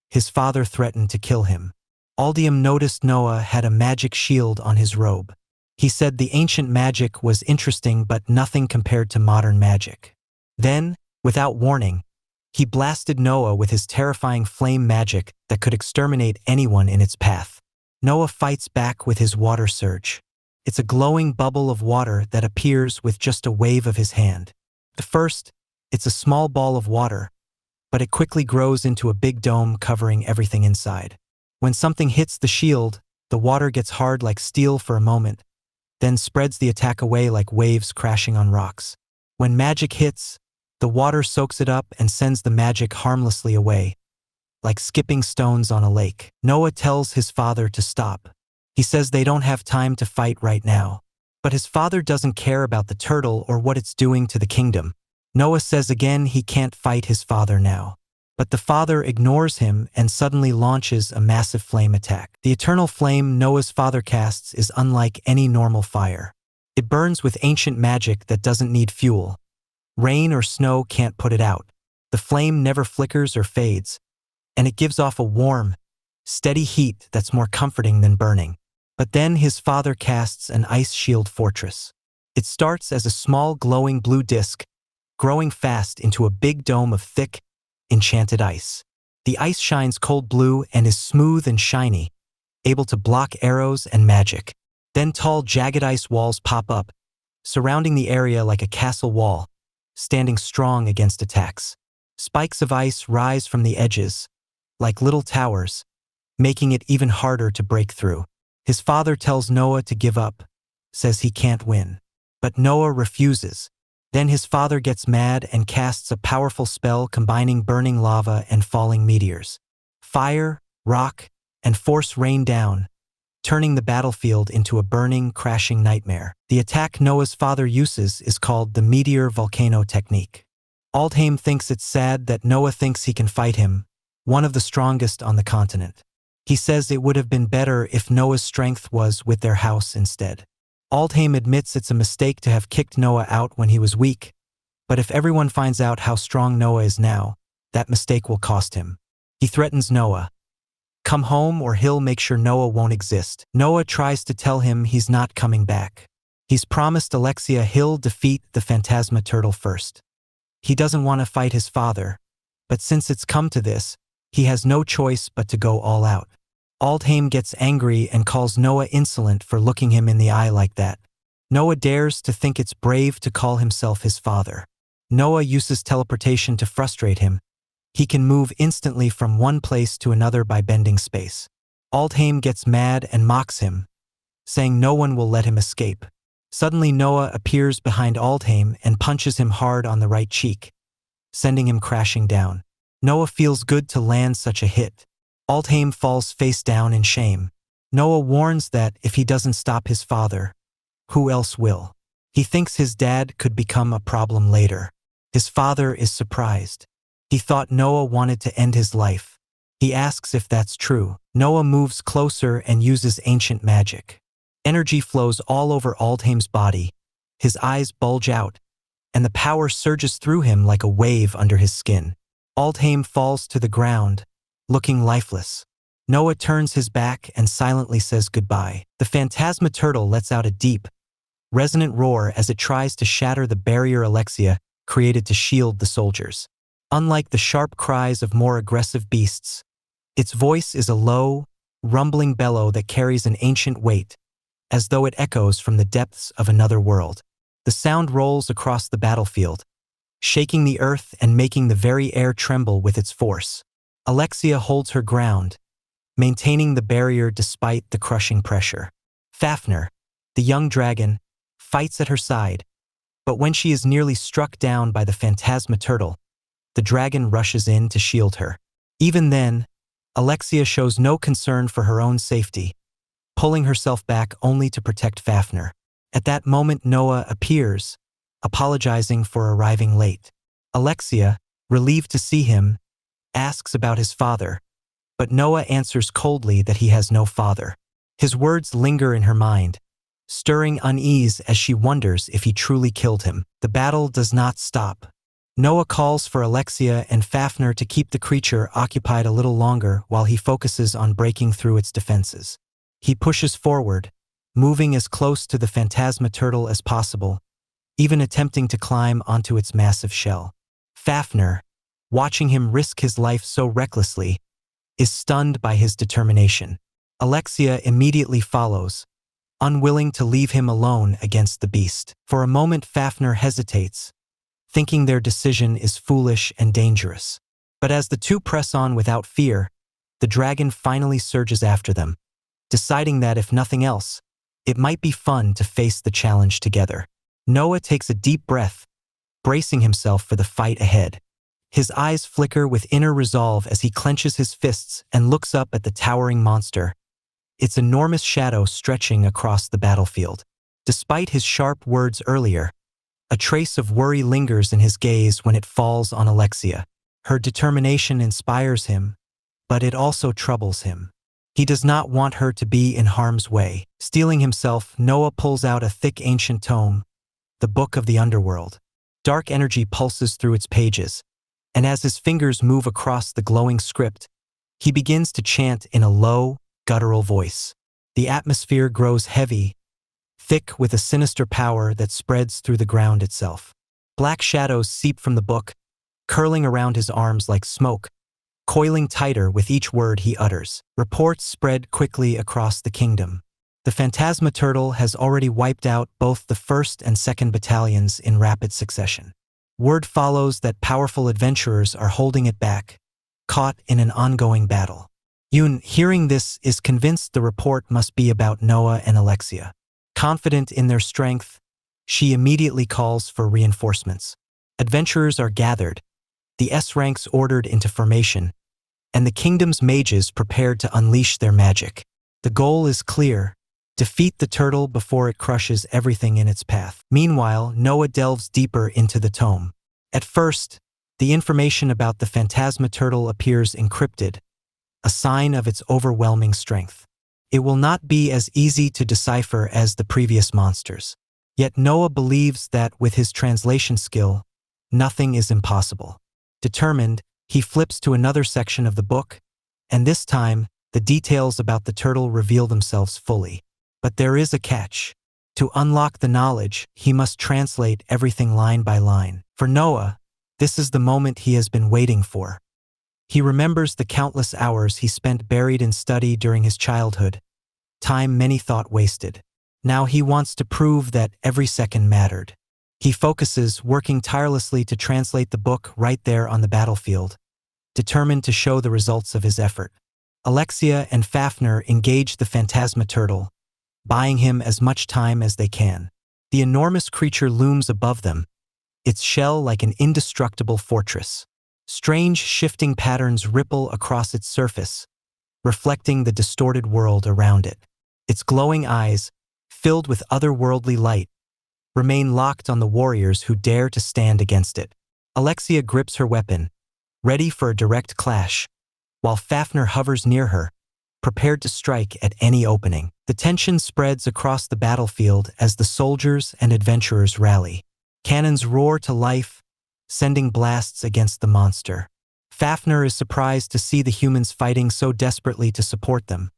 his father threatened to kill him. Aldium noticed Noah had a magic shield on his robe. He said the ancient magic was interesting but nothing compared to modern magic. Then, without warning, he blasted Noah with his terrifying flame magic that could exterminate anyone in its path. Noah fights back with his water surge. It's a glowing bubble of water that appears with just a wave of his hand. At first, it's a small ball of water, but it quickly grows into a big dome covering everything inside. When something hits the shield, the water gets hard like steel for a moment, then spreads the attack away like waves crashing on rocks. When magic hits, the water soaks it up and sends the magic harmlessly away, like skipping stones on a lake. Noah tells his father to stop. He says they don't have time to fight right now. But his father doesn't care about the turtle or what it's doing to the kingdom. Noah says again he can't fight his father now. But the father ignores him and suddenly launches a massive flame attack. The eternal flame Noah's father casts is unlike any normal fire. It burns with ancient magic that doesn't need fuel. Rain or snow can't put it out. The flame never flickers or fades, and it gives off a warm, steady heat that's more comforting than burning. But then his father casts an ice shield fortress. It starts as a small glowing blue disc, growing fast into a big dome of thick, enchanted ice. The ice shines cold blue and is smooth and shiny, able to block arrows and magic. Then tall, jagged ice walls pop up, surrounding the area like a castle wall, standing strong against attacks. Spikes of ice rise from the edges, like little towers, making it even harder to break through. His father tells Noah to give up, says he can't win. But Noah refuses. Then his father gets mad and casts a powerful spell combining burning lava and falling meteors. Fire, rock, and force rain down, turning the battlefield into a burning, crashing nightmare. The attack Noah's father uses is called the meteor volcano technique. Aldheim thinks it's sad that Noah thinks he can fight him, one of the strongest on the continent. He says it would have been better if Noah's strength was with their house instead. Aldheim admits it's a mistake to have kicked Noah out when he was weak, but if everyone finds out how strong Noah is now, that mistake will cost him. He threatens Noah. Come home or he'll make sure Noah won't exist. Noah tries to tell him he's not coming back. He's promised Alexia he'll defeat the Phantasma Turtle first. He doesn't want to fight his father, but since it's come to this, he has no choice but to go all out. Aldheim gets angry and calls Noah insolent for looking him in the eye like that. Noah dares to think it's brave to call himself his father. Noah uses teleportation to frustrate him. He can move instantly from one place to another by bending space. Aldheim gets mad and mocks him, saying no one will let him escape. Suddenly Noah appears behind Aldheim and punches him hard on the right cheek, sending him crashing down. Noah feels good to land such a hit. Aldheim falls face down in shame. Noah warns that if he doesn't stop his father, who else will? He thinks his dad could become a problem later. His father is surprised. He thought Noah wanted to end his life. He asks if that's true. Noah moves closer and uses ancient magic. Energy flows all over Aldheim's body. His eyes bulge out, and the power surges through him like a wave under his skin. Aldheim falls to the ground, looking lifeless. Noah turns his back and silently says goodbye. The Phantasma Turtle lets out a deep, resonant roar as it tries to shatter the barrier Alexia created to shield the soldiers. Unlike the sharp cries of more aggressive beasts, its voice is a low, rumbling bellow that carries an ancient weight, as though it echoes from the depths of another world. The sound rolls across the battlefield, shaking the earth and making the very air tremble with its force. Alexia holds her ground, maintaining the barrier despite the crushing pressure. Fafnir, the young dragon, fights at her side, but when she is nearly struck down by the Phantasma Turtle, the dragon rushes in to shield her. Even then, Alexia shows no concern for her own safety, pulling herself back only to protect Fafnir. At that moment, Noah appears, apologizing for arriving late. Alexia, relieved to see him, asks about his father, but Noah answers coldly that he has no father. His words linger in her mind, stirring unease as she wonders if he truly killed him. The battle does not stop. Noah calls for Alexia and Fafnir to keep the creature occupied a little longer while he focuses on breaking through its defenses. He pushes forward, moving as close to the phantasma turtle as possible, even attempting to climb onto its massive shell. Fafnir, watching him risk his life so recklessly, is stunned by his determination. Alexia immediately follows, unwilling to leave him alone against the beast. For a moment, Fafnir hesitates, thinking their decision is foolish and dangerous. But as the two press on without fear, the dragon finally surges after them, deciding that if nothing else, it might be fun to face the challenge together. Noah takes a deep breath, bracing himself for the fight ahead. His eyes flicker with inner resolve as he clenches his fists and looks up at the towering monster, its enormous shadow stretching across the battlefield. Despite his sharp words earlier, a trace of worry lingers in his gaze when it falls on Alexia. Her determination inspires him, but it also troubles him. He does not want her to be in harm's way. Steeling himself, Noah pulls out a thick ancient tome, the Book of the Underworld. Dark energy pulses through its pages, and as his fingers move across the glowing script, he begins to chant in a low, guttural voice. The atmosphere grows heavy, thick with a sinister power that spreads through the ground itself. Black shadows seep from the book, curling around his arms like smoke, coiling tighter with each word he utters. Reports spread quickly across the kingdom. The Phantasma Turtle has already wiped out both the 1st and 2nd battalions in rapid succession. Word follows that powerful adventurers are holding it back, caught in an ongoing battle. Yoon, hearing this, is convinced the report must be about Noah and Alexia. Confident in their strength, she immediately calls for reinforcements. Adventurers are gathered, the S-ranks ordered into formation, and the kingdom's mages prepared to unleash their magic. The goal is clear: defeat the turtle before it crushes everything in its path. Meanwhile, Noah delves deeper into the tome. At first, the information about the Phantasma Turtle appears encrypted, a sign of its overwhelming strength. It will not be as easy to decipher as the previous monsters. Yet Noah believes that with his translation skill, nothing is impossible. Determined, he flips to another section of the book, and this time, the details about the turtle reveal themselves fully. But there is a catch. To unlock the knowledge, he must translate everything line by line. For Noah, this is the moment he has been waiting for. He remembers the countless hours he spent buried in study during his childhood, time many thought wasted. Now he wants to prove that every second mattered. He focuses, working tirelessly to translate the book right there on the battlefield, determined to show the results of his effort. Alexia and Fafnir engage the Phantasma Turtle, buying him as much time as they can. The enormous creature looms above them, its shell like an indestructible fortress. Strange shifting patterns ripple across its surface, reflecting the distorted world around it. Its glowing eyes, filled with otherworldly light, remain locked on the warriors who dare to stand against it. Alexia grips her weapon, ready for a direct clash, while Fafnir hovers near her, prepared to strike at any opening. The tension spreads across the battlefield as the soldiers and adventurers rally. Cannons roar to life, sending blasts against the monster. Fafnir is surprised to see the humans fighting so desperately to support them,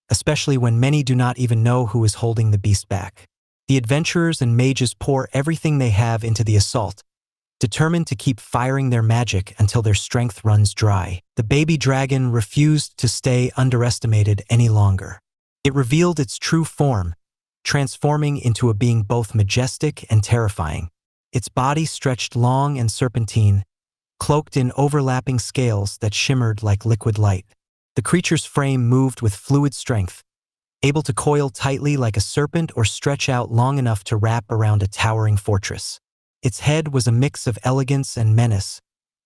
especially when many do not even know who is holding the beast back. The adventurers and mages pour everything they have into the assault, determined to keep firing their magic until their strength runs dry. The baby dragon refused to stay underestimated any longer. It revealed its true form, transforming into a being both majestic and terrifying. Its body stretched long and serpentine, cloaked in overlapping scales that shimmered like liquid light. The creature's frame moved with fluid strength, able to coil tightly like a serpent or stretch out long enough to wrap around a towering fortress. Its head was a mix of elegance and menace,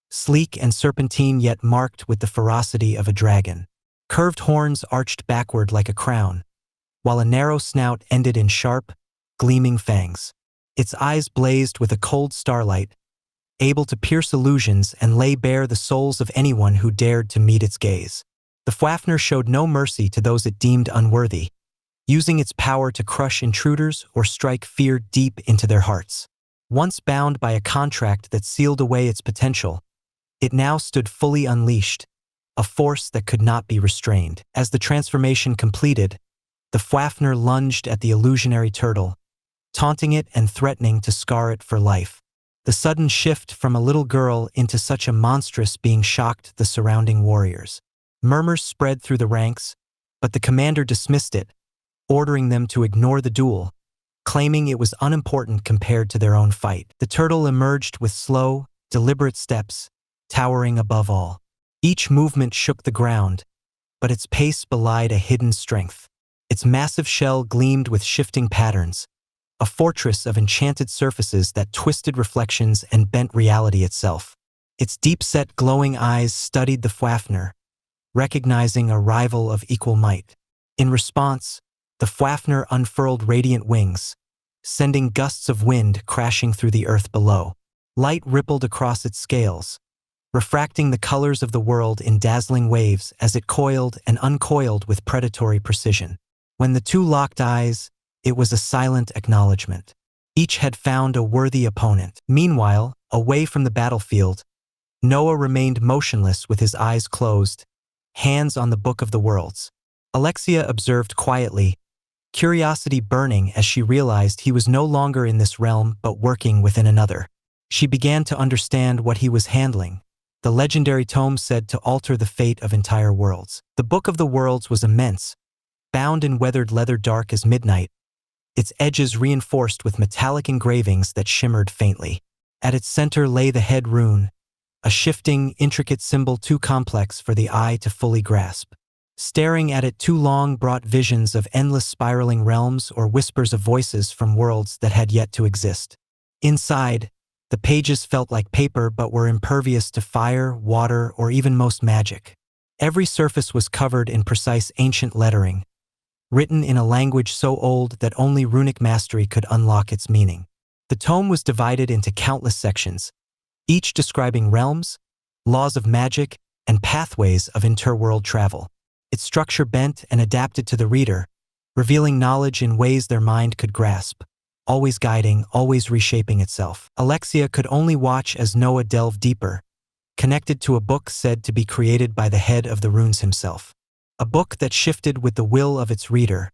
sleek and serpentine yet marked with the ferocity of a dragon. Curved horns arched backward like a crown, while a narrow snout ended in sharp, gleaming fangs. Its eyes blazed with a cold starlight, able to pierce illusions and lay bare the souls of anyone who dared to meet its gaze. The Fafnir showed no mercy to those it deemed unworthy, using its power to crush intruders or strike fear deep into their hearts. Once bound by a contract that sealed away its potential, it now stood fully unleashed, a force that could not be restrained. As the transformation completed, the Fafnir lunged at the illusionary turtle, taunting it and threatening to scar it for life. The sudden shift from a little girl into such a monstrous being shocked the surrounding warriors. Murmurs spread through the ranks, but the commander dismissed it, ordering them to ignore the duel, claiming it was unimportant compared to their own fight. The turtle emerged with slow, deliberate steps, towering above all. Each movement shook the ground, but its pace belied a hidden strength. Its massive shell gleamed with shifting patterns, a fortress of enchanted surfaces that twisted reflections and bent reality itself. Its deep-set glowing eyes studied the Fafnir, recognizing a rival of equal might. In response, the Fafnir unfurled radiant wings, sending gusts of wind crashing through the earth below. Light rippled across its scales, refracting the colors of the world in dazzling waves as it coiled and uncoiled with predatory precision. When the two locked eyes, it was a silent acknowledgement. Each had found a worthy opponent. Meanwhile, away from the battlefield, Noah remained motionless with his eyes closed, hands on the Book of the Worlds. Alexia observed quietly, curiosity burning as she realized he was no longer in this realm but working within another. She began to understand what he was handling. The legendary tome said to alter the fate of entire worlds. The Book of the Worlds was immense, bound in weathered leather dark as midnight, its edges reinforced with metallic engravings that shimmered faintly. At its center lay the head rune, a shifting, intricate symbol too complex for the eye to fully grasp. Staring at it too long brought visions of endless spiraling realms or whispers of voices from worlds that had yet to exist. Inside, the pages felt like paper but were impervious to fire, water, or even most magic. Every surface was covered in precise ancient lettering, written in a language so old that only runic mastery could unlock its meaning. The tome was divided into countless sections, each describing realms, laws of magic, and pathways of interworld travel. Its structure bent and adapted to the reader, revealing knowledge in ways their mind could grasp, always guiding, always reshaping itself. Alexia could only watch as Noah delved deeper, connected to a book said to be created by the head of the runes himself. A book that shifted with the will of its reader,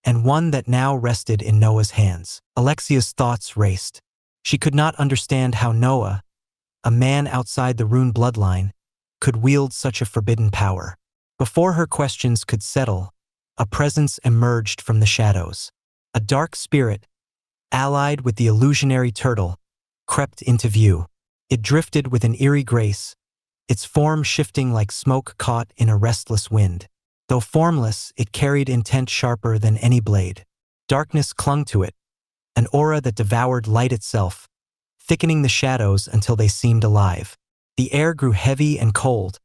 and one that now rested in Noah's hands. Alexia's thoughts raced. She could not understand how Noah, a man outside the rune bloodline, could wield such a forbidden power. Before her questions could settle, a presence emerged from the shadows. A dark spirit, allied with the illusionary turtle, crept into view. It drifted with an eerie grace, its form shifting like smoke caught in a restless wind. Though formless, it carried intent sharper than any blade. Darkness clung to it, an aura that devoured light itself, thickening the shadows until they seemed alive. The air grew heavy and cold,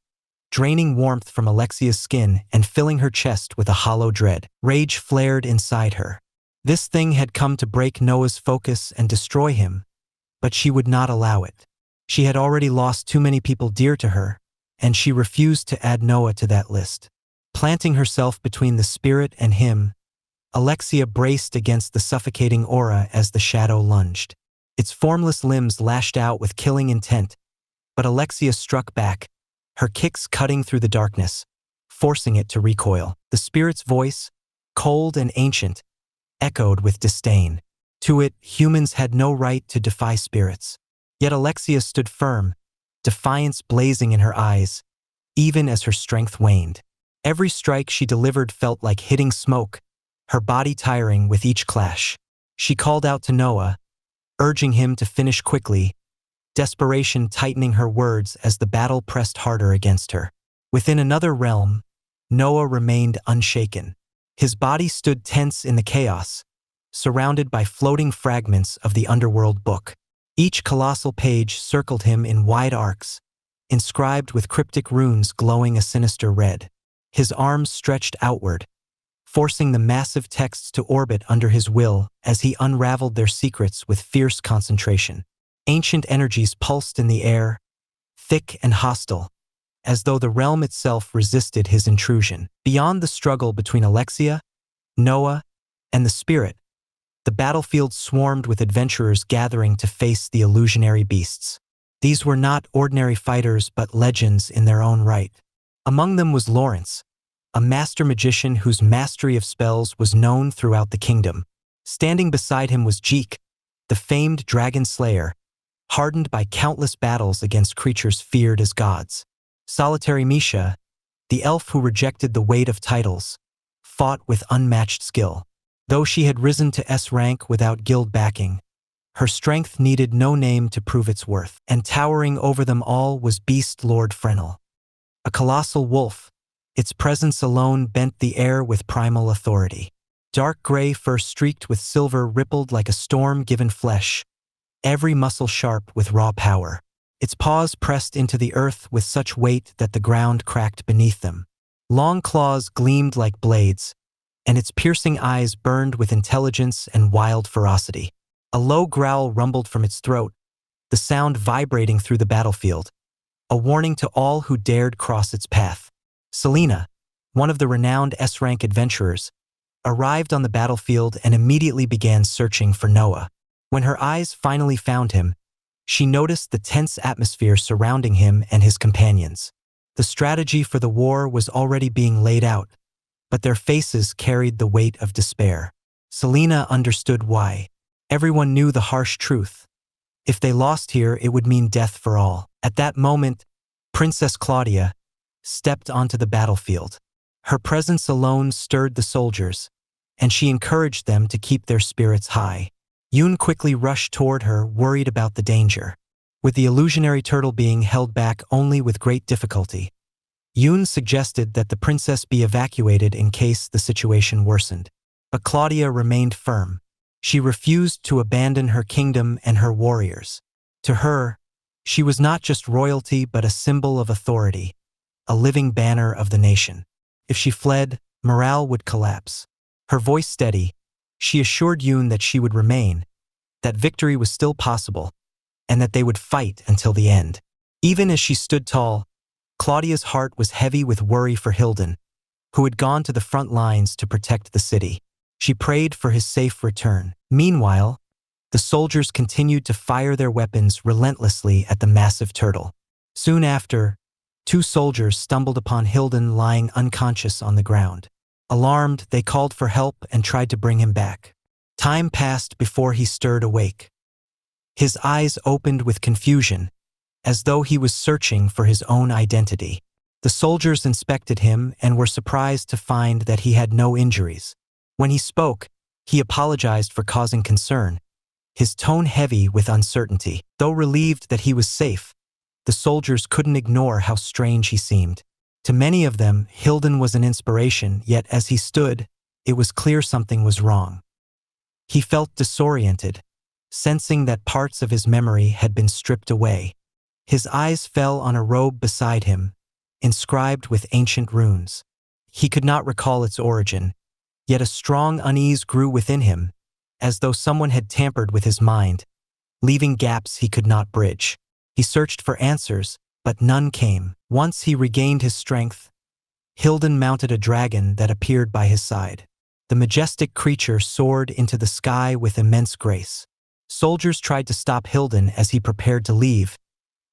draining warmth from Alexia's skin and filling her chest with a hollow dread. Rage flared inside her. This thing had come to break Noah's focus and destroy him, but she would not allow it. She had already lost too many people dear to her, and she refused to add Noah to that list. Planting herself between the spirit and him, Alexia braced against the suffocating aura as the shadow lunged. Its formless limbs lashed out with killing intent, but Alexia struck back, her kicks cutting through the darkness, forcing it to recoil. The spirit's voice, cold and ancient, echoed with disdain. To it, humans had no right to defy spirits. Yet Alexia stood firm, defiance blazing in her eyes, even as her strength waned. Every strike she delivered felt like hitting smoke, her body tiring with each clash. She called out to Noah, urging him to finish quickly, desperation tightening her words as the battle pressed harder against her. Within another realm, Noah remained unshaken. His body stood tense in the chaos, surrounded by floating fragments of the underworld book. Each colossal page circled him in wide arcs, inscribed with cryptic runes glowing a sinister red. his arms stretched outward, forcing the massive texts to orbit under his will as he unraveled their secrets with fierce concentration. Ancient energies pulsed in the air, thick and hostile, as though the realm itself resisted his intrusion. Beyond the struggle between Alexia, Noah, and the spirit, the battlefield swarmed with adventurers gathering to face the illusionary beasts. These were not ordinary fighters but legends in their own right. Among them was Lawrence, a master magician whose mastery of spells was known throughout the kingdom. Standing beside him was Jeek, the famed dragon slayer, hardened by countless battles against creatures feared as gods. Solitary Misha, the elf who rejected the weight of titles, fought with unmatched skill. Though she had risen to S rank without guild backing, her strength needed no name to prove its worth, and towering over them all was Beast Lord Frenel, a colossal wolf. Its presence alone bent the air with primal authority. Dark gray fur streaked with silver rippled like a storm-given flesh, every muscle sharp with raw power. Its paws pressed into the earth with such weight that the ground cracked beneath them. Long claws gleamed like blades, and its piercing eyes burned with intelligence and wild ferocity. A low growl rumbled from its throat, the sound vibrating through the battlefield, a warning to all who dared cross its path. Selena, one of the renowned S-rank adventurers, arrived on the battlefield and immediately began searching for Noah. When her eyes finally found him, she noticed the tense atmosphere surrounding him and his companions. The strategy for the war was already being laid out, but their faces carried the weight of despair. Selena understood why. Everyone knew the harsh truth. If they lost here, it would mean death for all. At that moment, Princess Claudia stepped onto the battlefield. Her presence alone stirred the soldiers, and she encouraged them to keep their spirits high. Yoon quickly rushed toward her, worried about the danger. With the illusionary turtle being held back only with great difficulty, Yoon suggested that the princess be evacuated in case the situation worsened. But Claudia remained firm. She refused to abandon her kingdom and her warriors. To her, she was not just royalty but a symbol of authority, a living banner of the nation. If she fled, morale would collapse. Her voice steady, she assured Yoon that she would remain, that victory was still possible, and that they would fight until the end. Even as she stood tall, Claudia's heart was heavy with worry for Hilden, who had gone to the front lines to protect the city. She prayed for his safe return. Meanwhile, the soldiers continued to fire their weapons relentlessly at the massive turtle. Soon after, two soldiers stumbled upon Hilden lying unconscious on the ground. Alarmed, they called for help and tried to bring him back. Time passed before he stirred awake. His eyes opened with confusion, as though he was searching for his own identity. The soldiers inspected him and were surprised to find that he had no injuries. When he spoke, he apologized for causing concern, his tone heavy with uncertainty. Though relieved that he was safe, the soldiers couldn't ignore how strange he seemed. To many of them, Hilden was an inspiration, yet as he stood, it was clear something was wrong. He felt disoriented, sensing that parts of his memory had been stripped away. His eyes fell on a robe beside him, inscribed with ancient runes. He could not recall its origin, yet a strong unease grew within him, as though someone had tampered with his mind, leaving gaps he could not bridge. He searched for answers, but none came. Once he regained his strength, Hilden mounted a dragon that appeared by his side. The majestic creature soared into the sky with immense grace. Soldiers tried to stop Hilden as he prepared to leave,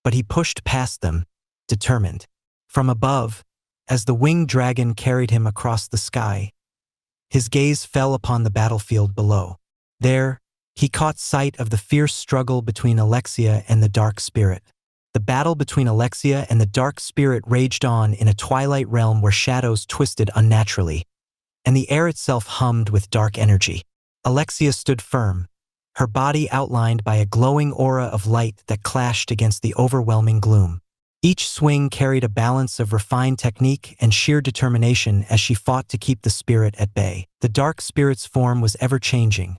but he pushed past them, determined. From above, as the winged dragon carried him across the sky, his gaze fell upon the battlefield below. There, he caught sight of the fierce struggle between Alexia and the Dark Spirit. The battle between Alexia and the Dark Spirit raged on in a twilight realm where shadows twisted unnaturally, and the air itself hummed with dark energy. Alexia stood firm, her body outlined by a glowing aura of light that clashed against the overwhelming gloom. Each swing carried a balance of refined technique and sheer determination as she fought to keep the spirit at bay. The Dark Spirit's form was ever-changing,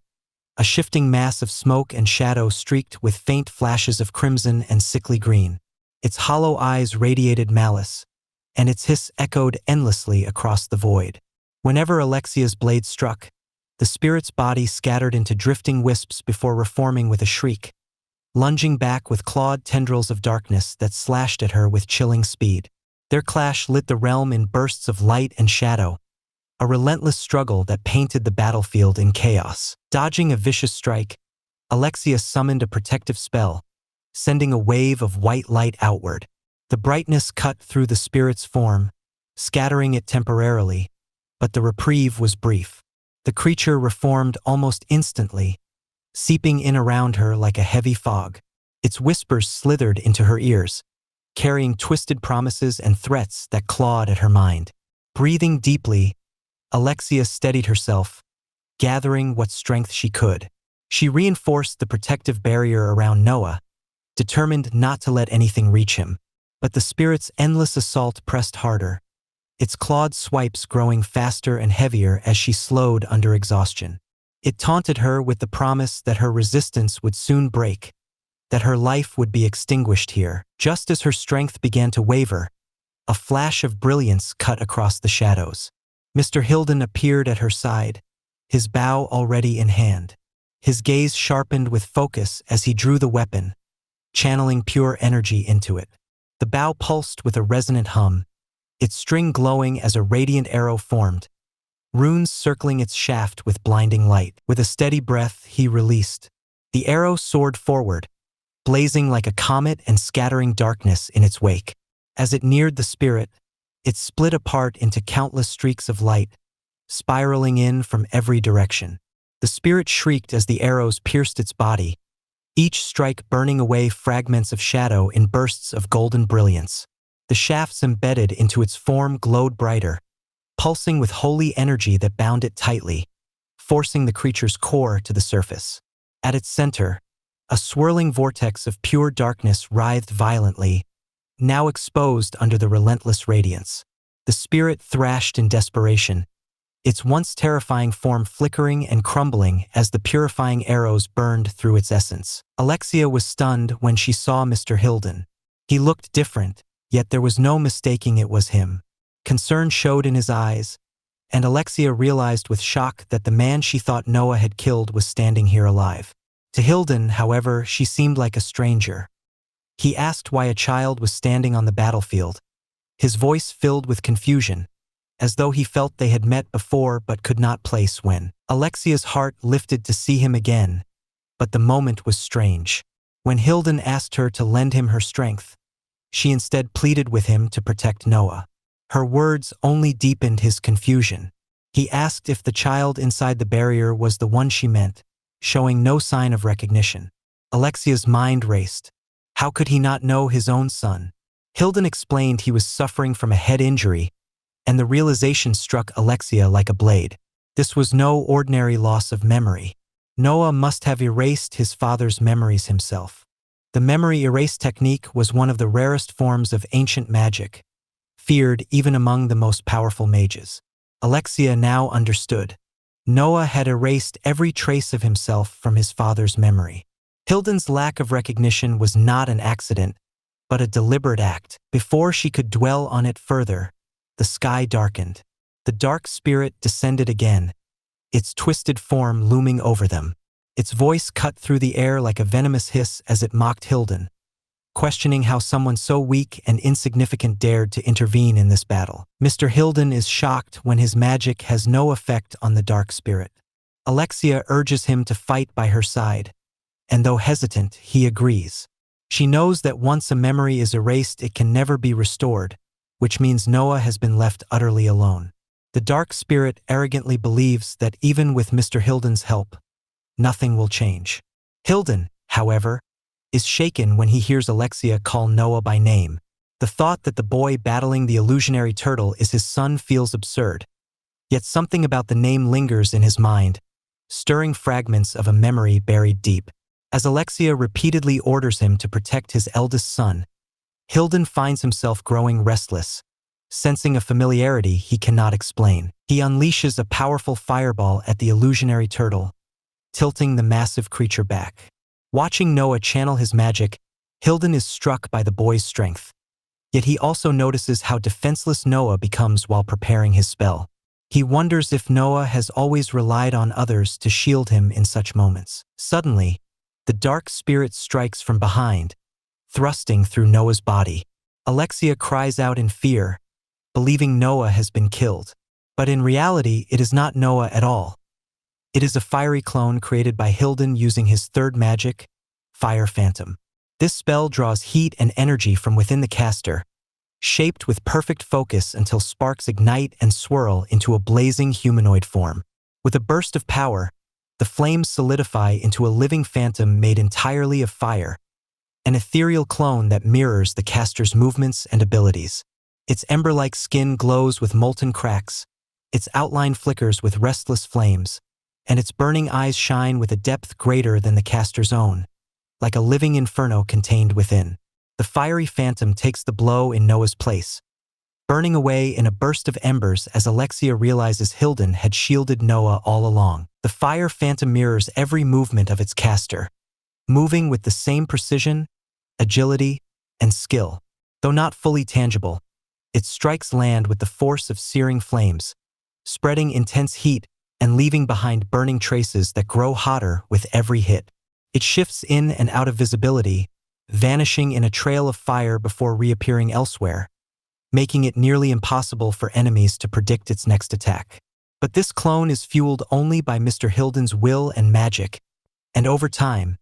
a shifting mass of smoke and shadow streaked with faint flashes of crimson and sickly green. Its hollow eyes radiated malice, and its hiss echoed endlessly across the void. Whenever Alexia's blade struck, the spirit's body scattered into drifting wisps before reforming with a shriek, lunging back with clawed tendrils of darkness that slashed at her with chilling speed. Their clash lit the realm in bursts of light and shadow, a relentless struggle that painted the battlefield in chaos. Dodging a vicious strike, Alexia summoned a protective spell, sending a wave of white light outward. The brightness cut through the spirit's form, scattering it temporarily, but the reprieve was brief. The creature reformed almost instantly, seeping in around her like a heavy fog. Its whispers slithered into her ears, carrying twisted promises and threats that clawed at her mind. Breathing deeply, Alexia steadied herself, gathering what strength she could. She reinforced the protective barrier around Noah, determined not to let anything reach him. But the spirit's endless assault pressed harder, its clawed swipes growing faster and heavier as she slowed under exhaustion. It taunted her with the promise that her resistance would soon break, that her life would be extinguished here. Just as her strength began to waver, a flash of brilliance cut across the shadows. Mr. Hilden appeared at her side, his bow already in hand. His gaze sharpened with focus as he drew the weapon, channeling pure energy into it. The bow pulsed with a resonant hum, its string glowing as a radiant arrow formed, runes circling its shaft with blinding light. With a steady breath, he released. The arrow soared forward, blazing like a comet and scattering darkness in its wake. As it neared the spirit, it split apart into countless streaks of light, spiraling in from every direction. The spirit shrieked as the arrows pierced its body, each strike burning away fragments of shadow in bursts of golden brilliance. The shafts embedded into its form glowed brighter, pulsing with holy energy that bound it tightly, forcing the creature's core to the surface. At its center, a swirling vortex of pure darkness writhed violently, now exposed under the relentless radiance. The spirit thrashed in desperation, its once terrifying form flickering and crumbling as the purifying arrows burned through its essence. Alexia was stunned when she saw Mr. Hilden. He looked different, yet there was no mistaking it was him. Concern showed in his eyes, and Alexia realized with shock that the man she thought Noah had killed was standing here alive. To Hilden, however, she seemed like a stranger. He asked why a child was standing on the battlefield, his voice filled with confusion, as though he felt they had met before but could not place when. Alexia's heart lifted to see him again, but the moment was strange. When Hilden asked her to lend him her strength, she instead pleaded with him to protect Noah. Her words only deepened his confusion. He asked if the child inside the barrier was the one she meant, showing no sign of recognition. Alexia's mind raced. How could he not know his own son? Hilden explained he was suffering from a head injury, and the realization struck Alexia like a blade. This was no ordinary loss of memory. Noah must have erased his father's memories himself. The memory erase technique was one of the rarest forms of ancient magic, feared even among the most powerful mages. Alexia now understood. Noah had erased every trace of himself from his father's memory. Hilden's lack of recognition was not an accident, but a deliberate act. Before she could dwell on it further, the sky darkened. The dark spirit descended again, its twisted form looming over them. Its voice cut through the air like a venomous hiss as it mocked Hilden, questioning how someone so weak and insignificant dared to intervene in this battle. Mr. Hilden is shocked when his magic has no effect on the dark spirit. Alexia urges him to fight by her side, and though hesitant, he agrees. She knows that once a memory is erased, it can never be restored, which means Noah has been left utterly alone. The dark spirit arrogantly believes that even with Mr. Hilden's help, nothing will change. Hilden, however, is shaken when he hears Alexia call Noah by name. The thought that the boy battling the illusionary turtle is his son feels absurd, yet something about the name lingers in his mind, stirring fragments of a memory buried deep. As Alexia repeatedly orders him to protect his eldest son, Hilden finds himself growing restless, sensing a familiarity he cannot explain. He unleashes a powerful fireball at the illusionary turtle, tilting the massive creature back. Watching Noah channel his magic, Hilden is struck by the boy's strength. Yet he also notices how defenseless Noah becomes while preparing his spell. He wonders if Noah has always relied on others to shield him in such moments. Suddenly, the dark spirit strikes from behind, thrusting through Noah's body. Alexia cries out in fear, believing Noah has been killed. But in reality, it is not Noah at all. It is a fiery clone created by Hilden using his third magic, Fire Phantom. This spell draws heat and energy from within the caster, shaped with perfect focus until sparks ignite and swirl into a blazing humanoid form. With a burst of power, the flames solidify into a living phantom made entirely of fire, an ethereal clone that mirrors the caster's movements and abilities. Its ember-like skin glows with molten cracks, its outline flickers with restless flames, and its burning eyes shine with a depth greater than the caster's own, like a living inferno contained within. The fiery phantom takes the blow in Noah's place, burning away in a burst of embers as Alexia realizes Hilden had shielded Noah all along. The fire phantom mirrors every movement of its caster, moving with the same precision, agility, and skill. Though not fully tangible, it strikes land with the force of searing flames, spreading intense heat and leaving behind burning traces that grow hotter with every hit. It shifts in and out of visibility, vanishing in a trail of fire before reappearing elsewhere, making it nearly impossible for enemies to predict its next attack. But this clone is fueled only by Mr. Hilden's will and magic, and over time,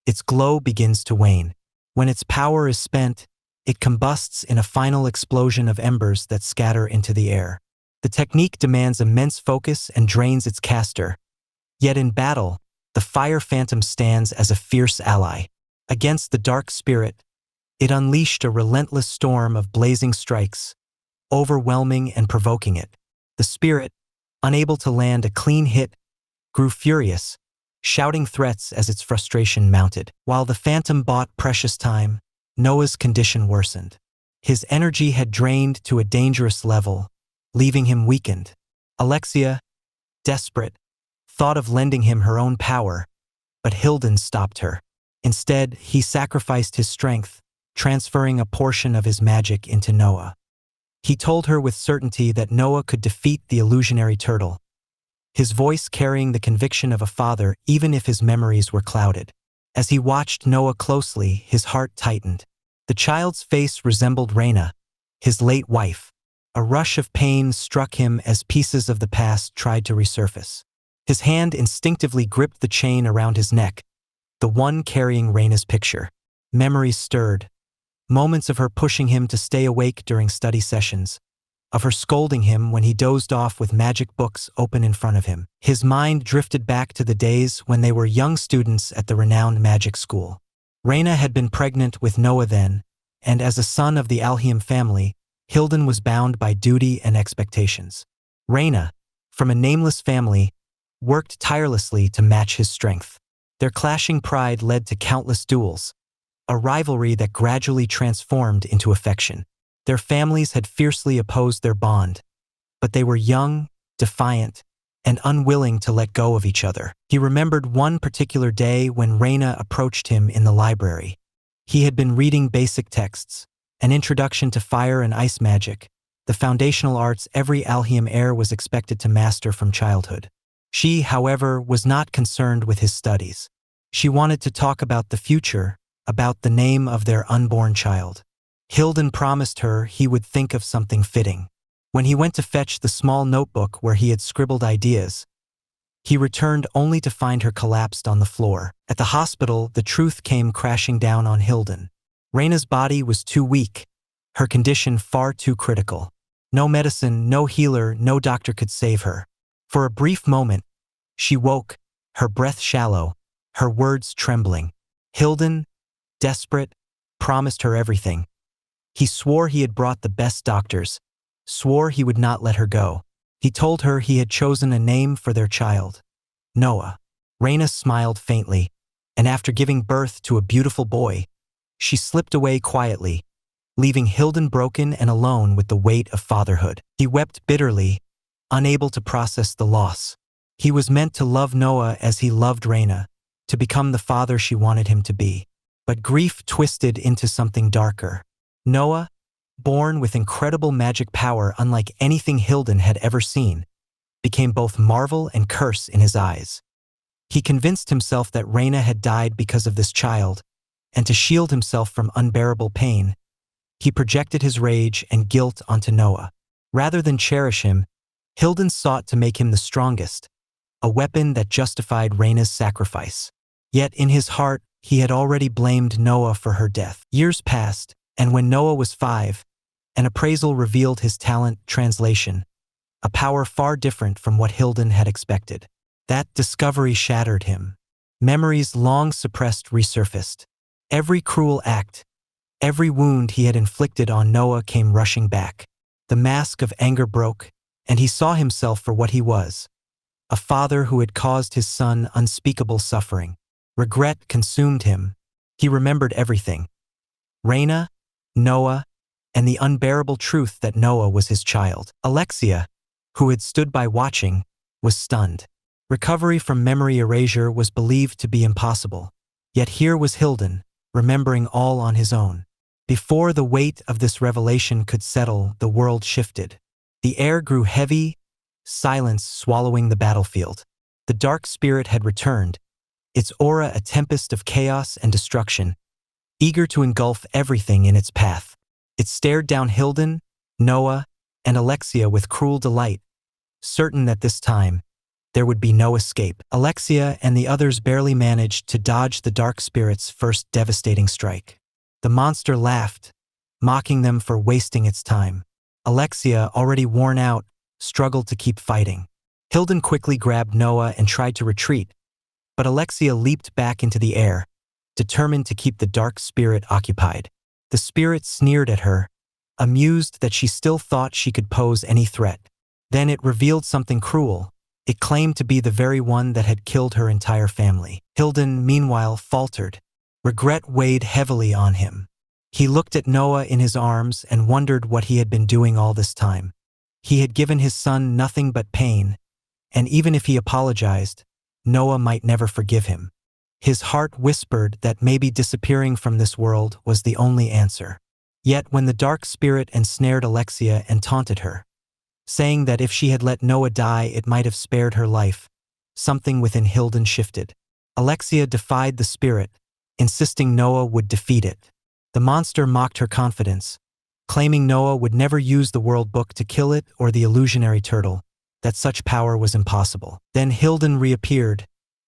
its glow begins to wane. When its power is spent, it combusts in a final explosion of embers that scatter into the air. The technique demands immense focus and drains its caster. Yet in battle, the fire phantom stands as a fierce ally. Against the dark spirit, it unleashed a relentless storm of blazing strikes, overwhelming and provoking it. The spirit, unable to land a clean hit, grew furious, shouting threats as its frustration mounted. While the phantom bought precious time, Noah's condition worsened. His energy had drained to a dangerous level, leaving him weakened. Alexia, desperate, thought of lending him her own power, but Hilden stopped her. Instead, he sacrificed his strength, transferring a portion of his magic into Noah. He told her with certainty that Noah could defeat the illusionary turtle, his voice carrying the conviction of a father even if his memories were clouded. As he watched Noah closely, his heart tightened. The child's face resembled Reyna, his late wife. A rush of pain struck him as pieces of the past tried to resurface. His hand instinctively gripped the chain around his neck, the one carrying Reyna's picture. Memories stirred. Moments of her pushing him to stay awake during study sessions, of her scolding him when he dozed off with magic books open in front of him. His mind drifted back to the days when they were young students at the renowned magic school. Reyna had been pregnant with Noah then, and as a son of the Alhiam family, Hilden was bound by duty and expectations. Reyna, from a nameless family, worked tirelessly to match his strength. Their clashing pride led to countless duels, a rivalry that gradually transformed into affection. Their families had fiercely opposed their bond, but they were young, defiant, and unwilling to let go of each other. He remembered one particular day when Reyna approached him in the library. He had been reading basic texts, an introduction to fire and ice magic, the foundational arts every Alhiam heir was expected to master from childhood. She, however, was not concerned with his studies. She wanted to talk about the future, about the name of their unborn child. Hilden promised her he would think of something fitting. When he went to fetch the small notebook where he had scribbled ideas, he returned only to find her collapsed on the floor. At the hospital, the truth came crashing down on Hilden. Reyna's body was too weak, her condition far too critical. No medicine, no healer, no doctor could save her. For a brief moment, she woke, her breath shallow, her words trembling. Hilden, desperate, promised her everything. He swore he had brought the best doctors, swore he would not let her go. He told her he had chosen a name for their child, Noah. Reyna smiled faintly, and after giving birth to a beautiful boy, she slipped away quietly, leaving Hilden broken and alone with the weight of fatherhood. He wept bitterly, unable to process the loss. He was meant to love Noah as he loved Reyna, to become the father she wanted him to be. But grief twisted into something darker. Noah, born with incredible magic power unlike anything Hilden had ever seen, became both marvel and curse in his eyes. He convinced himself that Reyna had died because of this child, and to shield himself from unbearable pain, he projected his rage and guilt onto Noah. Rather than cherish him, Hilden sought to make him the strongest, a weapon that justified Reyna's sacrifice. Yet in his heart, he had already blamed Noah for her death. Years passed, and when Noah was 5, an appraisal revealed his talent translation, a power far different from what Hilden had expected. That discovery shattered him. Memories long suppressed resurfaced. Every cruel act, every wound he had inflicted on Noah came rushing back. The mask of anger broke, and he saw himself for what he was, a father who had caused his son unspeakable suffering. Regret consumed him. He remembered everything: Reyna, Noah, and the unbearable truth that Noah was his child. Alexia, who had stood by watching, was stunned. Recovery from memory erasure was believed to be impossible. Yet here was Hilden, remembering all on his own. Before the weight of this revelation could settle, the world shifted. The air grew heavy, silence swallowing the battlefield. The dark spirit had returned, its aura a tempest of chaos and destruction, eager to engulf everything in its path. It stared down Hilden, Noah, and Alexia with cruel delight, certain that this time, there would be no escape. Alexia and the others barely managed to dodge the dark spirit's first devastating strike. The monster laughed, mocking them for wasting its time. Alexia, already worn out, struggled to keep fighting. Hilden quickly grabbed Noah and tried to retreat, but Alexia leaped back into the air, determined to keep the dark spirit occupied. The spirit sneered at her, amused that she still thought she could pose any threat. Then it revealed something cruel. It claimed to be the very one that had killed her entire family. Hilden, meanwhile, faltered. Regret weighed heavily on him. He looked at Noah in his arms and wondered what he had been doing all this time. He had given his son nothing but pain, and even if he apologized, Noah might never forgive him. His heart whispered that maybe disappearing from this world was the only answer. Yet when the dark spirit ensnared Alexia and taunted her, saying that if she had let Noah die it might have spared her life, something within Hilden shifted. Alexia defied the spirit, insisting Noah would defeat it. The monster mocked her confidence, claiming Noah would never use the world book to kill it or the illusionary turtle, that such power was impossible. Then Hilden reappeared,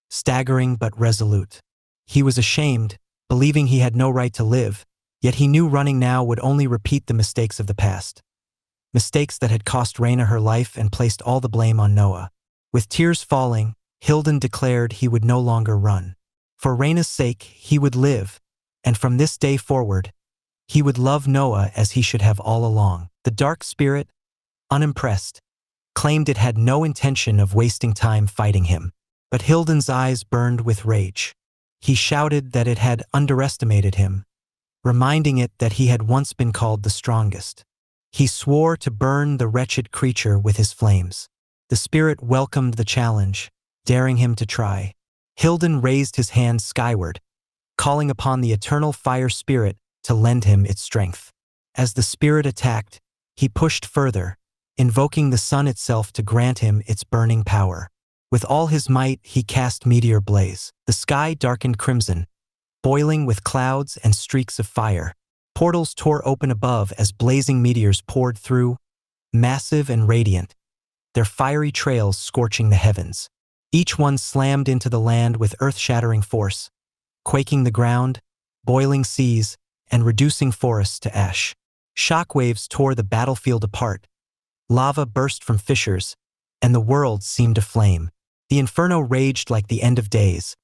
staggering but resolute. He was ashamed, believing he had no right to live, yet he knew running now would only repeat the mistakes of the past. Mistakes that had cost Reyna her life and placed all the blame on Noah. With tears falling, Hilden declared he would no longer run. For Reyna's sake, he would live, and from this day forward, he would love Noah as he should have all along. The dark spirit, unimpressed, claimed it had no intention of wasting time fighting him. But Hilden's eyes burned with rage. He shouted that it had underestimated him, reminding it that he had once been called the strongest. He swore to burn the wretched creature with his flames. The spirit welcomed the challenge, daring him to try. Hilden raised his hand skyward, calling upon the eternal fire spirit to lend him its strength. As the spirit attacked, he pushed further, invoking the sun itself to grant him its burning power. With all his might, he cast meteor blaze. The sky darkened crimson, boiling with clouds and streaks of fire. Portals tore open above as blazing meteors poured through, massive and radiant, their fiery trails scorching the heavens. Each one slammed into the land with earth-shattering force, quaking the ground, boiling seas, and reducing forests to ash. Shockwaves tore the battlefield apart. Lava burst from fissures, and the world seemed aflame. The inferno raged like the end of days,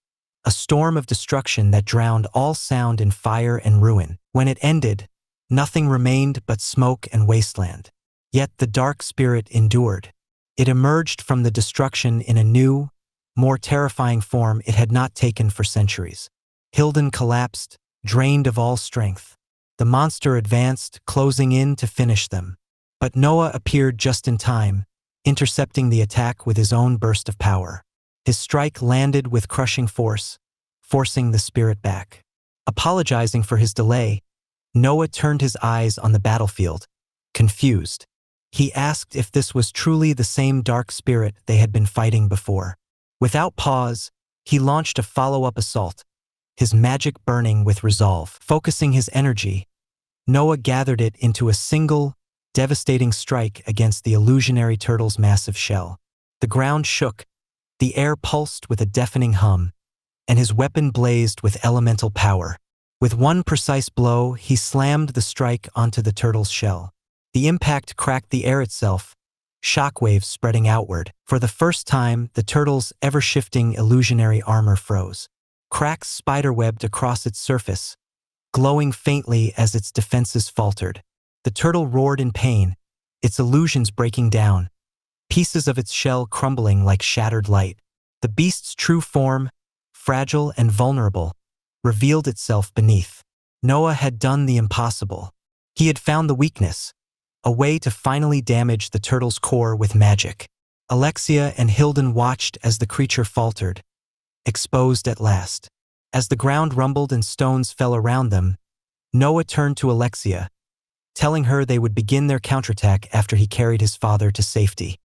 a storm of destruction that drowned all sound in fire and ruin. When it ended, nothing remained but smoke and wasteland. Yet the dark spirit endured. It emerged from the destruction in a new, more terrifying form it had not taken for centuries. Hilden collapsed, drained of all strength. The monster advanced, closing in to finish them. But Noah appeared just in time, intercepting the attack with his own burst of power. His strike landed with crushing force, forcing the spirit back. Apologizing for his delay, Noah turned his eyes on the battlefield, confused. He asked if this was truly the same dark spirit they had been fighting before. Without pause, he launched a follow-up assault, his magic burning with resolve. Focusing his energy, Noah gathered it into a single, devastating strike against the illusionary turtle's massive shell. The ground shook, the air pulsed with a deafening hum, and his weapon blazed with elemental power. With one precise blow, he slammed the strike onto the turtle's shell. The impact cracked the air itself, shockwaves spreading outward. For the first time, the turtle's ever-shifting illusionary armor froze. Cracks spiderwebbed across its surface, glowing faintly as its defenses faltered. The turtle roared in pain, its illusions breaking down, pieces of its shell crumbling like shattered light. The beast's true form, fragile and vulnerable, revealed itself beneath. Noah had done the impossible. He had found the weakness, a way to finally damage the turtle's core with magic. Alexia and Hilden watched as the creature faltered, exposed at last. As the ground rumbled and stones fell around them, Noah turned to Alexia, telling her they would begin their counterattack after he carried his father to safety.